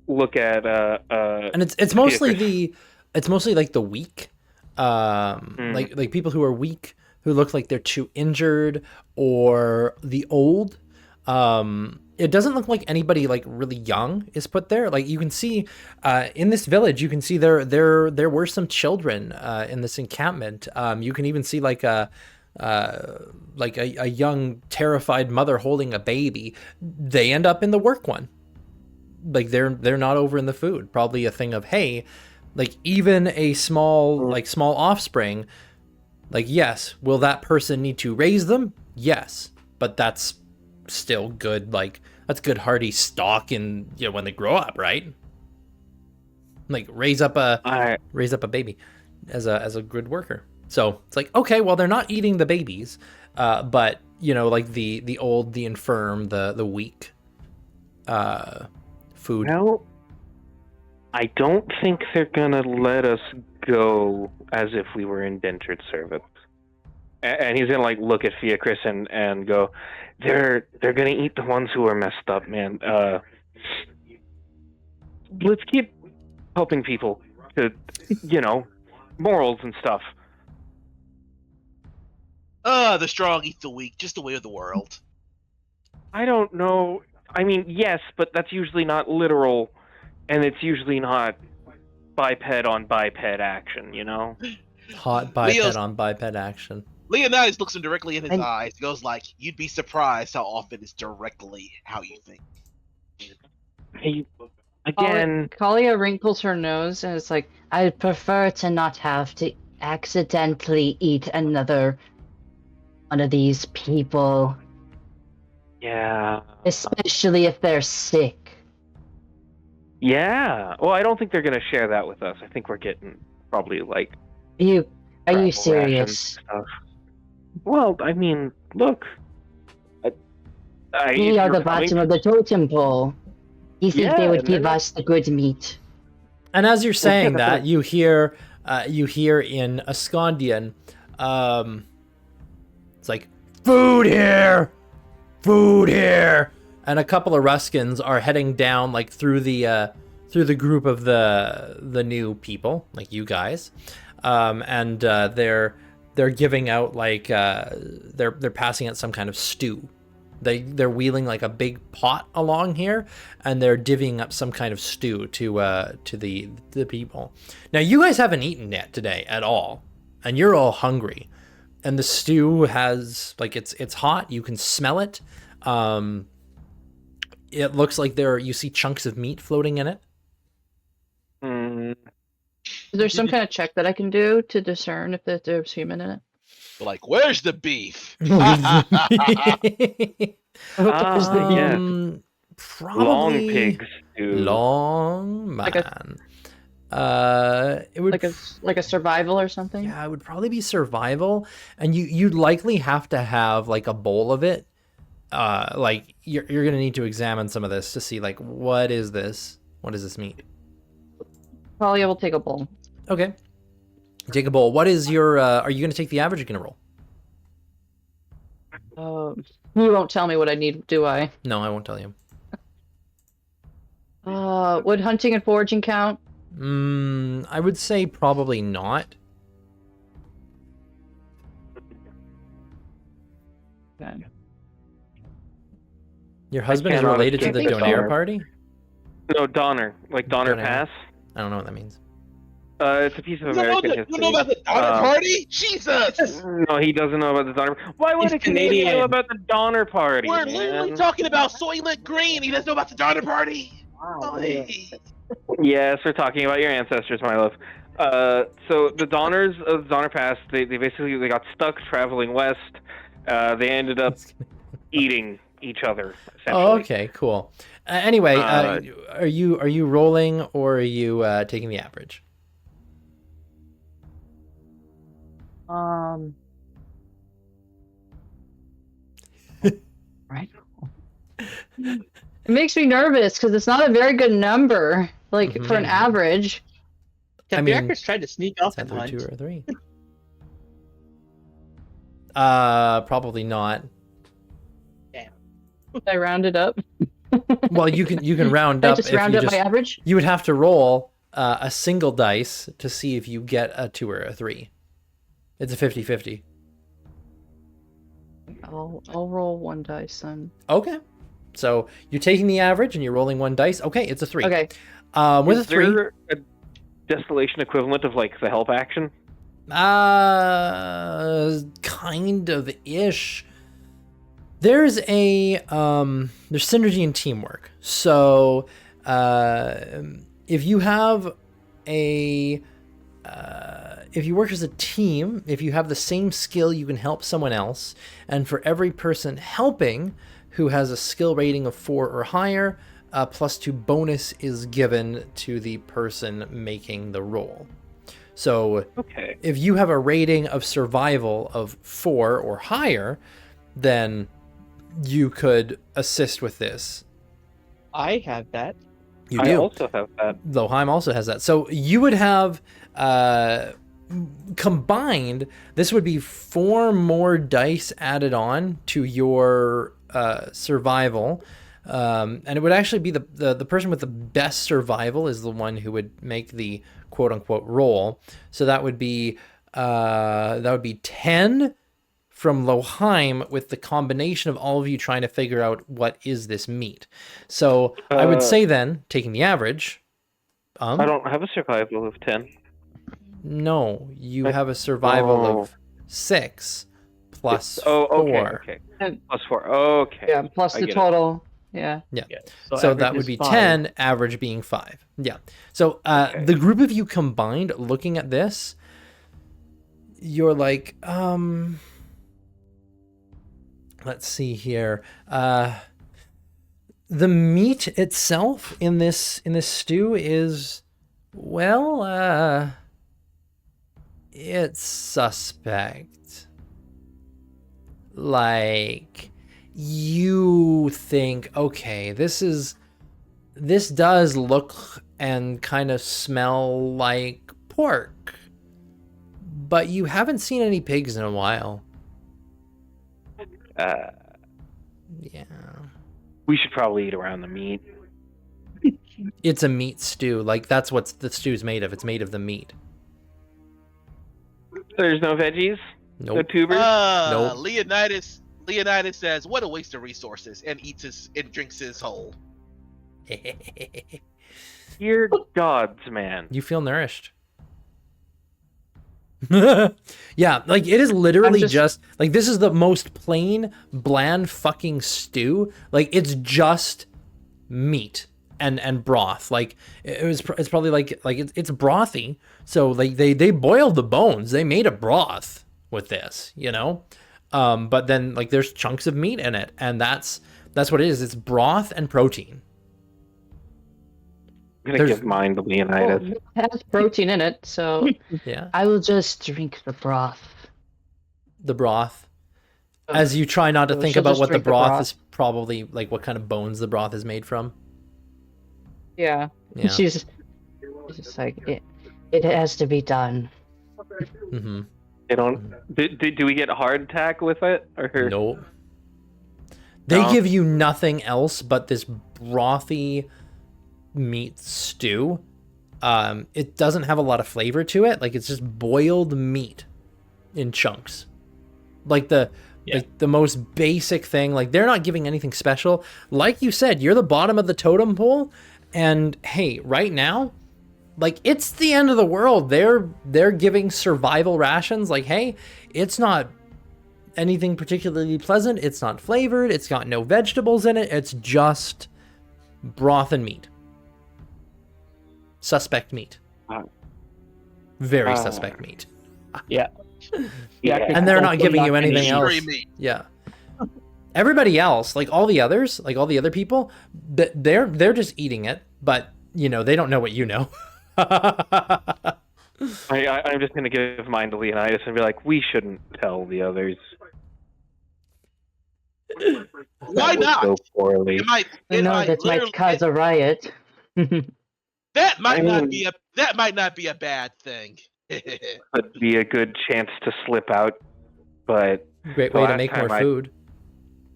look at And it's mostly it's mostly like the weak, like people who are weak, who look like they're too injured, or the old. It doesn't look like anybody like really young is put there. Like you can see in this village, you can see there were some children in this encampment. You can even see like a young terrified mother holding a baby. They end up in the work one. Like they're not over in the food. Probably a thing of, hey, like even a small offspring, like yes, will that person need to raise them? Yes, but that's still good. Like that's good hearty stock in when they grow up, right? Like raise up a baby as a good worker. So it's like, okay, well they're not eating the babies, but like the old, the infirm, the weak, food. Well, I don't think they're gonna let us go as if we were indentured servants. And he's gonna like look at Fiacris and go, they're gonna eat the ones who are messed up, man. Let's keep helping people to, morals and stuff. The strong eat the weak, just the way of the world. I don't know. I mean, yes, but that's usually not literal, and it's usually not biped on biped action, Hot biped on biped action. Leonidas looks him directly in his And- eyes. He goes like, "You'd be surprised how often it's directly how you think." Hey, again, Kalia wrinkles her nose and is like, I'd prefer to not have to accidentally eat another one of these people, yeah. especially if they're sick. Yeah. Well, I don't think they're gonna share that with us. I think we're getting probably like Are you travel rations serious? and stuff. Well, I mean, look. We if are you're the coming- bottom of the totem pole. You think they Yeah, would and give then- us the good meat? And as you're saying that's that, what- you hear in Ascondian, it's like, food here, and a couple of Ruskins are heading down like through the group of the new people, like you guys, and they're giving out like they're passing out some kind of stew. They're wheeling like a big pot along here, and they're divvying up some kind of stew to the people. Now you guys haven't eaten yet today at all, and you're all hungry. And the stew has like it's hot. You can smell it. It looks like you see chunks of meat floating in it. Mm, Is there some kind of check that I can do to discern if there's human in it? Like, where's the beef? yeah. Probably Long pigs. Too. Long Like a- man. It would Like a survival or something? yeah, it would probably be survival, and you'd likely have to have like a bowl of it. Like you're gonna need to examine some of this to see like what is this meat. Probably I will take a bowl. Okay, take a bowl. What is your? Are you gonna take the average? Or gonna roll? You won't tell me what I need, do I? No, I won't tell you. Would hunting and foraging count? I would say probably not. Okay. Your husband is cannot related to escape the the Donaire fire. party? No, Donner. Like Donner Donner. Pass. I don't know what that means. It's a piece of You don't American know history. about the Donner Um, Party? Jesus! No, he doesn't know about the Donner. Why would He's a Canadian know Canadian. about the Donner Party? We're man? literally talking about Soylent Green. He doesn't know about the Donner Party. Oh, hey. Yes, we're talking about your ancestors, my love. So the Donners of the Donner Pass, they basically got stuck traveling west. They ended up eating each other. Essentially. Oh, okay, cool. Anyway, Uh, are you rolling or are you taking the average? Right? It makes me nervous because it's not a very good number, like for an Mhm. average. I Have mean, Jackers tried to sneak off Is that and through hunt? 2 or 3? Probably not. I rounded up. Well, you can round I up just if round you up just my average. you would have to roll a single dice to see if you get a 2 or a 3. It's a 50-50. I'll roll one dice then. Okay. So you're taking the average and you're rolling 1 dice. Okay, it's a 3. Okay. With a Is 3, there a Desolation equivalent of like the help action? kind of ish. There's there's synergy and teamwork. So if you have if you work as a team, if you have the same skill, you can help someone else. And for every person helping who has a skill rating of 4 or higher, +2 bonus is given to the person making the roll. So Okay. if you have a rating of survival of 4 or higher, then you could assist with this. I have that. You I do. also have that. Loheim also has that. So you would have combined, this would be 4 more dice added on to your survival. And it would actually be the person with the best survival is the one who would make the quote unquote roll. So that would be 10 from Loheim with the combination of all of you trying to figure out what is this meat. So I would say then, taking the average. I don't have a survival of 10. No, you have a survival Oh. of 6. plus Oh, okay, 4. okay. And- Plus 4. Okay. Yeah, plus I the get it. total. Yeah. Yeah. Yeah. So average that would is be 5. 10, average being 5. Yeah. So Okay. the group of you combined looking at this, you're like, let's see here. The meat itself in this stew is, well, it's suspect. Like, you think, okay, this does look and kind of smell like pork, but you haven't seen any pigs in a while. Yeah. We should probably eat around the meat. It's a meat stew. Like, that's what the stew's made of. It's made of the meat. There's no veggies? No Nope. tubers? Nope. Leonidas says, "What a waste of resources," and drinks his whole. Dear gods, man. You feel nourished. Yeah, like it is literally just like this is the most plain, bland fucking stew. Like it's just meat and broth. Like it's probably like it's brothy. So like they boiled the bones. They made a broth with this, you know. But then like there's chunks of meat in it, and that's what it is. It's broth and protein. I'm gonna give mine to Leonidas. Well, it has protein in it, so Yeah, I will just drink the broth. the broth. As you try not to So think she'll about just what the drink the broth broth. is probably like, what kind of bones the broth is made from. yeah. Yeah. She's just like, it has to be done. Mm-hmm. They don't. Do we get hardtack with it? Or Nope. They No? give you nothing else but this brothy meat stew. It doesn't have a lot of flavor to it. Like it's just boiled meat in chunks. Like the most basic thing. Like they're not giving anything special. Like you said, you're the bottom of the totem pole, and hey, right now, like it's the end of the world. They're giving survival rations. Like, hey, it's not anything particularly pleasant. It's not flavored. It's got no vegetables in it. It's just broth and meat. Suspect meat. Very suspect meat. Yeah. And they're not giving you anything else. Mystery meat. Yeah. Everybody else, like all the others, like all the other people, they're just eating it, but you know, they don't know what you know. I'm just gonna give mine to Leonidas and be like, we shouldn't tell the others. Why That would not? Go poorly. It might. I know that might cause a riot. That might I not mean- be a. That might not be a bad thing. Could be a good chance to slip out, but Great The way to last make more time I- food.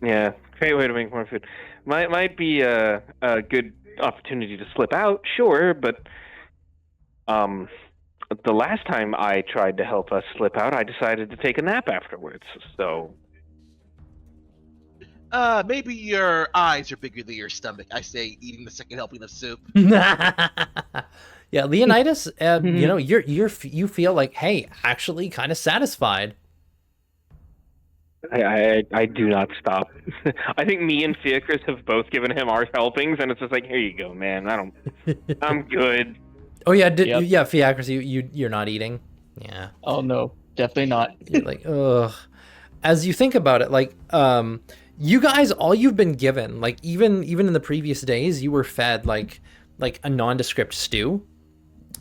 yeah, great way to make more food. Might be a good opportunity to slip out, sure, but the last time I tried to help us slip out, I decided to take a nap afterwards. So Maybe your eyes are bigger than your stomach. I say, eating the second helping of soup. Yeah, Leonidas, you know, you feel like, hey, actually kind of satisfied. I do not stop. I think me and Theocris have both given him our helpings, and it's just like, here you go, man. I'm good. Oh yeah, Yep. yeah, Fiacres, you're not eating. Yeah. Oh no, definitely not. You're like, ugh. As you think about it, like, you guys, all you've been given, like, even in the previous days, you were fed like a nondescript stew,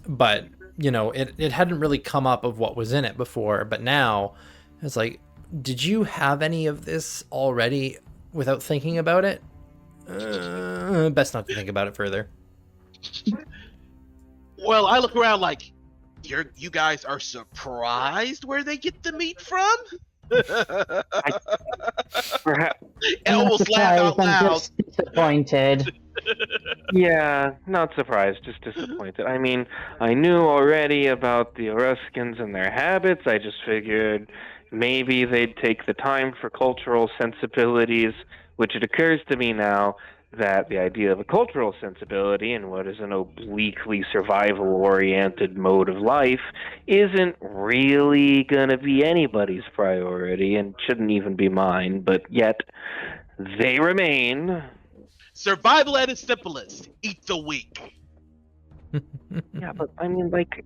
but you know, it hadn't really come up of what was in it before. But now, it's like, did you have any of this already without thinking about it? Best not to think about it further. Well, I look around like, you guys are surprised where they get the meat from? Perhaps, I almost laugh out I'm loud. just disappointed. yeah, not surprised, just disappointed. I mean, I knew already about the Oruskans and their habits. I just figured maybe they'd take the time for cultural sensibilities, which it occurs to me now that the idea of a cultural sensibility and what is an obliquely survival-oriented mode of life isn't really going to be anybody's priority and shouldn't even be mine, but yet they remain. Survival at its simplest. Eat the weak. Yeah, but I mean, like,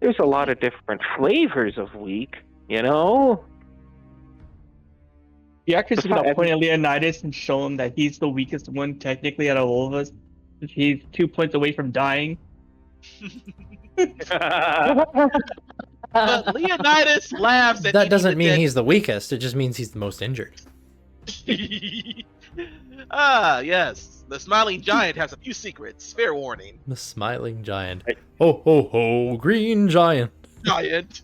there's a lot of different flavors of weak, you know? The actor's Besides- gonna point at Leonidas and show him that he's the weakest one technically out of all of us. He's 2 points away from dying. But Leonidas laughs at That eating doesn't the mean dead. he's the weakest. It just means he's the most injured. Ah, yes. The smiling giant has a few secrets. Fair warning. The smiling giant. Ho ho ho! Green giant. Giant.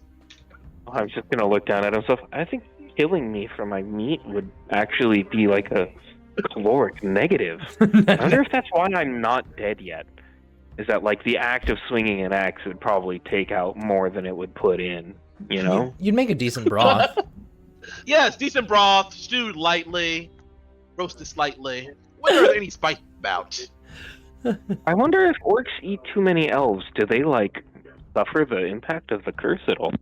I was just gonna look down at himself. I think killing me for my meat would actually be like a caloric negative. I wonder if that's why I'm not dead yet. Is that like the act of swinging an axe would probably take out more than it would put in, you know? You'd make a decent broth. Yes, decent broth, stewed lightly, roasted slightly. What are there any spice about? I wonder if orcs eat too many elves. Do they, like, suffer the impact of the curse at all?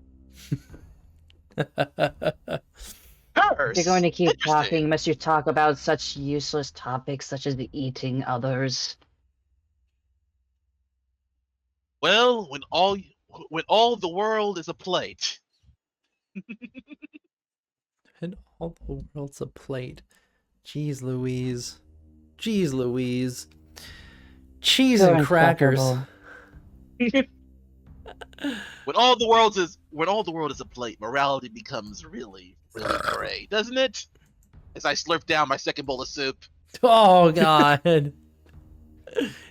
Curse. You're going to keep Interesting. talking unless you talk about such useless topics such as the eating others. Well, when all the world is a plate. And all the world's a plate. Jeez Louise. Jeez Louise. Cheese You're and crackers. insufferable. When all the world is a plate, morality becomes really, really gray, doesn't it? As I slurp down my second bowl of soup. Oh god.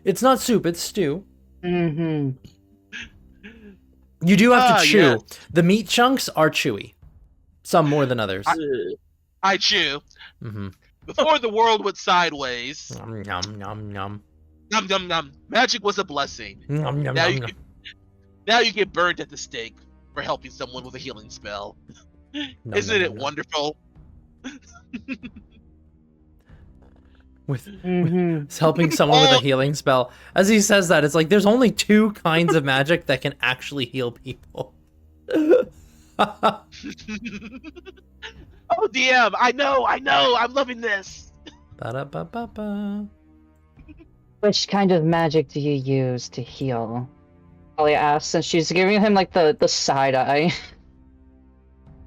It's not soup, it's stew. Mm-hmm. You do have to chew. yes. The meat chunks are chewy. Some more than others. I chew. Mm-hmm. Before the world went sideways, Yum, yum, yum, yum. num num num, magic was a blessing. Yum, yum, Now yum, you yum. get, now you get burned at the stake for helping someone with a healing spell. Nom, Isn't nom, it nom, nom. wonderful? With Mm-hmm. it's helping someone with a healing spell. As he says that, it's like there's only two kinds of magic that can actually heal people. Oh, DM, I know, I'm loving this. Ba-da-ba-ba-ba. Which kind of magic do you use to heal? Ollie asks, and she's giving him like the side eye.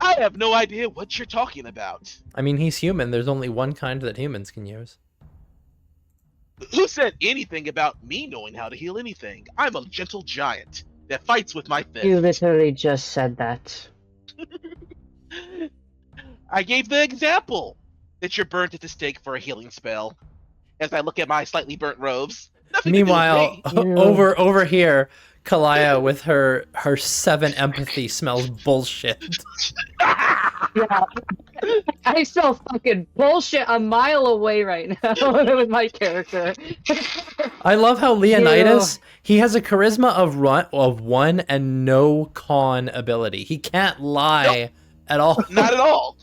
I have no idea what you're talking about. I mean, he's human. There's only one kind that humans can use. Who said anything about me knowing how to heal anything? I'm a gentle giant that fights with my fist. You literally just said that. I gave the example that you're burnt at the stake for a healing spell. As I look at my slightly burnt robes. Nothing to do with Meanwhile, me. over here, Kalaya with her 7 empathy smells bullshit. Yeah. I smell fucking bullshit a mile away right now with my character. I love how Leonidas, he has a charisma of 1 and no con ability. He can't lie at all. Not at all.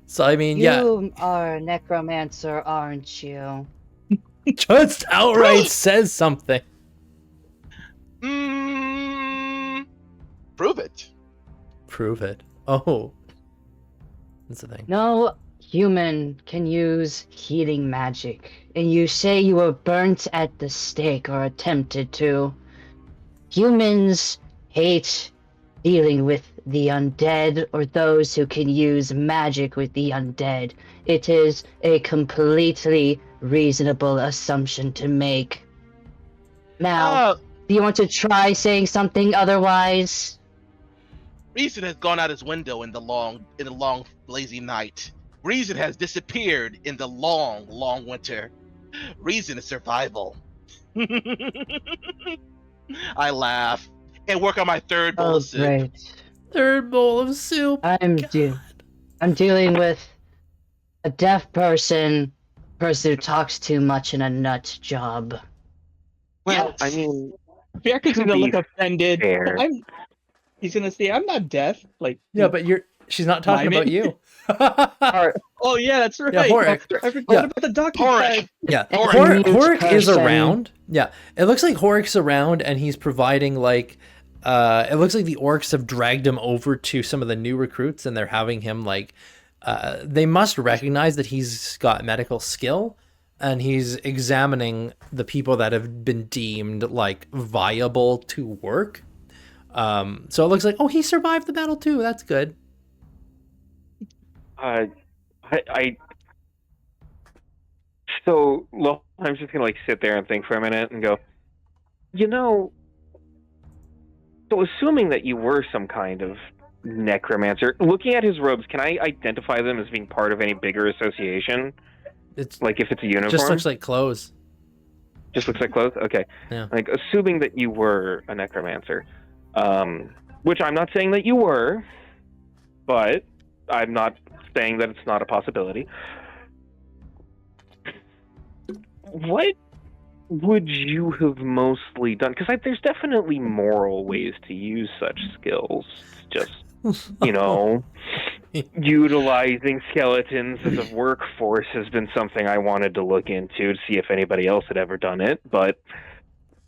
So I mean, yeah, You are a necromancer, aren't you? just outright says something. Prove it. Prove it. Oh, that's the thing. No human can use healing magic, and you say you were burnt at the stake or attempted to. Humans hate dealing with the undead or those who can use magic with the undead. It is a completely reasonable assumption to make. Now, do you want to try saying something otherwise? Reason has gone out his window in the long, lazy night. Reason has disappeared in the long, long winter. Reason is survival. I laugh and work on my third bowl Oh, of soup. great. Third bowl of soup. I'm dealing with a deaf person who talks too much in a nut job. Well, I mean, Bjarka's gonna be look offended. fair. He's gonna say, I'm not deaf. Like, Yeah, but She's not talking Miming? about you. Or Oh yeah, that's right. Yeah, Horik. I forgot Yeah. about the donkey Horik. tag. Yeah, Horik. Horik is Person. around. Yeah, it looks like Horik's around, and he's providing like. It looks like the orcs have dragged him over to some of the new recruits, and they're having him like. They must recognize that he's got medical skill, and he's examining the people that have been deemed like viable to work. So it looks like, oh, he survived the battle too. That's good. So I'm just gonna like sit there and think for a minute and go, you know, so assuming that you were some kind of necromancer, looking at his robes, can I identify them as being part of any bigger association? It's Like if it's a uniform? just looks like clothes. Just looks like clothes? Okay. Yeah. Like assuming that you were a necromancer, which I'm not saying that you were, but I'm not saying that it's not a possibility. What would you have mostly done? Because there's definitely moral ways to use such skills. Just, utilizing skeletons as a workforce has been something I wanted to look into to see if anybody else had ever done it, but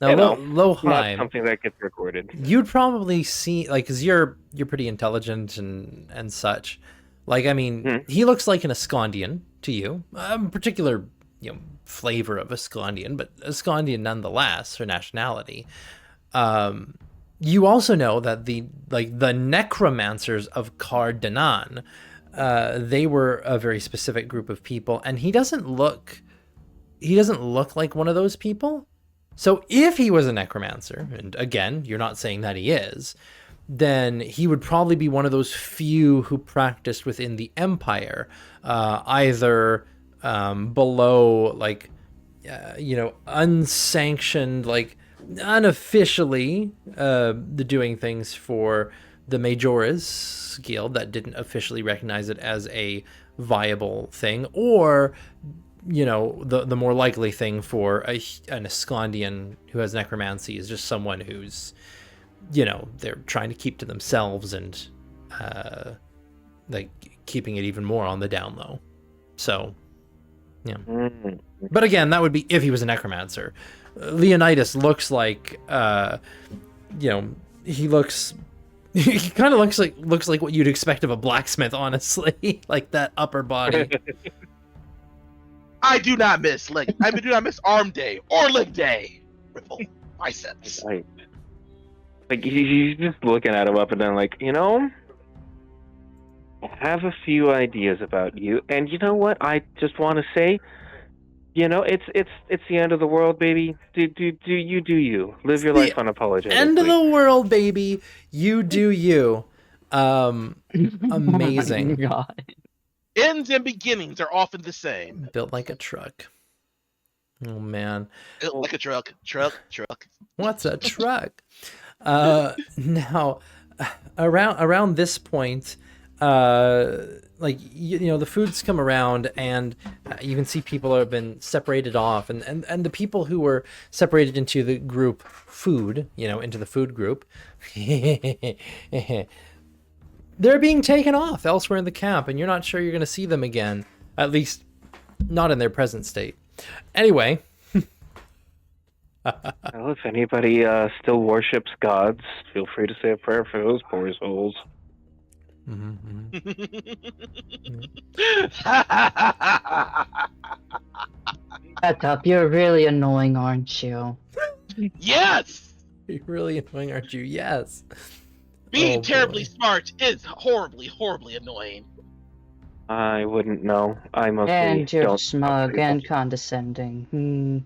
Now, not Loheim, something that gets recorded. you'd probably see, like, because you're pretty intelligent and such. Like, I mean, he looks like an Ascondian to you, particular flavor of Ascondian, but Ascondian nonetheless, her nationality. You also know that the necromancers of Cardanan, they were a very specific group of people, and he doesn't look like one of those people. So if he was a necromancer, and again, you're not saying that he is, then he would probably be one of those few who practiced within the Empire, either below, like, unsanctioned, like, unofficially the doing things for the Majora's Guild that didn't officially recognize it as a viable thing, or the more likely thing for an Ascondian who has necromancy is just someone who's they're trying to keep to themselves and like keeping it even more on the down low. So yeah. But again, that would be if he was a necromancer. Leonidas looks like he kind of looks like what you'd expect of a blacksmith, honestly. Like that upper body. I do not miss arm day or leg day. Ripple biceps. Like he's just looking at him up and down, like, I have a few ideas about you, and you know what? I just want to say, it's the end of the world, baby. Do you live your life unapologetically? End of the world, baby. You do you. Amazing. Oh my God. Ends and beginnings are often the same. Built like a truck. Oh man. Built like a truck. What's a truck? Now, around this point, like the food's come around, and you can see people have been separated off, and the people who were separated into the group food, into the food group, they're being taken off elsewhere in the camp, and you're not sure you're going to see them again, at least not in their present state. Anyway. Well, if anybody still worships gods, feel free to say a prayer for those poor souls. Shut up, you're really annoying, aren't you? Yes! You're really annoying, aren't you? Yes. Being Oh, terribly boy. smart is horribly, horribly annoying. I wouldn't know. I mostly And you're don't smug and condescending.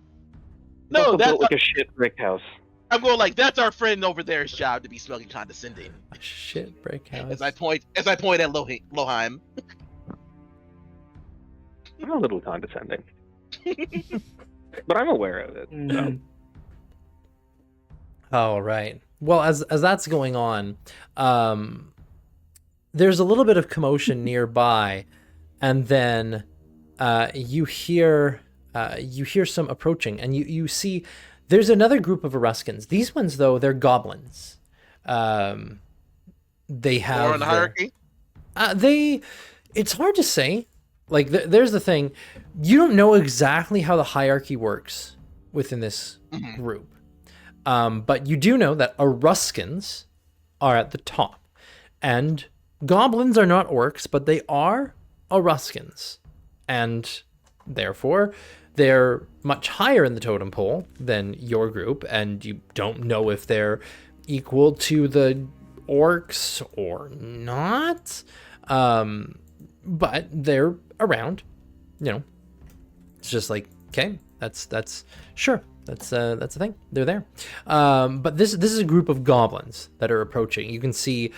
No, Also that's built like a shit brick house. I'm going like that's our friend over there's job to be smug and condescending. Shit, break house. As I point at Loheim. I'm a little condescending. But I'm aware of it. So. All right. Well, as that's going on, there's a little bit of commotion nearby, and then you hear some approaching, and you see there's another group of Eruskans. These ones, though, they're goblins. They have More on the hierarchy? It's hard to say. Like, there's the thing. You don't know exactly how the hierarchy works within this group. But you do know that Eruskans are at the top. And goblins are not orcs, but they are Eruskans. And therefore, they're much higher in the totem pole than your group. And you don't know if they're equal to the orcs or not. But they're around, you know. It's just like, okay, that's sure. That's a thing. They're there. But this is a group of goblins that are approaching. You can see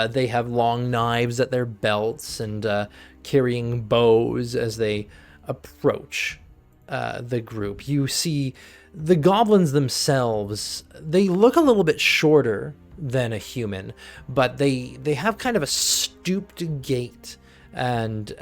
they have long knives at their belts and carrying bows as they approach the group. You see the goblins themselves, they look a little bit shorter than a human, but they have kind of a stooped gait and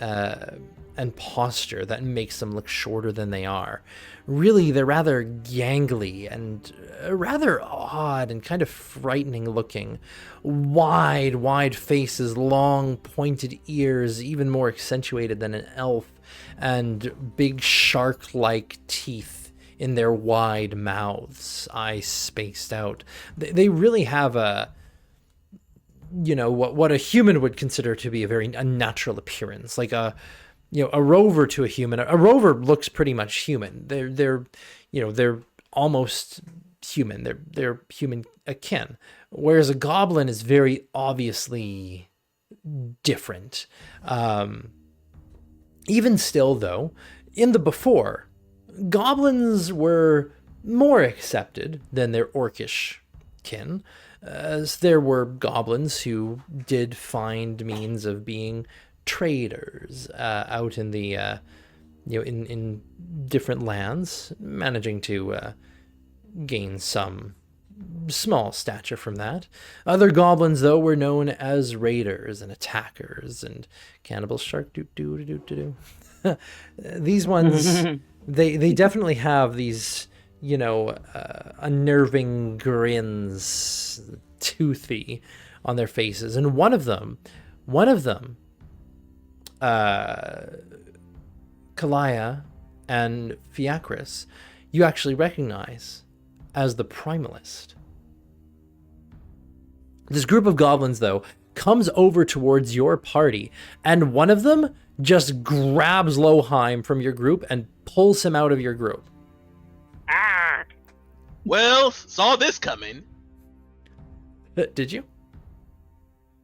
posture that makes them look shorter than they are. Really, they're rather gangly and rather odd and kind of frightening looking. Wide faces, long pointed ears, even more accentuated than an elf, and big shark-like teeth in their wide mouths, eyes spaced out. They really have a, you know, what a human would consider to be a very unnatural appearance, like a rover to a human. A rover looks pretty much human. They're almost human. They're human akin. Whereas a goblin is very obviously different. Even still, though, in the before, goblins were more accepted than their orcish kin, as there were goblins who did find means of being traders out in the in different lands, managing to gain some small stature from that. Other goblins, though, were known as raiders and attackers and cannibal shark doo. These ones, they definitely have these, unnerving grins, toothy, on their faces, and one of them, Kalaya and Fiacris, you actually recognize as the Primalist. This group of goblins, though, comes over towards your party, and one of them just grabs Loheim from your group and pulls him out of your group. Ah! Well, saw this coming. Did you?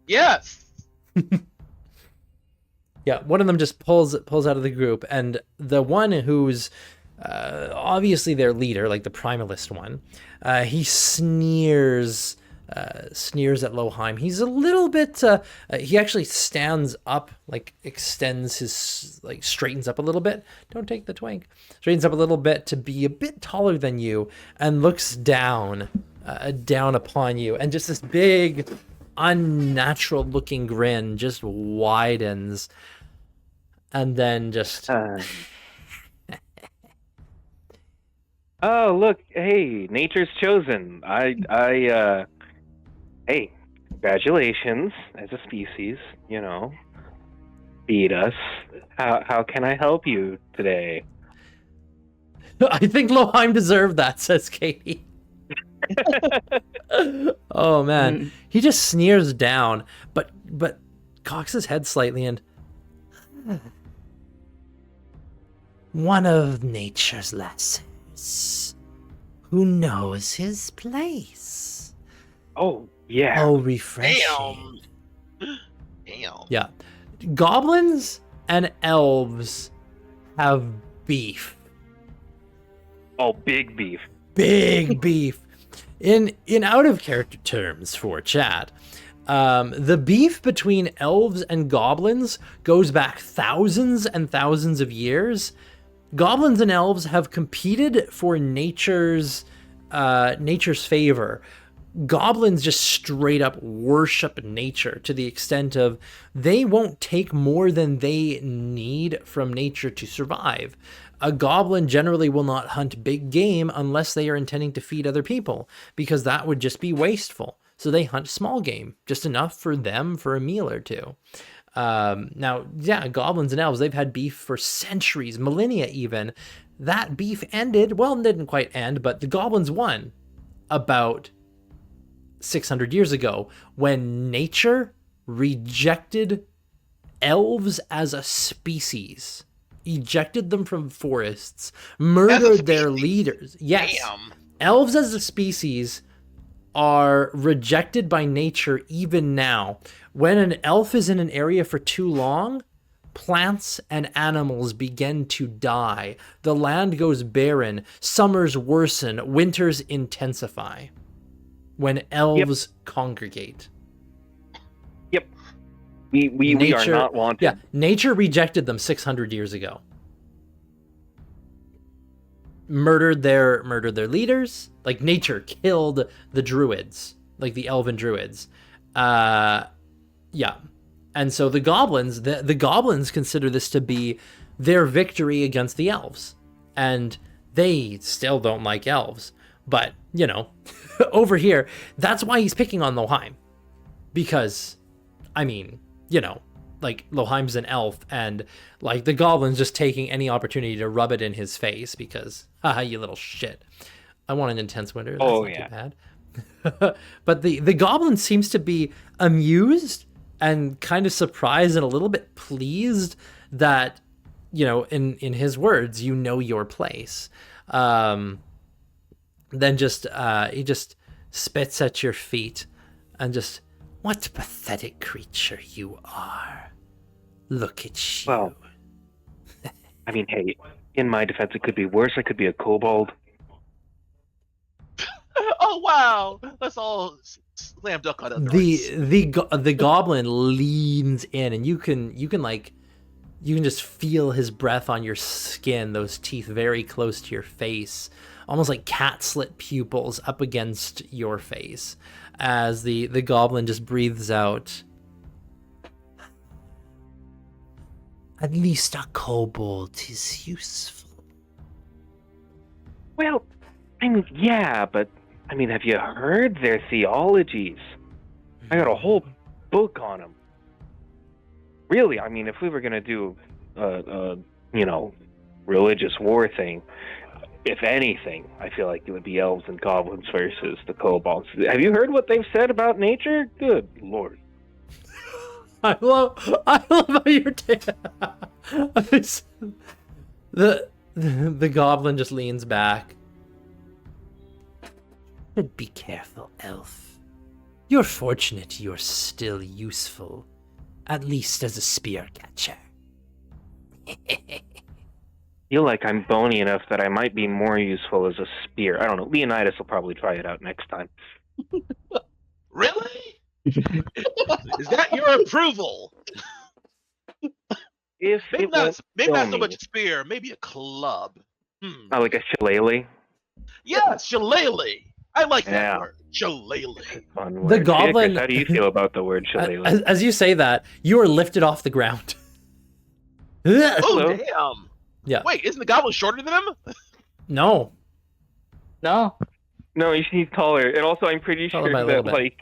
Yes. Yeah, one of them just pulls out of the group, and the one who's obviously their leader, like the Primalist one, he sneers at Loheim. He's a little bit, he actually stands up, like extends his, like straightens up a little bit. Don't take the twink. Straightens up a little bit to be a bit taller than you, and looks down upon you, and just this big, unnatural looking grin just widens, and then just oh, look, hey, nature's chosen. Hey, congratulations as a species, feed us. How can I help you today? I think Loheim deserved that, says Katie. Oh man, he just sneers down, but cocks his head slightly and one of nature's lessers who knows his place. Oh yeah. Oh, refreshing. Damn. Yeah, goblins and elves have beef. Oh, big beef. Big beef. In out of character terms for chat, the beef between elves and goblins goes back thousands and thousands of years. Goblins and elves have competed for nature's favor. Goblins just straight up worship nature to the extent of they won't take more than they need from nature to survive. A goblin generally will not hunt big game unless they are intending to feed other people, because that would just be wasteful. So they hunt small game, just enough for them for a meal or two. Now, yeah, goblins and elves, they've had beef for centuries, millennia even. That beef ended, well, it didn't quite end, but the goblins won about 600 years ago when nature rejected elves as a species, ejected them from forests, murdered their leaders. Yes. Damn. Elves as a species are rejected by nature even now. When an elf is in an area for too long, plants and animals begin to die. The land goes barren, summers worsen, winters intensify. When elves congregate. Yep. We are not wanted. Yeah, nature rejected them 600 years ago. Murdered their leaders. Like, nature killed the druids, like the elven druids. Yeah. And so the goblins, the goblins consider this to be their victory against the elves. And they still don't like elves. But, you know, over here, that's why he's picking on Loheim. Because, I mean, you know, like, Loheim's an elf, and, like, the goblin's just taking any opportunity to rub it in his face because, haha, you little shit. I want an intense winter. That's not too bad. But the goblin seems to be amused and kind of surprised and a little bit pleased that, you know, in his words, you know your place. Then just he just spits at your feet and just, what pathetic creature you are. Look at you. Well, I mean, hey, in my defense, it could be worse. I could be a kobold. Oh wow! Let's all slam dunk on other The goblin leans in, and you can just feel his breath on your skin, those teeth very close to your face, almost like cat slit pupils up against your face, as the goblin just breathes out. At least a kobold is useful. Well, I mean, yeah, but I mean, have you heard their theologies? I got a whole book on them. Really, I mean, if we were gonna do you know, religious war thing, if anything, I feel like it would be elves and goblins versus the kobolds. Have you heard what they've said about nature? Good lord. I love how you're the goblin just leans back. But be careful, elf. You're fortunate you're still useful, at least as a spear catcher. Feel like I'm bony enough that I might be more useful as a spear. I don't know. Leonidas will probably try it out next time. Really? Is that your approval? If Maybe it not won't so me. much spear, maybe a club. Oh, like a shillelagh? Yeah, shillelagh. I like that Yeah. word. Shillelagh. Fun The word. goblin- Chris, how do you feel about the word shillelagh? As you say that, you are lifted off the ground. Oh, Hello. damn. Yeah. Wait, isn't the goblin shorter than him? No. No. No, he's taller. And also, I'm pretty Taller sure by a little that, bit. like,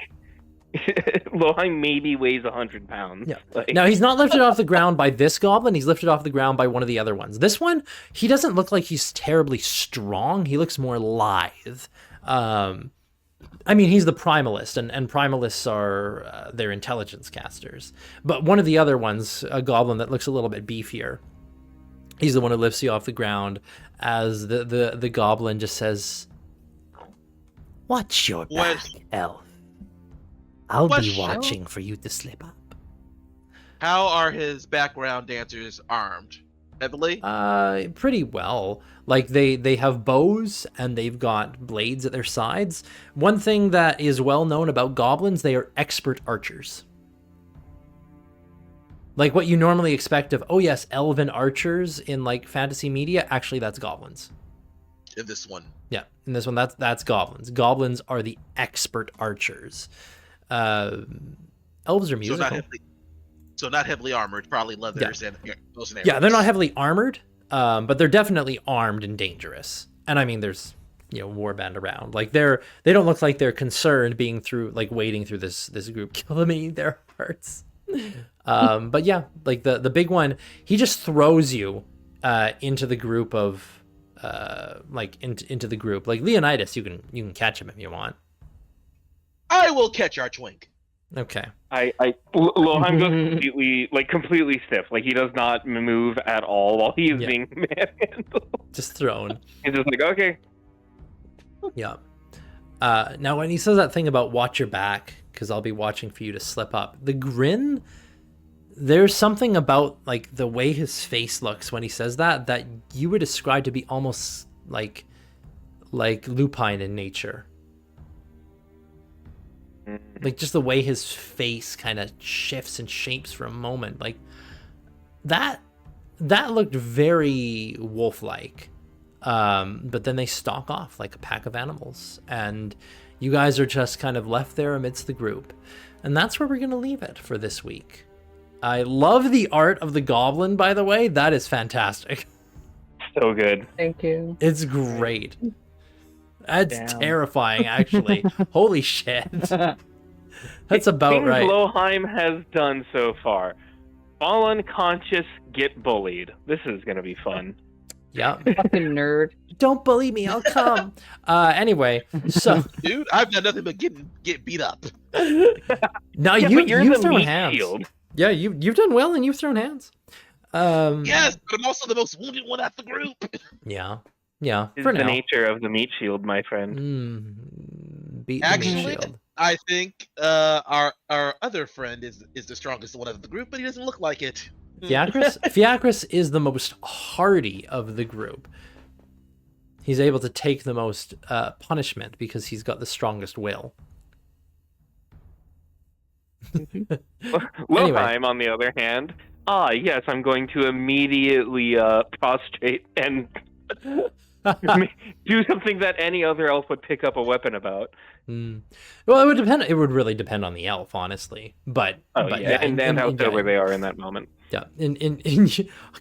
Loheim maybe weighs 100 pounds. Yeah. Like, Now, he's not lifted off the ground by this goblin. He's lifted off the ground by one of the other ones. This one, he doesn't look like he's terribly strong. He looks more lithe. I mean, he's the primalist, and primalists are their intelligence casters. But one of the other ones, a goblin that looks a little bit beefier, he's the one who lifts you off the ground as the goblin just says, "Watch your back, elf. I'll be Question. watching for you to slip up." How are his background dancers armed? Heavily? Pretty well. Like, they have bows and they've got blades at their sides. One thing that is well known about goblins, they are expert archers. Like what you normally expect of, oh yes, elven archers in like fantasy media, actually that's goblins. In this one. Yeah, in this one, that's goblins. Goblins are the expert archers. Elves are musical. So not heavily armored, probably leathers and those and Yeah, they're not heavily armored, but they're definitely armed and dangerous. And I mean, there's warband around. Like they don't look like they're concerned wading through this group killing their hearts. But yeah, like the big one, he just throws you into the group of into the group. Like Leonidas, you can catch him if you want. I will catch our twink. Okay. Loheim goes completely stiff. Like he does not move at all while he is being manhandled. Just thrown. He's just like, okay. Yeah. Now when he says that thing about watch your back, because I'll be watching for you to slip up, the grin, there's something about like the way his face looks when he says that you would describe to be almost like lupine in nature. Like just the way his face kind of shifts and shapes for a moment, like that looked very wolf-like. But then they stalk off like a pack of animals, and you guys are just kind of left there amidst the group. And that's where we're going to leave it for this week. I love the art of the goblin, by the way. That is fantastic. So good. Thank you. It's great. That's terrifying, actually. Holy shit. That's about Things right. Loheim has done so far. Fall unconscious, get bullied. This is going to be fun. Yeah. Fucking nerd. Don't bully me, I'll come. Anyway, so Dude, I've done nothing but get beat up. now Yeah, but you're you've the thrown meat hands. shield. Yeah, you've done well and you've thrown hands. Yes, but I'm also the most wounded one at the group. Yeah, It's for the now. nature of the meat shield, my friend. Beat the Actually, meat shield. I think our other friend is the strongest one of the group, but he doesn't look like it. Fiacris is the most hardy of the group. He's able to take the most punishment because he's got the strongest will. Loheim, on the other hand, yes, I'm going to immediately prostrate and do something that any other elf would pick up a weapon about. Well, it would depend. It would really depend on the elf, honestly. But and how sober they are in that moment. Yeah, in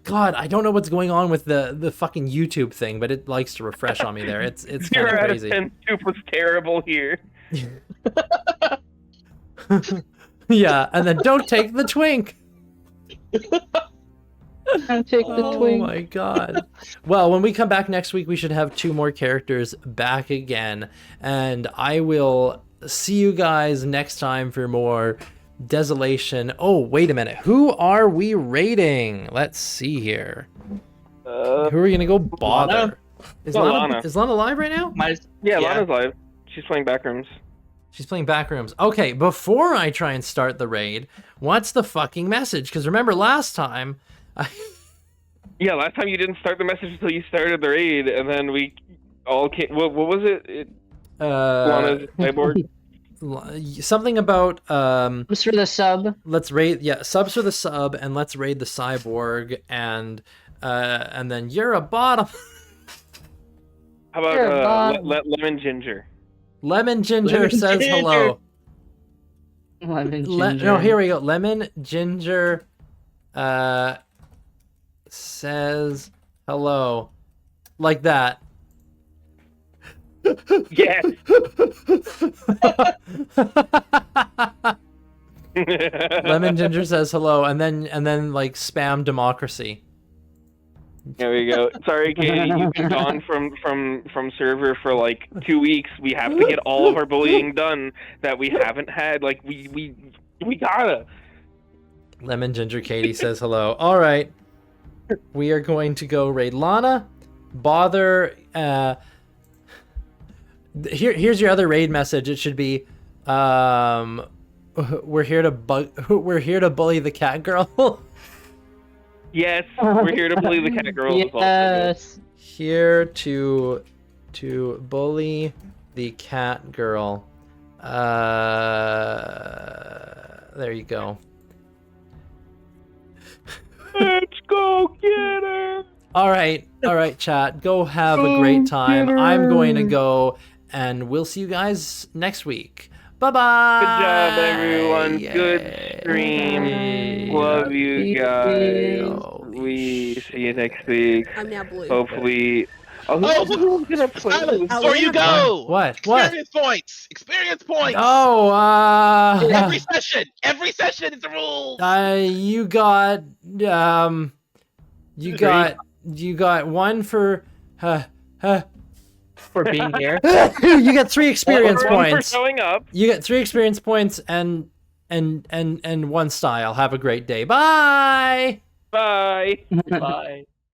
God, I don't know what's going on with the fucking YouTube thing, but it likes to refresh on me there. It's kind of Zero out of crazy. 10 soup was terrible here. Yeah, and then don't take the twink. I'll take the Oh twink. my god. Well, when we come back next week, we should have 2 more characters back again, and I will see you guys next time for more Desolation. Oh, wait a minute. Who are we raiding? Let's see here. Who are we gonna go bother? Is Lana. Lana live right now? Yeah, Lana's live. She's playing Backrooms. She's playing Backrooms. Okay, before I try and start the raid, what's the fucking message? Because remember last time, Yeah, last time you didn't start the message until you started the raid, and then we all came. What was it? Lana's cyborg. Something about Just for the sub. let's raid subs for the sub, and let's raid the cyborg, and then you're a bottom. How You're a about bot. Lemon Ginger? Lemon Ginger Lemon says Ginger. hello. Lemon ginger. No, here we go. Lemon Ginger says hello. Like that. Yes. Lemon Ginger says hello, and then like spam democracy. There we go. Sorry, Katie, you've been gone from server for like 2 weeks. We have to get all of our bullying done that we haven't had. Like we gotta. Lemon Ginger Katie says hello. All right, we are going to go raid Lana. Bother. Here's your other raid message. It should be, we're here to bully the cat girl. Yes, we're here to bully the cat girl. Yes. Here to bully the cat girl. There you go. Let's go get her. All right, chat. Go have a great time. I'm going to go, and we'll see you guys next week. Bye-bye. Good job, everyone. Yay. Good stream. Yay. Love you guys. Holy We see you next week. I'm now blue. Hopefully, Oh, who's gonna play Silence, this? before you go. What? Experience points. Experience points. Oh, Every session. Every session is the rules. you got you got one for For being here. you got 3 experience One for points. showing up. You get 3 experience points and 1 style. Have a great day. Bye. Bye. Bye.